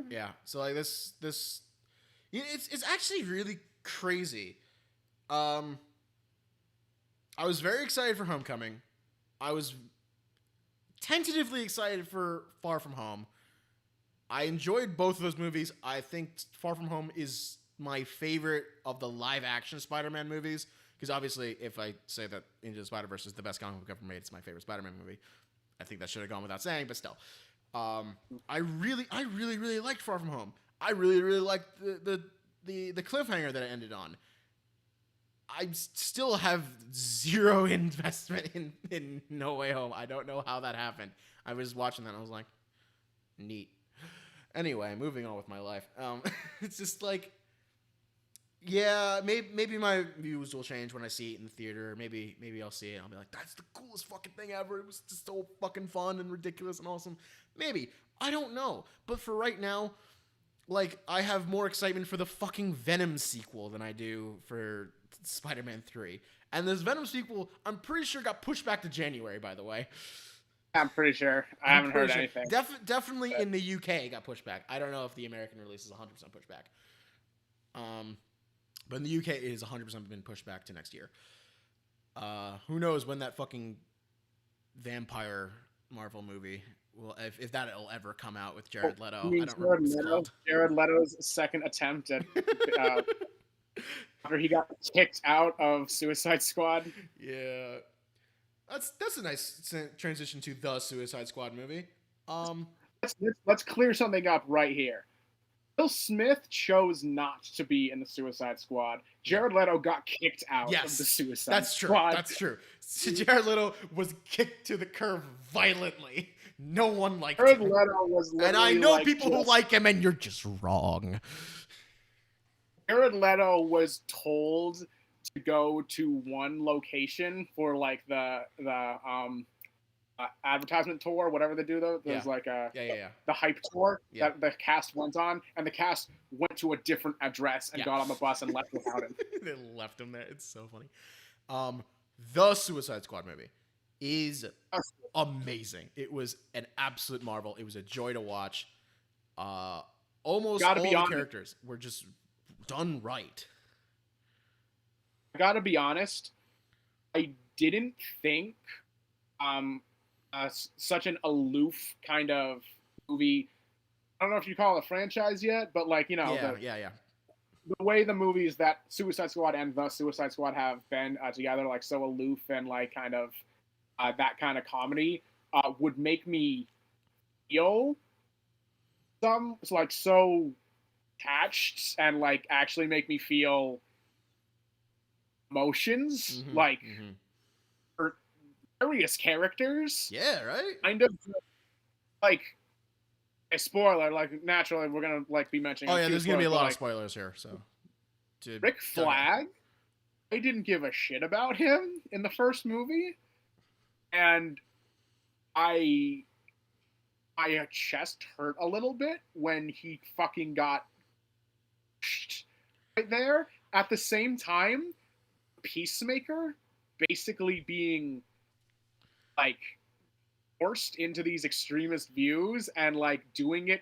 Yeah. So like this, it's actually really crazy. I was very excited for Homecoming. I was tentatively excited for Far From Home. I enjoyed both of those movies. I think Far From Home is my favorite of the live-action Spider-Man movies. Because obviously, if I say that Into the Spider-Verse is the best comic book ever made, it's my favorite Spider-Man movie. I think that should have gone without saying, but still. I really liked Far From Home. I really liked the cliffhanger that it ended on. I still have zero investment in No Way Home. I don't know how that happened. I was watching that and I was like, neat. Anyway, moving on with my life. It's just like, yeah, maybe my views will change when I see it in the theater. Maybe I'll see it and I'll be like, that's the coolest fucking thing ever. It was just so fucking fun and ridiculous and awesome. Maybe. I don't know. But for right now, like, I have more excitement for the fucking Venom sequel than I do for Spider-Man 3. And this Venom sequel, I'm pretty sure got pushed back to January, by the way. I'm pretty sure. I haven't heard anything. Definitely in the UK it got pushed back. I don't know if the American release is 100% pushed back. But in the UK, it is 100% been pushed back to next year. Who knows when that fucking vampire Marvel movie will, if that'll ever come out with Jared Leto. I don't remember what it's called. Jared Leto's second attempt at after he got kicked out of Suicide Squad. Yeah, that's a nice transition to the Suicide Squad movie. Let's clear something up right here. Will Smith chose not to be in the Suicide Squad. Jared Leto got kicked out of the Suicide Squad. That's true. Jared Leto was kicked to the curb violently. No one liked him. Jared Leto was and I know like people who like him, and you're just wrong. Jared Leto was told to go to one location for like the advertisement tour, whatever they do though. There's like the hype tour that the cast went on, and the cast went to a different address and got on the bus and left without him. They left him there. It's so funny. The Suicide Squad movie is amazing. It was an absolute marvel. It was a joy to watch. Almost all the characters were just done right. I gotta be honest, I didn't think such an aloof kind of movie. I don't know if you call it a franchise yet, but like, you know, the way the movies that Suicide Squad and the Suicide Squad have been together, like so aloof and like kind of that kind of comedy would make me feel so attached and like actually make me feel emotions for various characters. Yeah, right. Kind of like a spoiler. Like naturally, we're gonna like be mentioning. Oh yeah, there's gonna be a lot of spoilers here. So, Rick Flag, I didn't give a shit about him in the first movie, and my chest hurt a little bit when he fucking got right there. At the same time, Peacemaker basically being like forced into these extremist views and like doing it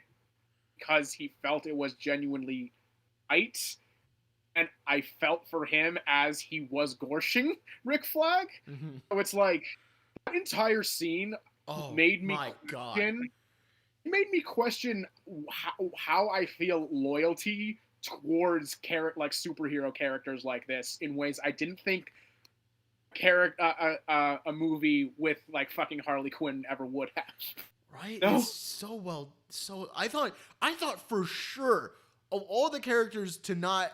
because he felt it was genuinely right. And I felt for him as he was gorshing Rick Flag. So it's like that entire scene made me question how I feel loyalty towards like superhero characters like this in ways I didn't think a movie with like fucking Harley Quinn ever would have. Right? No? It's so well. So I thought for sure of all the characters to not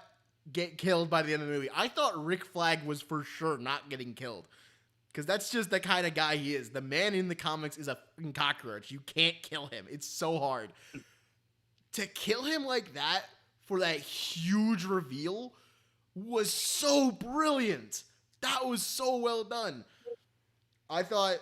get killed by the end of the movie, I thought Rick Flag was for sure not getting killed. Because that's just the kind of guy he is. The man in the comics is a fucking cockroach. You can't kill him. It's so hard. to kill him like that for that huge reveal was so brilliant. That was so well done. I thought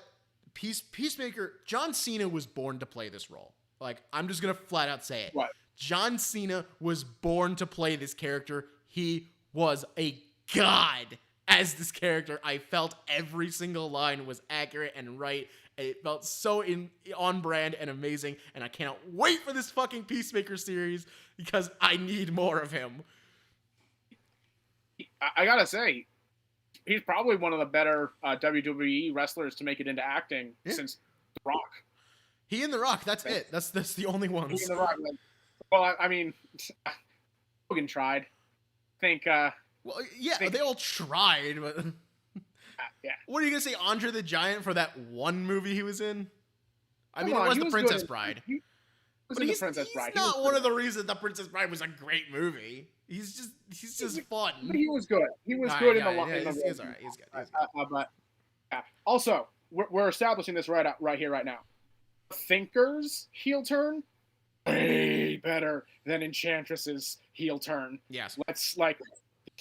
Peacemaker, John Cena was born to play this role. Like, I'm just going to flat out say it. What? John Cena was born to play this character. He was a god as this character. I felt every single line was accurate and right. It felt so on brand and amazing. And I cannot wait for this fucking Peacemaker series because I need more of him. I gotta say, he's probably one of the better WWE wrestlers to make it into acting since The Rock. He and The Rock, that's it. That's the only ones. He and The Rock. Well, I mean, Hogan tried. I think. Well, yeah, they all tried, but yeah. What are you gonna say, Andre the Giant for that one movie he was in? I mean, Come on, it was The Princess Bride. He was But in he's, The Princess he's Bride. not one of the reasons The Princess Bride was a great movie. He's just fun. But he was good. He was good in the line. He's all right. He's good. But yeah. Also, we're establishing this right here, right now. Thinker's heel turn way better than Enchantress's heel turn. Yes. Let's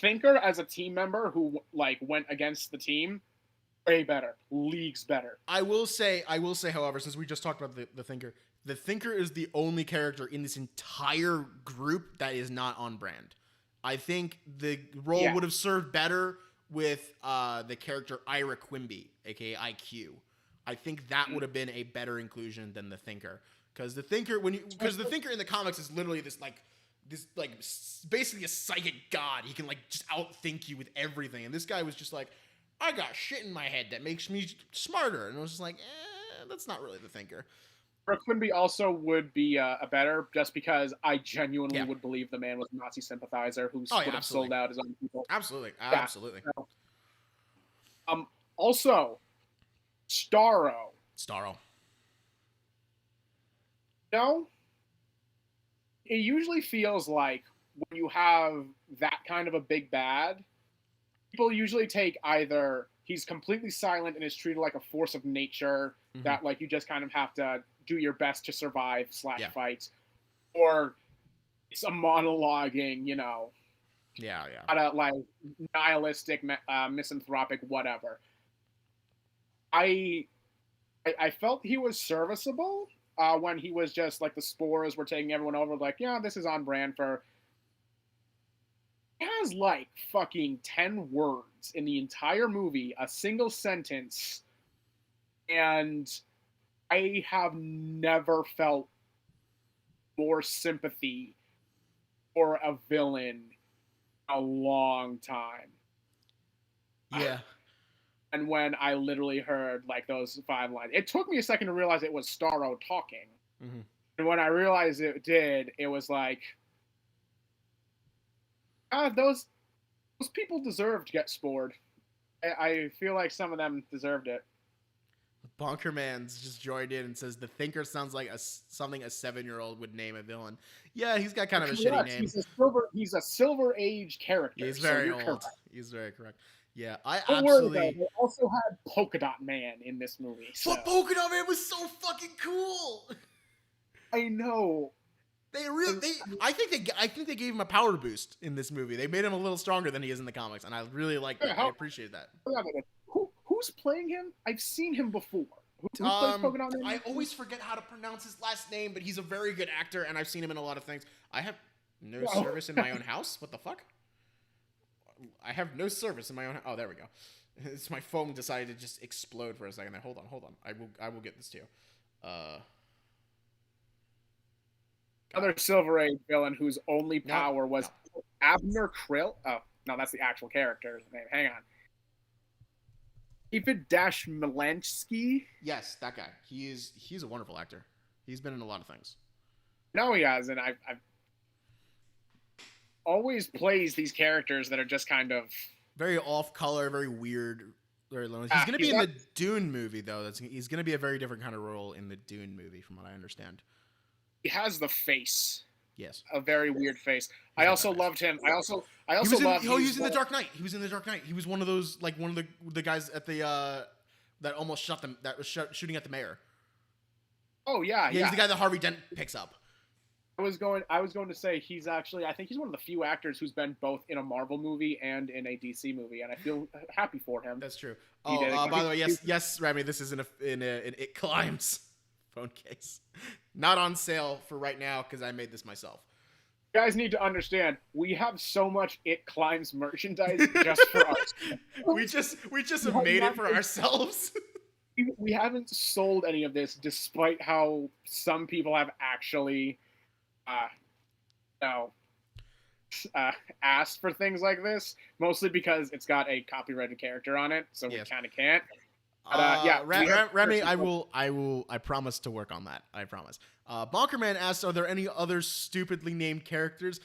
Thinker as a team member who went against the team, way better, leagues better. I will say, however, since we just talked about the Thinker is the only character in this entire group that is not on brand. I think the role would have served better with the character Ira Quimby, aka IQ. I think that would have been a better inclusion than the Thinker, because the Thinker the Thinker in the comics is literally this basically a psychic god. He can just outthink you with everything, and this guy was just like, I got shit in my head that makes me smarter, and I was just like, that's not really the Thinker. Quimby also would be a better, just because I genuinely would believe the man was a Nazi sympathizer who would have sold out his own people. Absolutely. Also, Starro. No, it usually feels like when you have that kind of a big bad, people usually take either he's completely silent and is treated like a force of nature that you just kind of have to do your best to survive / fight, or it's a monologuing, kind of nihilistic, misanthropic, whatever. I felt he was serviceable when he was just the spores were taking everyone over. This is on brand for. He has fucking 10 words in the entire movie, a single sentence, and I have never felt more sympathy for a villain in a long time. Yeah. And when I literally heard those 5 lines, it took me a second to realize it was Starro talking. Mm-hmm. And when I realized it did, it was those people deserve to get spored. I feel like some of them deserved it. Bonkerman's just joined in and says the Thinker sounds like something a 7-year-old would name a villain. Yeah, he's got kind of a shitty name. He's a Silver Age character. He's very old. Correct. He's very correct. Yeah, I Don't absolutely. Worry, they also had Polka Dot Man in this movie. So. But Polka Dot Man was so fucking cool. I know. I think they gave him a power boost in this movie. They made him a little stronger than he is in the comics, and I really like that. I appreciate that. Who's playing him? I've seen him before. Who plays Polka Dot Man? I always forget how to pronounce his last name, but he's a very good actor, and I've seen him in a lot of things. I have no service in my own house. What the fuck? I have no service in my own. Oh, there we go. It's my phone decided to just explode for a second. Hold on. I will get this to you. Another Silver Age villain whose only power was Abner Krill. Oh no, that's the actual character's name. Hang on. David Dashmelansky. Yes, that guy. He's a wonderful actor. He's been in a lot of things. No, he has, and I've always plays these characters that are just kind of very off-color, very weird, very lonely. He's going to be in the Dune movie, though. He's going to be a very different kind of role in the Dune movie, from what I understand. He has the face. Yes. A very weird face. I also loved him. I also loved. He was in The Dark Knight. He was in The Dark Knight. He was one of those, one of the guys at the that almost shot them. That was shooting at the mayor. Oh yeah. He's the guy that Harvey Dent picks up. I was going to say he's actually, I think he's one of the few actors who's been both in a Marvel movie and in a DC movie, and I feel happy for him. That's true. Oh, by the way, yes, Remy, this is in an It Climbs phone case, not on sale for right now because I made this myself. You guys need to understand, we have so much It Climbs merchandise just for us. we just made it for ourselves. We haven't sold any of this, despite how some people have actually, asked for things like this. Mostly because it's got a copyrighted character on it, so we kind of can't. Remy, I promise to work on that. I promise. Bonkerman asks, are there any other stupidly named characters?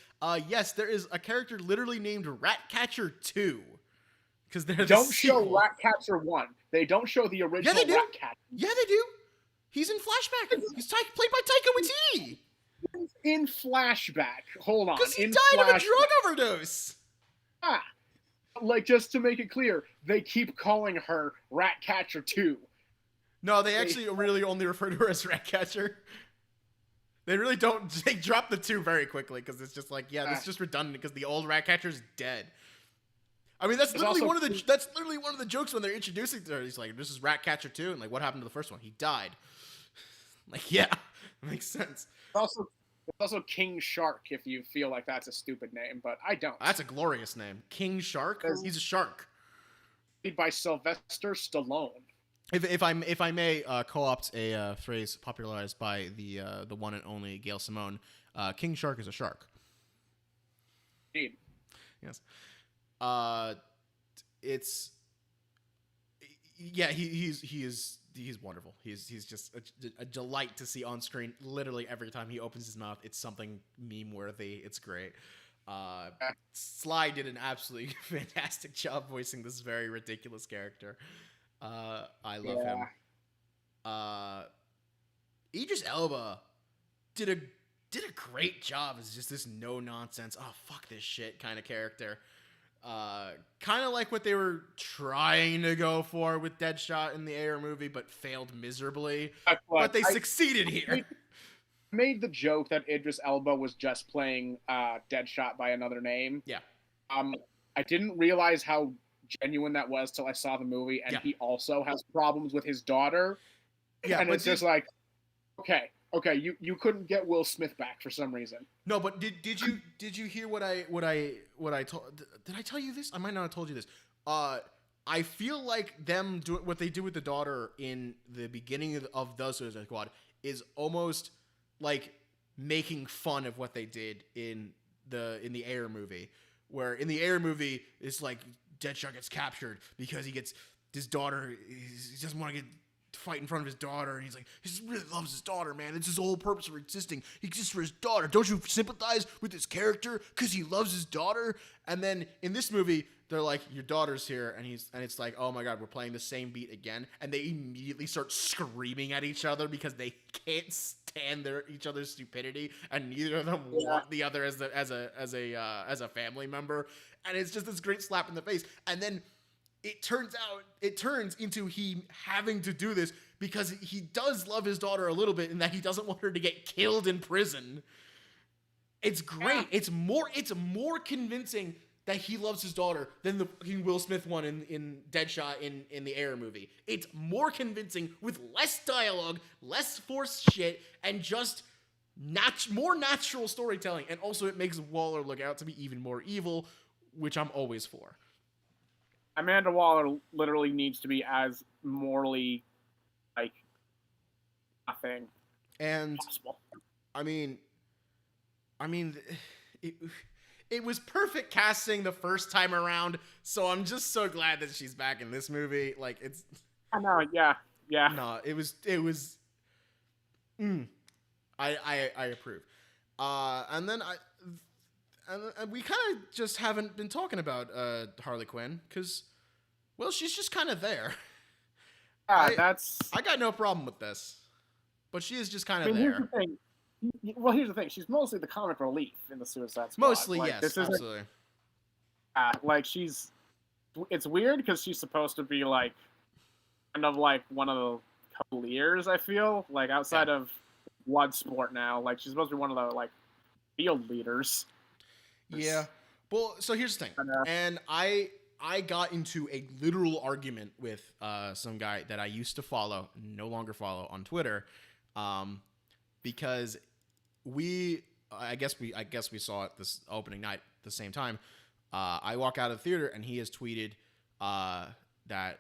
Yes, there is a character literally named Ratcatcher 2. Because they don't show Ratcatcher 1. They don't show the original Ratcatcher. Yeah, they do. He's in flashback. He's played by Taika Waititi. In flashback. Hold on. Because he died of a drug overdose. Like, just to make it clear, they keep calling her Ratcatcher 2. No, they actually really only refer to her as Ratcatcher. They really don't. They drop the 2 very quickly because it's just like, this is just redundant because the old Ratcatcher's dead. I mean, that's literally one of the jokes when they're introducing her. He's like, "This is Ratcatcher 2," and like, what happened to the first one? He died. Like, yeah, makes sense. It's also King Shark, if you feel like that's a stupid name, but I don't. That's a glorious name, King Shark. He's a shark. Played by Sylvester Stallone. If I may co-opt a phrase popularized by the one and only Gail Simone, King Shark is a shark. Indeed. Yes. He's wonderful. He's just a delight to see on screen. Literally every time he opens his mouth, it's something meme worthy. It's great. Sly did an absolutely fantastic job voicing this very ridiculous character. I love him. Idris Elba did a great job as just this no nonsense, oh fuck this shit kind of character. Kind of like what they were trying to go for with Deadshot in the Air movie, but failed miserably. But they succeeded here. Made the joke that Idris Elba was just playing Deadshot by another name. Yeah. I didn't realize how genuine that was till I saw the movie, and he also has problems with his daughter. Yeah, and it's just like, okay, you couldn't get Will Smith back for some reason. No, but did you hear what I told? Did I tell you this? I might not have told you this. I feel like them doing what they do with the daughter in the beginning of the Suicide Squad is almost like making fun of what they did in the Air movie, where in the Air movie it's like Deadshot gets captured because he gets his daughter. He doesn't want to get fight in front of his daughter, and he's like, he just really loves his daughter, man. It's his whole purpose for existing. He exists for his daughter. Don't you sympathize with this character because he loves his daughter? And then in this movie, they're like, your daughter's here, and it's like, oh my god, we're playing the same beat again, and they immediately start screaming at each other because they can't stand each other's stupidity, and neither of them want the other as a family member, and it's just this great slap in the face. And then it turns into he having to do this because he does love his daughter a little bit and that he doesn't want her to get killed in prison. It's great. It's more convincing that he loves his daughter than the fucking Will Smith one in Deadshot in the Air movie. It's more convincing with less dialogue, less forced shit, and just more natural storytelling. And also it makes Waller look out to be even more evil, which I'm always for. Amanda Waller literally needs to be as morally, like, nothing and possible. I mean, it was perfect casting the first time around, so I'm just so glad that she's back in this movie. Like, it's. I know, yeah. No, it was. I approve. And then and we kind of just haven't been talking about Harley Quinn because, well, she's just kind of there. I got no problem with this, but she is just kind of there. Here's the thing. Well, here's the thing. She's mostly the comic relief in the Suicide Squad. Mostly, like, yes, absolutely. Like, it's weird because she's supposed to be like kind of like one of the co-leaders. I feel like outside of blood sport now. Like, she's supposed to be one of the, like, field leaders. Yeah. Well, so here's the thing. And I got into a literal argument with some guy that I used to follow, no longer follow, on Twitter, because I guess we saw it this opening night at the same time. I walk out of the theater and he has tweeted that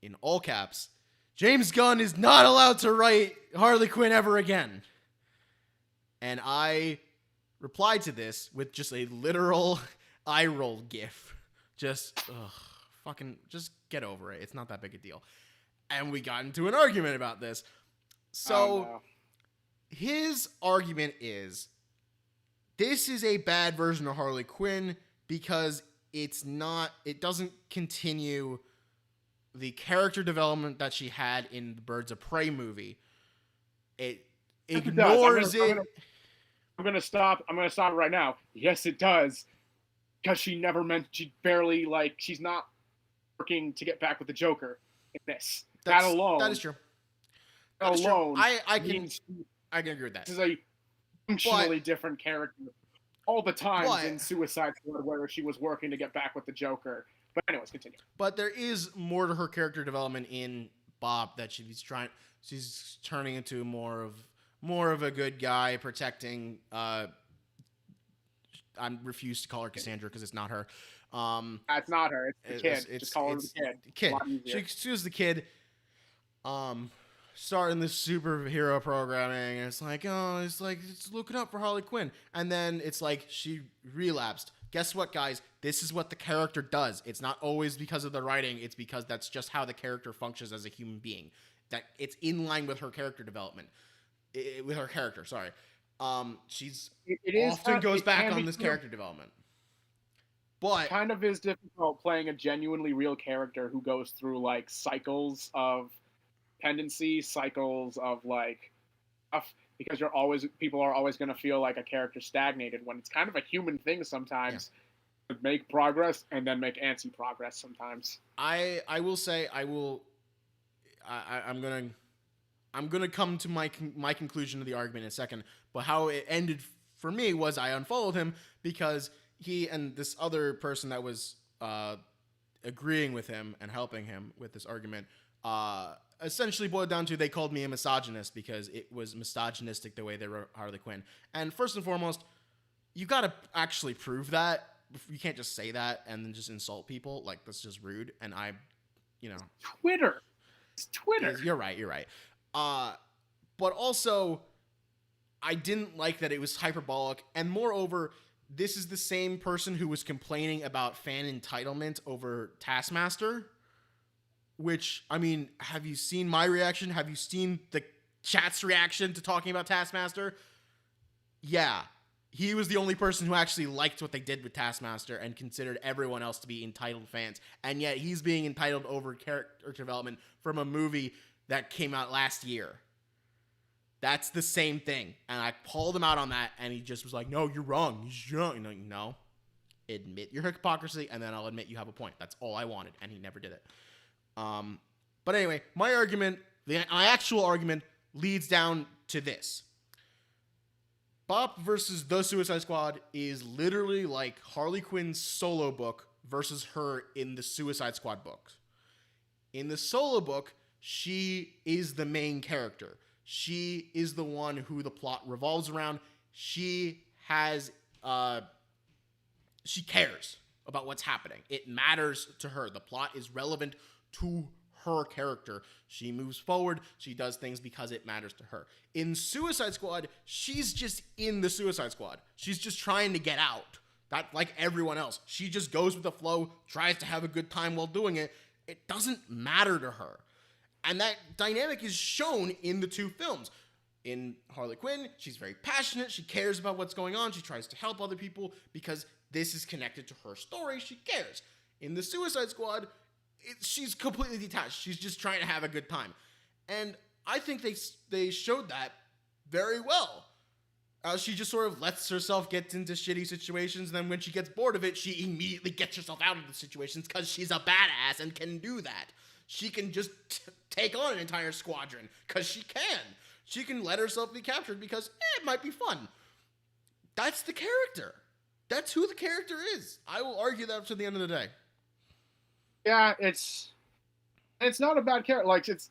in all caps, James Gunn is not allowed to write Harley Quinn ever again. And I replied to this with just a literal eye roll gif. Just just get over it. It's not that big a deal. And we got into an argument about this. So his argument is, this is a bad version of Harley Quinn because it doesn't continue the character development that she had in the Birds of Prey movie. It ignores it. I'm gonna stop it right now. Yes, it does. Because she's not working to get back with the Joker in this. That is true. I can agree with that. This is a functionally different character. All the times in Suicide Squad where she was working to get back with the Joker. But anyways, continue. But there is more to her character development in Bob that she's turning into more of a good guy, protecting. I refuse to call her Cassandra because it's not her. It's not her. It's the kid. Just call her the kid. She was the kid. Starting this superhero programming, and it's like looking up for Harley Quinn, and then it's like she relapsed. Guess what, guys? This is what the character does. It's not always because of the writing. It's because that's just how the character functions as a human being. That it's in line with her character development. With her character, sorry. She's often goes back on this character development. But it kind of is difficult playing a genuinely real character who goes through like cycles of dependency, cycles of like stuff, because people are always going to feel like a character stagnated when it's kind of a human thing sometimes to make progress and then make anti-progress sometimes. I will say I'm gonna come to my conclusion of the argument in a second, but how it ended for me was I unfollowed him because he and this other person that was agreeing with him and helping him with this argument essentially boiled down to they called me a misogynist because it was misogynistic the way they wrote Harley Quinn. And first and foremost, you got to actually prove that. You can't just say that and then just insult people. Like, that's just rude. And Twitter. It's Twitter. You're right. But also, I didn't like that it was hyperbolic. And moreover, this is the same person who was complaining about fan entitlement over Taskmaster. Which, I mean, have you seen my reaction? Have you seen the chat's reaction to talking about Taskmaster? Yeah. He was the only person who actually liked what they did with Taskmaster and considered everyone else to be entitled fans. And yet he's being entitled over character development from a movie that came out last year. That's the same thing. And I called him out on that, and he just was like, no, you're wrong. You're wrong. No. Admit your hypocrisy, and then I'll admit you have a point. That's all I wanted, and he never did it. But anyway, my actual argument leads down to this. Bop versus The Suicide Squad is literally like Harley Quinn's solo book versus her in the Suicide Squad books. In the solo book, she is the main character. She is the one who the plot revolves around. She cares about what's happening. It matters to her. The plot is relevant to her character. She moves forward. She does things because it matters to her. In Suicide Squad, she's just in the Suicide Squad. She's just trying to get out. That, like everyone else. She just goes with the flow, tries to have a good time while doing it. It doesn't matter to her. And that dynamic is shown in the two films. In Harley Quinn, she's very passionate. She cares about what's going on. She tries to help other people because this is connected to her story. She cares. In the Suicide Squad, she's completely detached. She's just trying to have a good time. And I think they showed that very well. She just sort of lets herself get into shitty situations, and then when she gets bored of it, she immediately gets herself out of the situations because she's a badass and can do that. She can just take on an entire squadron because she can. She can let herself be captured because it might be fun. That's the character. That's who the character is. I will argue that to the end of the day. Yeah, it's not a bad character. Like it's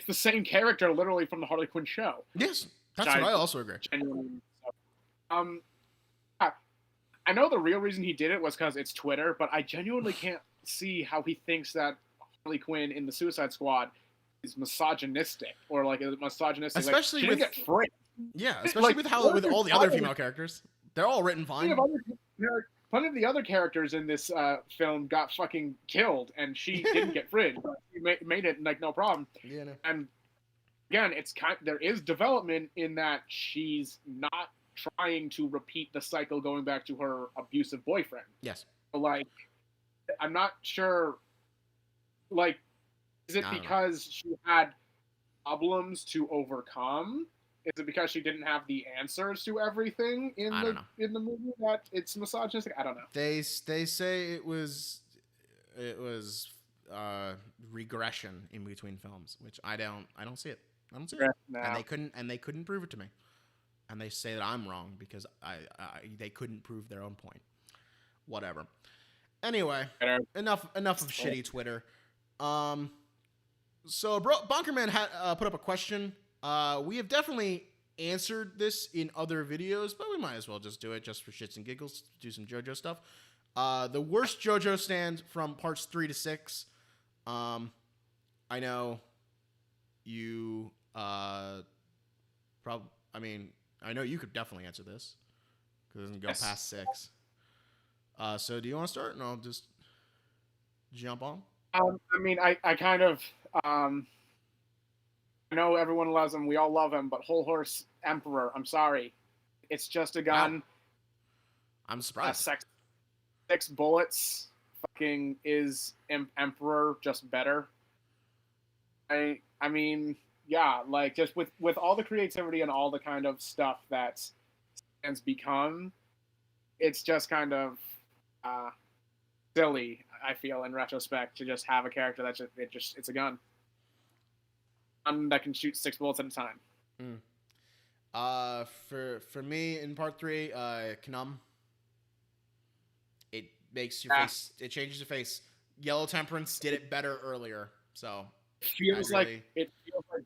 the same character literally from the Harley Quinn show. Yes, that's what I also agree. Genuinely, I know the real reason he did it was because it's Twitter, but I genuinely can't see how he thinks that Harley Quinn in the Suicide Squad is misogynistic or like misogynistic. Especially like, with get framed. Yeah, especially with all the other female characters. They're all written fine. Plenty of the other characters in this film got fucking killed, and she didn't get fridged. But she made it like no problem. Yeah. No. And again, there is development in that she's not trying to repeat the cycle going back to her abusive boyfriend. Yes. So, like, I'm not sure. Like, is it because she had problems to overcome? Is it because she didn't have the answers to everything in the movie that it's misogynistic? I don't know. They say it was regression in between films, which I don't see it. I don't see it. No. And they couldn't prove it to me. And they say that I'm wrong because they couldn't prove their own point. Whatever. Anyway, enough of shitty Twitter. So Bonkerman had put up a question. We have definitely answered this in other videos, but we might as well just do it just for shits and giggles, do some JoJo stuff. The worst JoJo stand from parts 3 to 6. I know you I know you could definitely answer this because it doesn't go past 6. So do you want to start and I'll just jump on? I kind of I know everyone loves him. We all love him, but Whole Horse Emperor, I'm sorry. It's just a gun. Wow. I'm surprised. 6 bullets fucking is Emperor just better. I mean, yeah, like just with all the creativity and all the kind of stuff that stands become, it's just kind of silly, I feel, in retrospect, to just have a character that's it's a gun. That can shoot 6 bullets at a time. For me in part 3, Knum. It makes your face. It changes your face. Yellow Temperance did it better earlier, so it feels like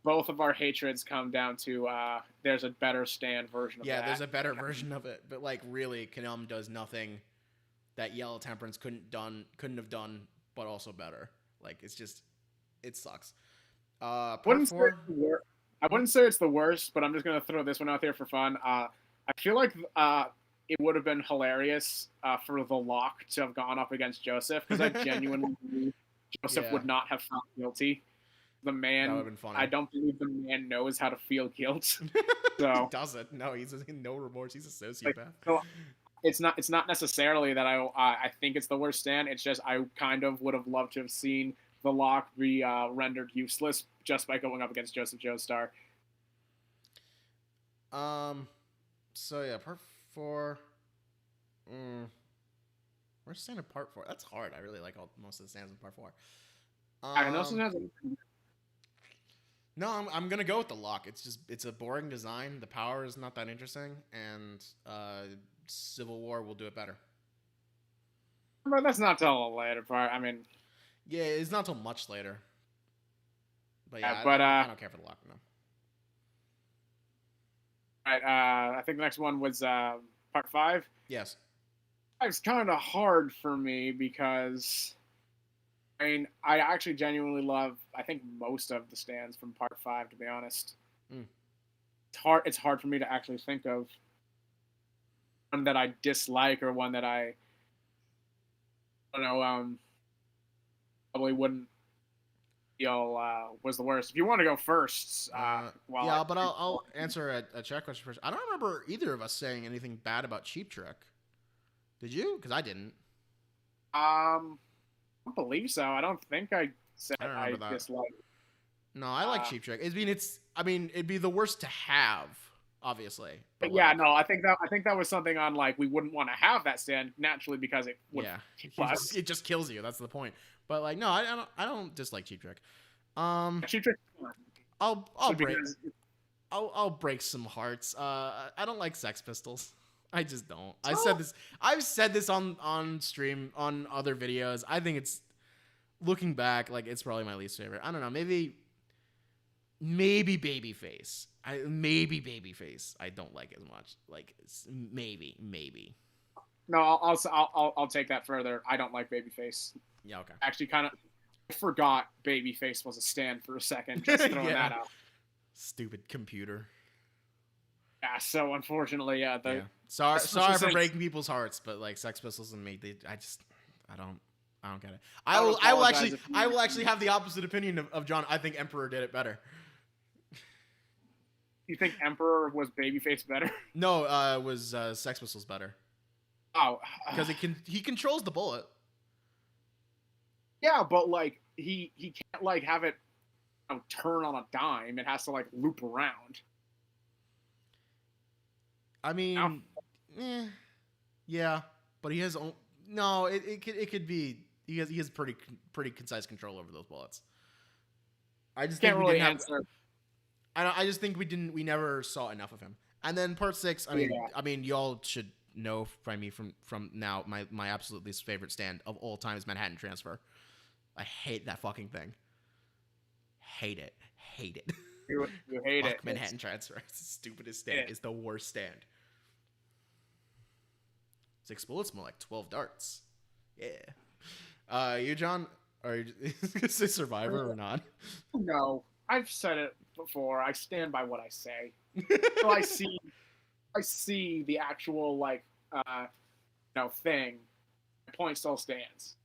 both of our hatreds come down to there's a better stand version of that. Yeah, there's a better version of it, but like really, Knum does nothing that Yellow Temperance couldn't have done, but also better. Like it sucks. I wouldn't say it's the worst, but I'm just gonna throw this one out there for fun. I feel like it would have been hilarious for the Lock to have gone up against Joseph, because I genuinely believe Joseph would not have felt guilty. The man, that would have been funny. I don't believe the man knows how to feel guilt. So he doesn't. No, he's in no remorse. He's a sociopath. So it's not necessarily that I think it's the worst stand. It's just I kind of would have loved to have seen the Lock be rendered useless just by going up against Joseph Joestar. So yeah, part 4. Where's stand in part 4? That's hard. I really like most of the stands in part 4. I know sometimes. No, I'm gonna go with the Lock. It's a boring design. The power is not that interesting, and Civil War will do it better. But that's not till the later part. I mean, yeah, it's not till much later. But yeah, I don't care for the Lock no. All right, I think the next one was part 5. Yes. It's kind of hard for me because, I mean, I actually genuinely love, I think, most of the stands from part 5, to be honest. It's hard for me to actually think of one that I dislike or one that I don't know, probably wouldn't feel was the worst. If you want to go first, I'll answer a chat question first. I don't remember either of us saying anything bad about Cheap Trick. Did you? Because I didn't. I don't believe so. I don't think I said I dislike. No, I like Cheap Trick. It'd be the worst to have, obviously. But yeah, no, I think that was something on like we wouldn't want to have that stand naturally because it would. Yeah, it just kills you. That's the point. But like, no, I don't dislike Cheap Trick. Cheap Trick. I'll I'll break some hearts. I don't like Sex Pistols. I just don't. So? I've said this on stream on other videos. I think it's, looking back, like it's probably my least favorite. I don't know. Maybe Babyface. Maybe Babyface. I don't like as much. Like maybe. No, I'll take that further. I don't like Babyface. Yeah. Okay. Actually, kind of. I forgot Babyface was a stand for a second. Just throwing that out. Stupid computer. Yeah. So unfortunately, yeah. Sorry for breaking people's hearts, but like Sex Pistols and me, I don't get it. I will actually have the opposite opinion of John. I think Emperor did it better. You think Emperor was Babyface better? No, it was Sex Pistols better. Oh, because he controls the bullet. Yeah, but like he can't like have it turn on a dime. It has to like loop around. I mean, yeah, but he has no. It could be. He has pretty concise control over those bullets. I just can't think really answer. I just think we never saw enough of him. And then part 6. I mean, y'all should know from me from now my absolute least favorite stand of all time is Manhattan Transfer. I hate that fucking thing. Hate it. You hate it. Manhattan Transfer. It's the stupidest stand. It's the worst stand. 6 bullets, more like 12 darts. Yeah. You, John, are you say Survivor or not? No, I've said it before. I stand by what I say. So I see the actual thing. The point still stands.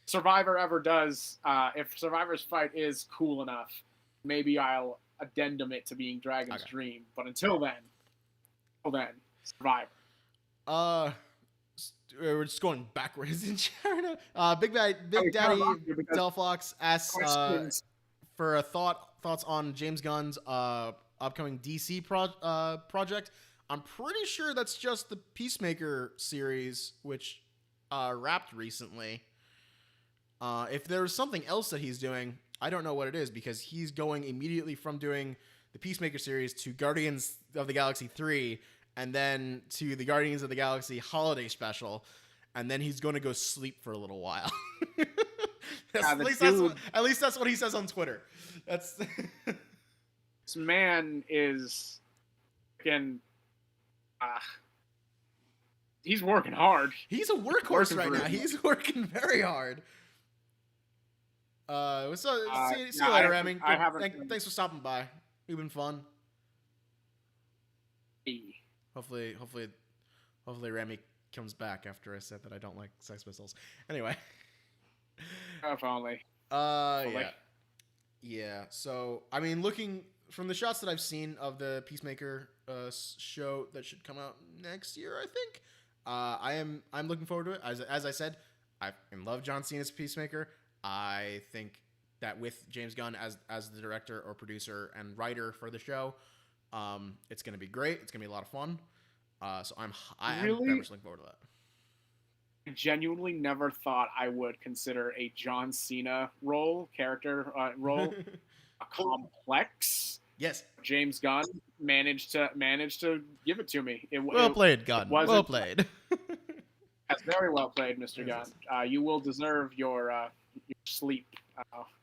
Survivor ever does. If Survivor's fight is cool enough, maybe I'll addendum it to being Dragon's Dream. But until then, Survivor. We're just going backwards in China. Big Daddy Delphox asks for thoughts on James Gunn's upcoming DC project. I'm pretty sure that's just the Peacemaker series, which wrapped recently. If there's something else that he's doing, I don't know what it is, because he's going immediately from doing the Peacemaker series to Guardians of the Galaxy 3, and then to the Guardians of the Galaxy holiday special, and then he's going to go sleep for a little while. At least that's what he says on Twitter. That's this man is fucking. He's working hard. He's a workhorse right now. He's working very hard. See you later, Remy. Thanks for stopping by. You've been fun. Hopefully Remy comes back after I said that I don't like Sex Pistols. Anyway. If only. Yeah. So, I mean, looking from the shots that I've seen of the Peacemaker show that should come out next year, I think, I'm looking forward to it. As I said, I love John Cena's Peacemaker. I think that with James Gunn as the director or producer and writer for the show, it's going to be great. It's going to be a lot of fun. So I'm very much looking forward to that. I genuinely never thought I would consider a John Cena character role complex. Yes, James Gunn managed to give it to me. Well played, Gunn. Well played. That's very well played, Mr. Gunn. You will deserve your sleep.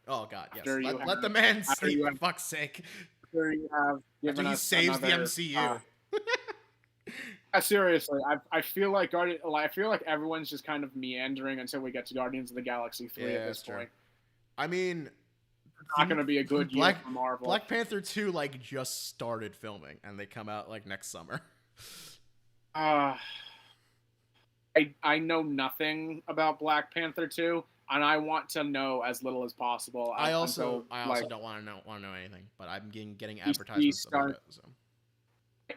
Oh God, yes. Let the man sleep, for fuck's sake. After you have given after he us saves the MCU. Seriously, I feel like everyone's just kind of meandering until we get to Guardians of the Galaxy 3 at this point. I mean, it's not going to be a good year for Marvel. Black Panther 2 just started filming, and they come out next summer. I know nothing about Black Panther 2, and I want to know as little as possible. I also don't want to know anything, but I'm getting advertisements about it. So.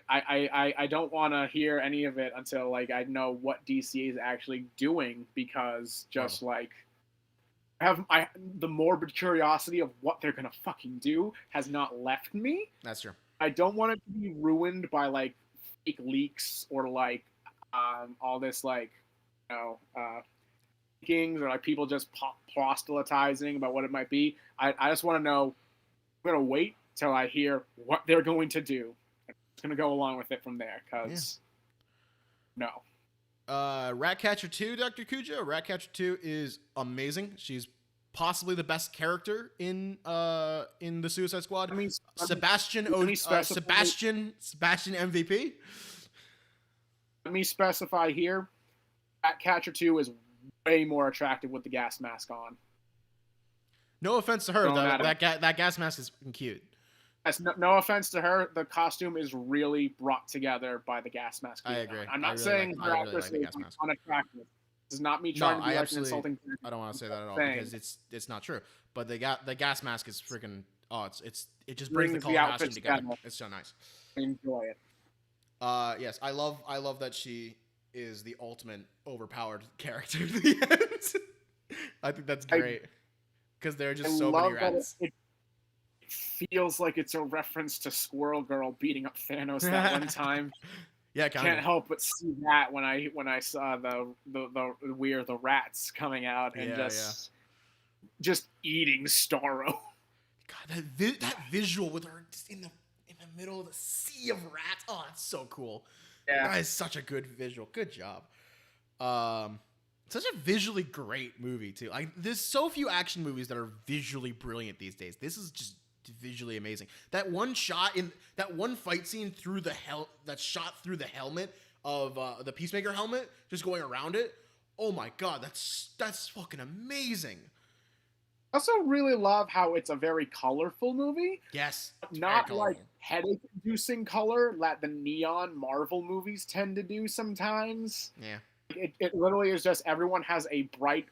I don't want to hear any of it until I know what DC is actually doing, because the morbid curiosity of what they're gonna fucking do has not left me. That's true. I don't want it to be ruined by fake leaks or all this leakings or people just proselytizing about what it might be. I just want to know. I'm gonna wait until I hear what they're going to do. I'm just going to go along with it from there, because no. Ratcatcher 2, Dr. Cujo. Ratcatcher 2 is amazing. She's possibly the best character in the Suicide Squad. Sebastian MVP. Let me specify here. Ratcatcher 2 is way more attractive with the gas mask on. No offense to her, that gas mask is fucking cute. Yes, no offense to her, the costume is really brought together by the gas mask. I agree. I'm not saying her actress is unattractive. This is not me trying to be like an insulting. I don't want to say that at all because it's not true. But the gas mask is freaking it just brings the color costume together. It's so nice. I enjoy it. Yes, I love that she is the ultimate overpowered character at the end. I think that's great because there are just so many rats. It feels like it's a reference to Squirrel Girl beating up Thanos that one time. Yeah, can't help but see that when I saw the rats coming out and just eating Starro. God, that visual with her just in the middle of the sea of rats. Oh, that's so cool. Yeah, that is such a good visual. Good job. Such a visually great movie too. Like, there's so few action movies that are visually brilliant these days. This is just visually amazing. That one shot in that one fight scene through that shot through the helmet of the Peacemaker helmet, just going around it. Oh my god, that's fucking amazing. I also really love how it's a very colorful movie. Yes, not like headache-inducing color that the neon Marvel movies tend to do sometimes. Yeah, it literally is just everyone has a bright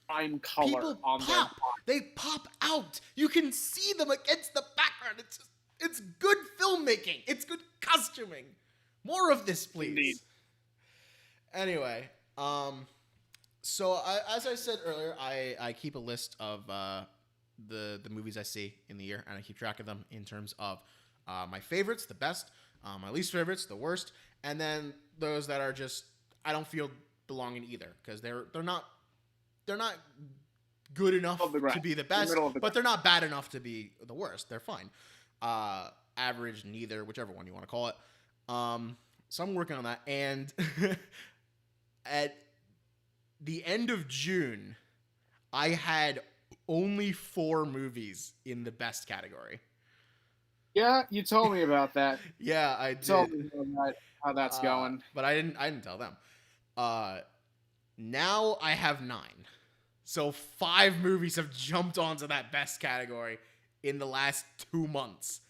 prime color. People on pop. They pop out. You can see them against the background. It's good filmmaking. It's good costuming. More of this, please. Indeed. Anyway, so as I said earlier, I keep a list of the movies I see in the year, and I keep track of them in terms of my favorites, the best, my least favorites, the worst, and then those that are just I don't feel belong in either because they're not good enough to be the best, but they're not bad enough to be the worst. They're fine. Average, neither, whichever one you want to call it. So I'm working on that. And at the end of June, I had only 4 movies in the best category. Yeah, you told me about that. Yeah, I did. Told me about how that's going. But I didn't tell them. Now I have 9. So 5 movies have jumped onto that best category in the last 2 months.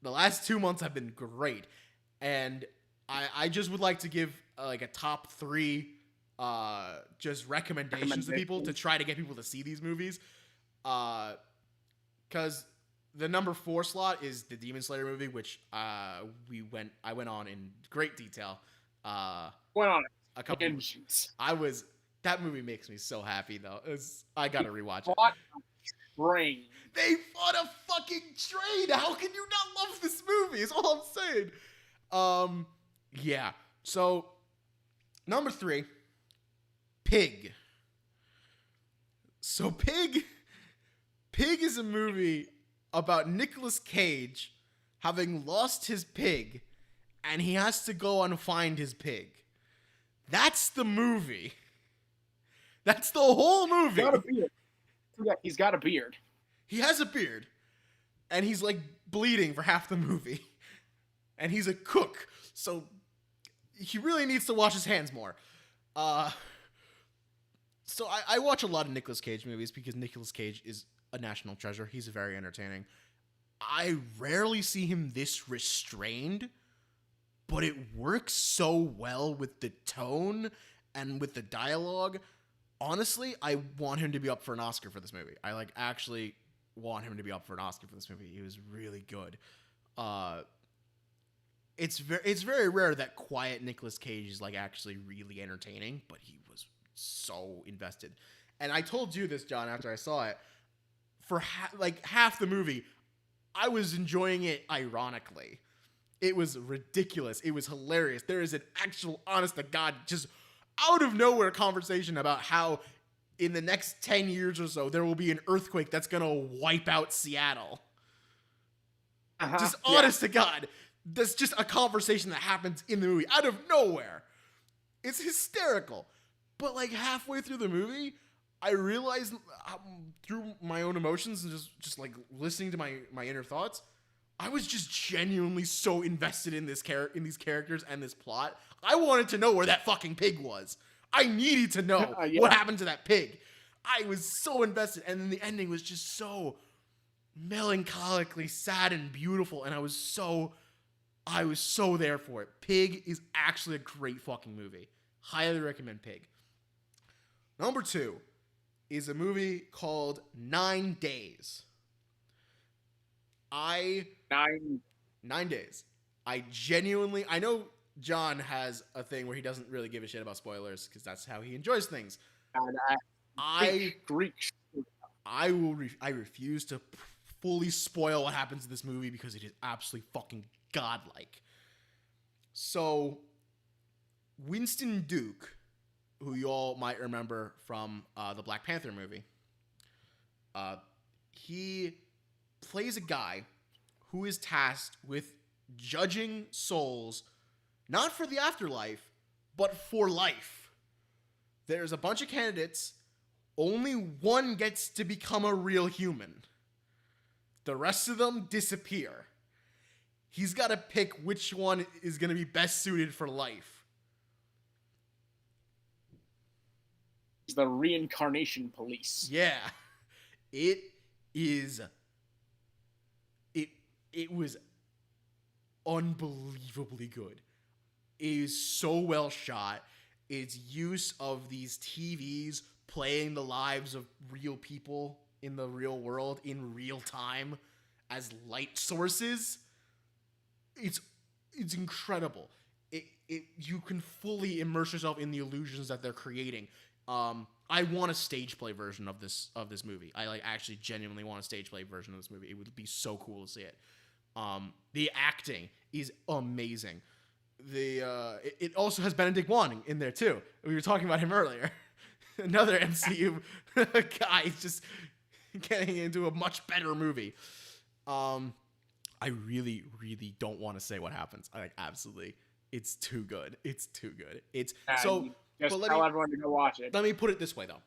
The last 2 months have been great. And I just would like to give like a top 3 just recommendations to people to try to get people to see these movies. Because the number 4 slot is the Demon Slayer movie, which I went on in great detail. Went on a couple. That movie makes me so happy though. I gotta rewatch it. Train. They fought a fucking train. How can you not love this movie? Is all I'm saying. Yeah. So number 3, Pig. So Pig is a movie about Nicolas Cage having lost his pig, and he has to go and find his pig. That's the movie. That's the whole movie. He's got a beard. He has a beard. And he's like bleeding for half the movie. And he's a cook. So he really needs to wash his hands more. So I watch a lot of Nicolas Cage movies because Nicolas Cage is a national treasure. He's very entertaining. I rarely see him this restrained, but it works so well with the tone and with the dialogue. Honestly, I want him to be up for an Oscar for this movie. I actually want him to be up for an Oscar for this movie. He was really good. It's very rare that quiet Nicolas Cage is actually really entertaining, but he was so invested. And I told you this, John, after I saw it. For half the movie, I was enjoying it ironically. It was ridiculous. It was hilarious. There is an actual, honest to God, just out of nowhere conversation about how in the next 10 years or so, there will be an earthquake that's going to wipe out Seattle. Just honest to God. That's just a conversation that happens in the movie out of nowhere. It's hysterical. But like halfway through the movie, I realized through my own emotions and just like listening to my inner thoughts, I was just genuinely so invested in these characters and this plot. I wanted to know where that fucking pig was. I needed to know what happened to that pig. I was so invested, and then the ending was just so melancholically sad and beautiful, and I was so there for it. Pig is actually a great fucking movie. Highly recommend Pig. Number 2 is a movie called 9 Days. 9 Days. I know John has a thing where he doesn't really give a shit about spoilers because that's how he enjoys things. I refuse to fully spoil what happens in this movie because it is absolutely fucking godlike. So, Winston Duke, who you all might remember from the Black Panther movie, he plays a guy who is tasked with judging souls, not for the afterlife, but for life. There's a bunch of candidates. Only one gets to become a real human. The rest of them disappear. He's got to pick which one is going to be best suited for life. It's the reincarnation police. Yeah. It was unbelievably good. It is so well shot. Its use of these TVs playing the lives of real people in the real world in real time as light sources, it's incredible. You can fully immerse yourself in the illusions that they're creating. I want a stage play version of this movie. I actually genuinely want a stage play version of this movie. It would be so cool to see it. The acting is amazing. It also has Benedict Wong in there too. We were talking about him earlier. Another MCU guy is just getting into a much better movie. I really, really don't want to say what happens. Absolutely, it's too good. It's too good. Just tell everyone to go watch it. Let me put it this way though.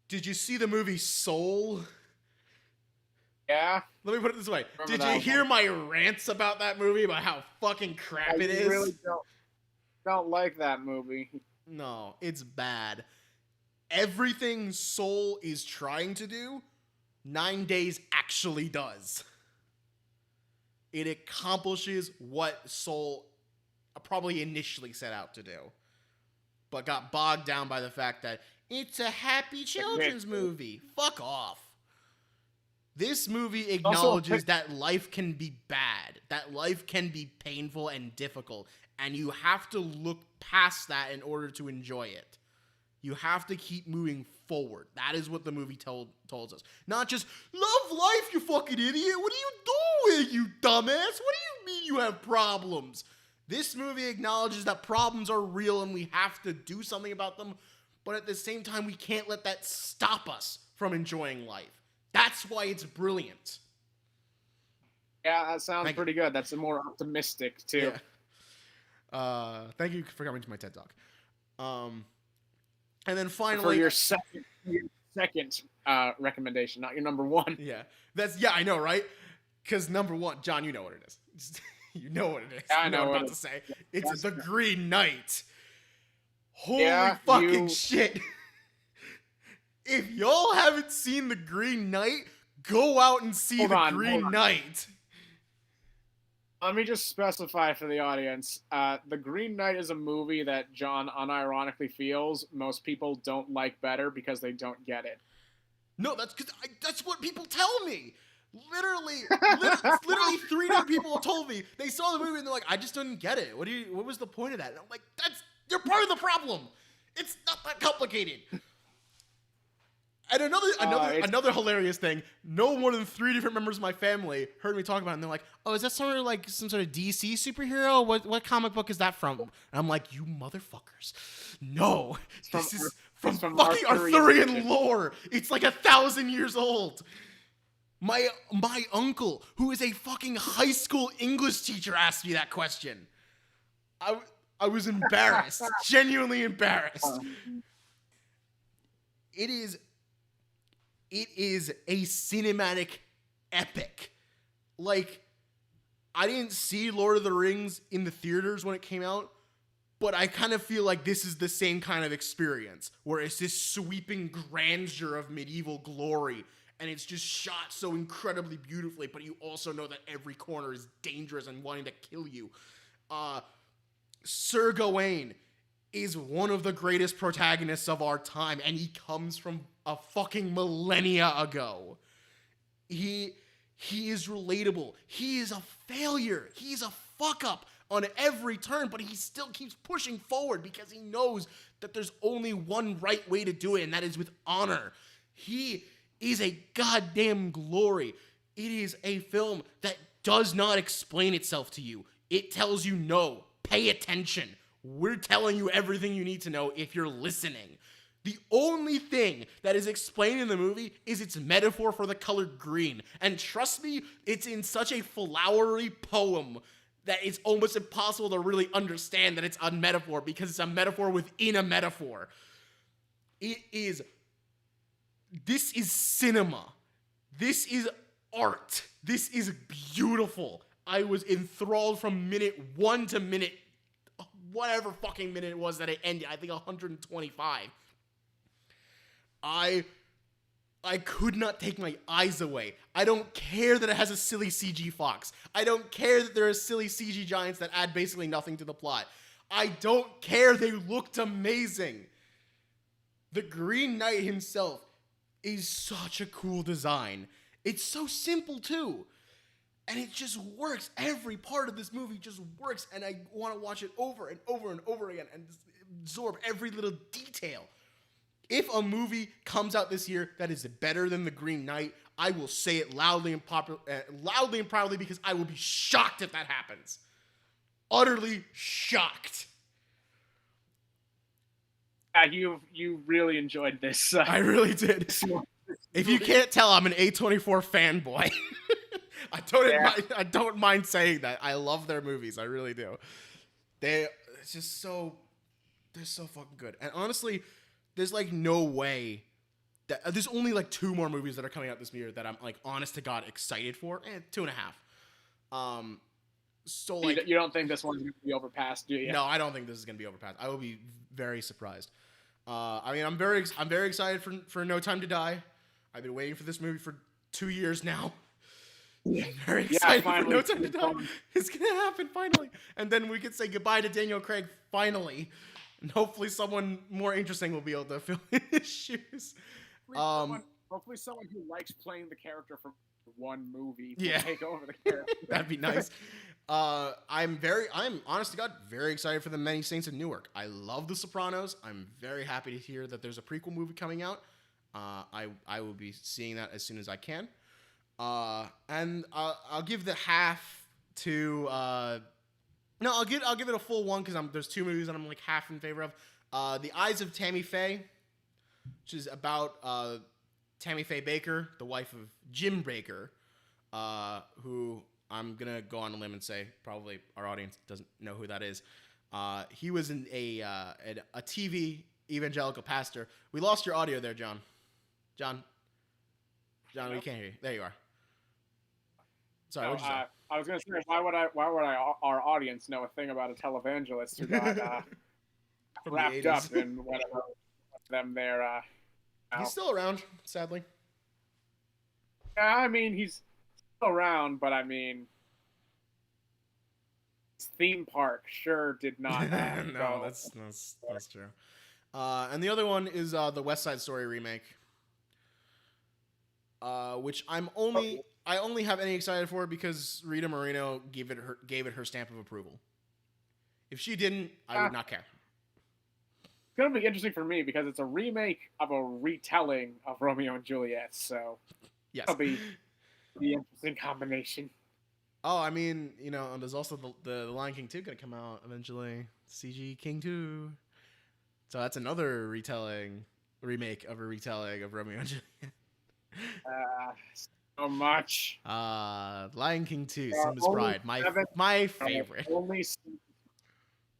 Did you see the movie Soul? Yeah. Let me put it this way. Did you hear my rants about that movie, about how fucking crap it is? I really don't like that movie. No, it's bad. Everything Soul is trying to do, 9 Days actually does. It accomplishes what Soul probably initially set out to do, but got bogged down by the fact that it's a happy children's movie. Fuck off. This movie acknowledges that life can be bad, that life can be painful and difficult, and you have to look past that in order to enjoy it. You have to keep moving forward. That is what the movie told us. Not just, love life, you fucking idiot. What are you doing, you dumbass? What do you mean you have problems? This movie acknowledges that problems are real and we have to do something about them, but at the same time, we can't let that stop us from enjoying life. That's why it's brilliant. Yeah, that sounds pretty good. That's a more optimistic, too. Yeah. Thank you for coming to my TED Talk. And then finally... For your second recommendation, not your number one. Yeah. I know, right? Because number one, John, you know what it is. You know what it is. I know what I'm about to say. It's The Green Knight. Holy fucking shit. If y'all haven't seen The Green Knight, go out and see The Green Knight. Let me just specify for the audience. The Green Knight is a movie that John unironically feels most people don't like better because they don't get it. No, that's what people tell me. Literally 3 different people told me they saw the movie and they're like, I just didn't get it. What was the point of that? And I'm like, you're part of the problem. It's not that complicated. And another hilarious thing, no more than 3 different members of my family heard me talk about it, and they're like, oh, is that some sort of DC superhero? What comic book is that from? And I'm like, you motherfuckers. No. This is from fucking Arthurian lore. It's like 1,000 years old. My uncle, who is a fucking high school English teacher, asked me that question. I was embarrassed, genuinely embarrassed. It is a cinematic epic. Like, I didn't see Lord of the Rings in the theaters when it came out, but I kind of feel like this is the same kind of experience, where it's this sweeping grandeur of medieval glory, and it's just shot so incredibly beautifully, but you also know that every corner is dangerous and wanting to kill you. Sir Gawain is one of the greatest protagonists of our time, and he comes from a fucking millennia ago. He is relatable. He is a failure. He's a fuck up on every turn, but he still keeps pushing forward because he knows that there's only one right way to do it, and that is with honor. He is a goddamn glory. It is a film that does not explain itself to you. It tells you, no, pay attention. We're telling you everything you need to know if you're listening. The only thing that is explained in the movie is its metaphor for the color green. And trust me, it's in such a flowery poem that it's almost impossible to really understand that it's a metaphor, because it's a metaphor within a metaphor. This is cinema. This is art. This is beautiful. I was enthralled from minute 1 to minute whatever fucking minute it was that it ended. I think 125. I could not take my eyes away. I don't care that it has a silly CG fox. I don't care that there are silly CG giants that add basically nothing to the plot. I don't care. They looked amazing. The Green Knight himself is such a cool design. It's so simple too. And it just works. Every part of this movie just works. And I want to watch it over and over and over again and absorb every little detail. If a movie comes out this year that is better than The Green Knight, I will say it loudly and proudly, because I will be shocked if that happens. Utterly shocked. You really enjoyed this. I really did. If you can't tell, I'm an A24 fanboy. I don't mind saying that. I love their movies. I really do. They're so fucking good. And honestly, there's like no way that there's only like 2 more movies that are coming out this year that I'm like, honest to God, excited for. 2.5. So like, you don't think this one's gonna be overpassed, do you? No, I don't think this is gonna be overpassed. I will be very surprised. I mean, I'm very excited for No Time to Die. I've been waiting for this movie for 2 years now. I'm very excited for No Time to Die. It's gonna happen finally, and then we can say goodbye to Daniel Craig finally, and hopefully someone more interesting will be able to fill in his shoes. Hopefully someone who likes playing the character from one movie will take over the character. That'd be nice. I'm honest to God very excited for The Many Saints of Newark. I love The Sopranos. I'm very happy to hear that there's a prequel movie coming out. I will be seeing that as soon as I can. And I'll give the half to no, I'll give it a full 1 because there's 2 movies that I'm like half in favor of. The Eyes of Tammy Faye, which is about Tammy Faye Baker, the wife of Jim Baker, who I'm gonna go on a limb and say probably our audience doesn't know who that is. He was a TV evangelical pastor. We lost your audio there, John. John, we can't hear you. There you are. Sorry, what'd you say? I was going to say, why would our audience know a thing about a televangelist who got wrapped up in whatever them there? He's still around, sadly. Yeah, I mean, he's still around, but I mean, his theme park sure did not no, go. that's true. And the other one is the West Side Story remake, which I only have any excited for because Rita Moreno gave it her stamp of approval. If she didn't, I would not care. It's gonna be interesting for me because it's a remake of a retelling of Romeo and Juliet, so yes, that'll be the interesting combination. Oh, I mean, there's also the Lion King 2 gonna come out eventually. CG King 2. So that's another remake of a retelling of Romeo and Juliet. So much. Lion King 2, Simba's Only Pride, my favorite.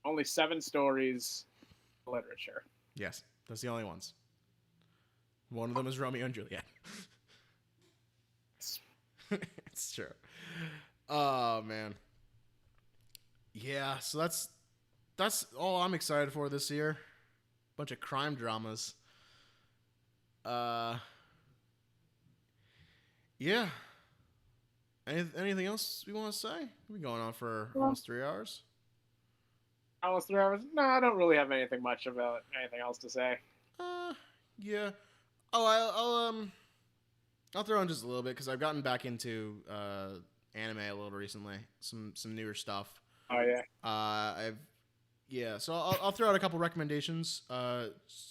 Only 7 stories literature. Yes, that's the only ones. One of them is Romeo and Juliet. It's true. Oh man. Yeah, so that's all I'm excited for this year. Bunch of crime dramas. Yeah. Anything else we want to say? We've been going on for almost 3 hours. Almost 3 hours? No, I don't really have anything much about anything else to say. Yeah. Oh, I'll throw in just a little bit because I've gotten back into anime a little recently. Some newer stuff. Oh yeah. So I'll throw out a couple recommendations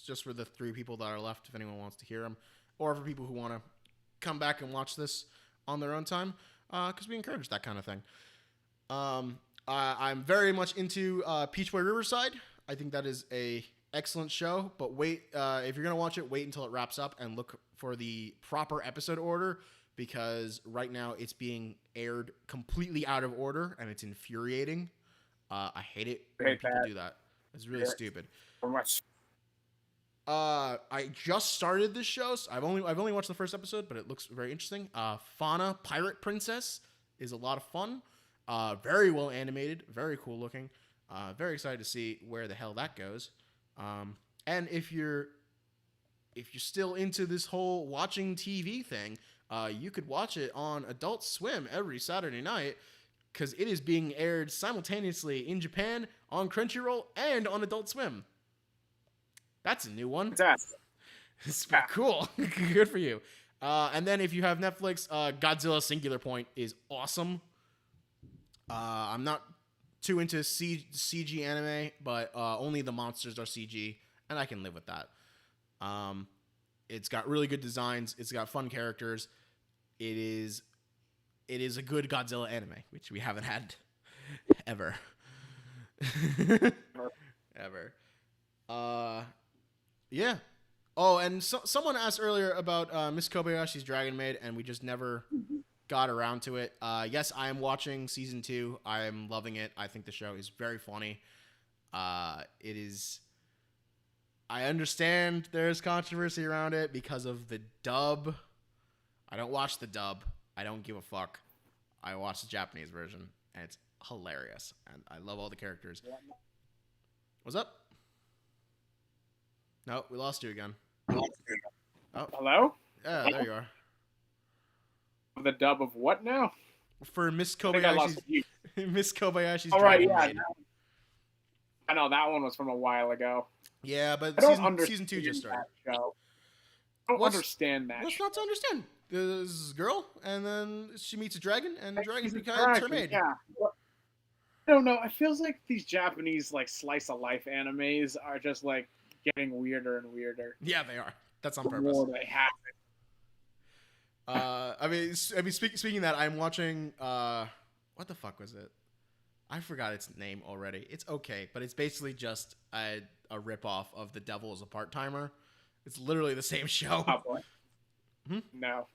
just for the 3 people that are left if anyone wants to hear them, or for people who want to come back and watch this on their own time because we encourage that kind of thing. I'm very much into Peach Boy Riverside. I think that is a excellent show, but wait, if you're gonna watch it, wait until it wraps up and look for the proper episode order because right now it's being aired completely out of order and it's infuriating. I hate it when people do that. It's really stupid. I just started this show. So I've only watched the first episode, but it looks very interesting. Fauna Pirate Princess is a lot of fun. Very well animated, very cool looking. Very excited to see where the hell that goes. And if you're still into this whole watching TV thing, you could watch it on Adult Swim every Saturday night because it is being aired simultaneously in Japan on Crunchyroll and on Adult Swim. That's a new one. It's cool. Good for you. And then if you have Netflix, Godzilla Singular Point is awesome. I'm not too into CG anime, but only the monsters are CG, and I can live with that. It's got really good designs. It's got fun characters. It is a good Godzilla anime, which we haven't had ever. Ever. Yeah. Oh, and someone asked earlier about Miss Kobayashi's Dragon Maid, and we just never got around to it. Yes, I am watching season 2. I am loving it. I think the show is very funny. It is. I understand there's controversy around it because of the dub. I don't watch the dub. I don't give a fuck. I watch the Japanese version, and it's hilarious. And I love all the characters. What's up? No, we lost you again. Oh. Hello? Yeah, there you are. The dub of what now? For Miss Kobayashi's Miss Kobayashi's Dragon Maid. I know that one was from a while ago. Yeah, but season 2 just started. I don't understand that. What's not to understand? This girl, and then she meets a dragon, and the dragon becomes her maid. Yeah. I don't know. It feels like these Japanese slice of life animes are just getting weirder and weirder. Yeah, they are. That's on purpose. The more they happen. I mean, speaking of that, I'm watching. What the fuck was it? I forgot its name already. It's okay, but it's basically just a ripoff of The Devil is a Part-Timer. It's literally the same show. Oh boy. No.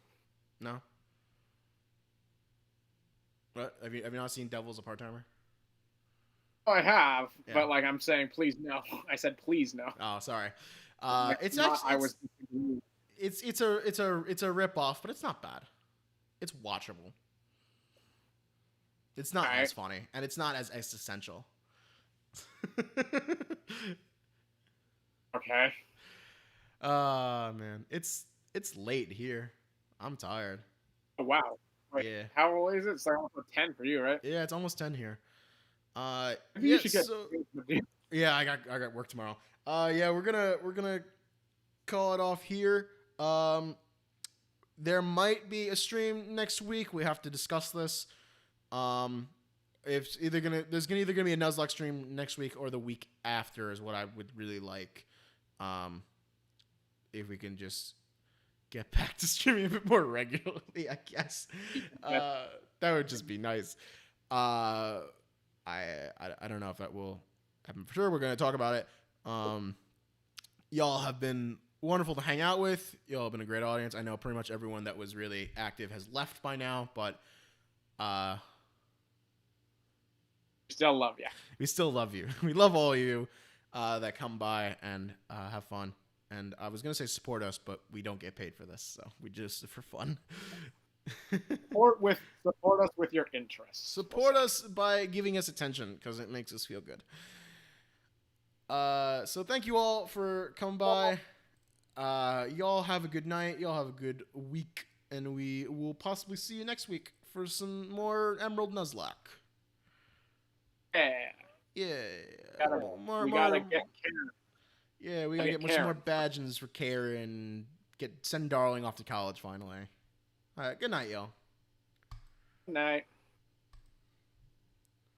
What? Have you not seen Devil is a Part-Timer? Oh, I have, but I'm saying, please no. I said please no. Oh, sorry. It's actually it's a ripoff, but it's not bad. It's watchable. It's not as funny, and it's not as existential. Okay. Man, it's late here. I'm tired. Oh, wow. Wait, yeah. How early is it? It's almost 10 for you, right? Yeah, it's almost 10 here. I got work tomorrow. We're gonna call it off here. There might be a stream next week. We have to discuss this. There's either gonna be a Nuzlocke stream next week or the week after is what I would really like. If we can just get back to streaming a bit more regularly, I guess. That would just be nice. I don't know if that will happen for sure. We're going to talk about it. Y'all have been wonderful to hang out with. Y'all have been a great audience. I know pretty much everyone that was really active has left by now, but we still love you. We still love you. We love all of you that come by and have fun. And I was going to say support us, but we don't get paid for this, so we just for fun. support us with your interests. Support us by giving us attention, because it makes us feel good. So thank you all for coming by. Y'all have a good night. Y'all have a good week. And we will possibly see you next week for some more Emerald Nuzlocke. Yeah. We gotta get Karen. Yeah, we gotta get some more badges for Karen. Send Darling off to college finally. All right, good night, y'all. Good night.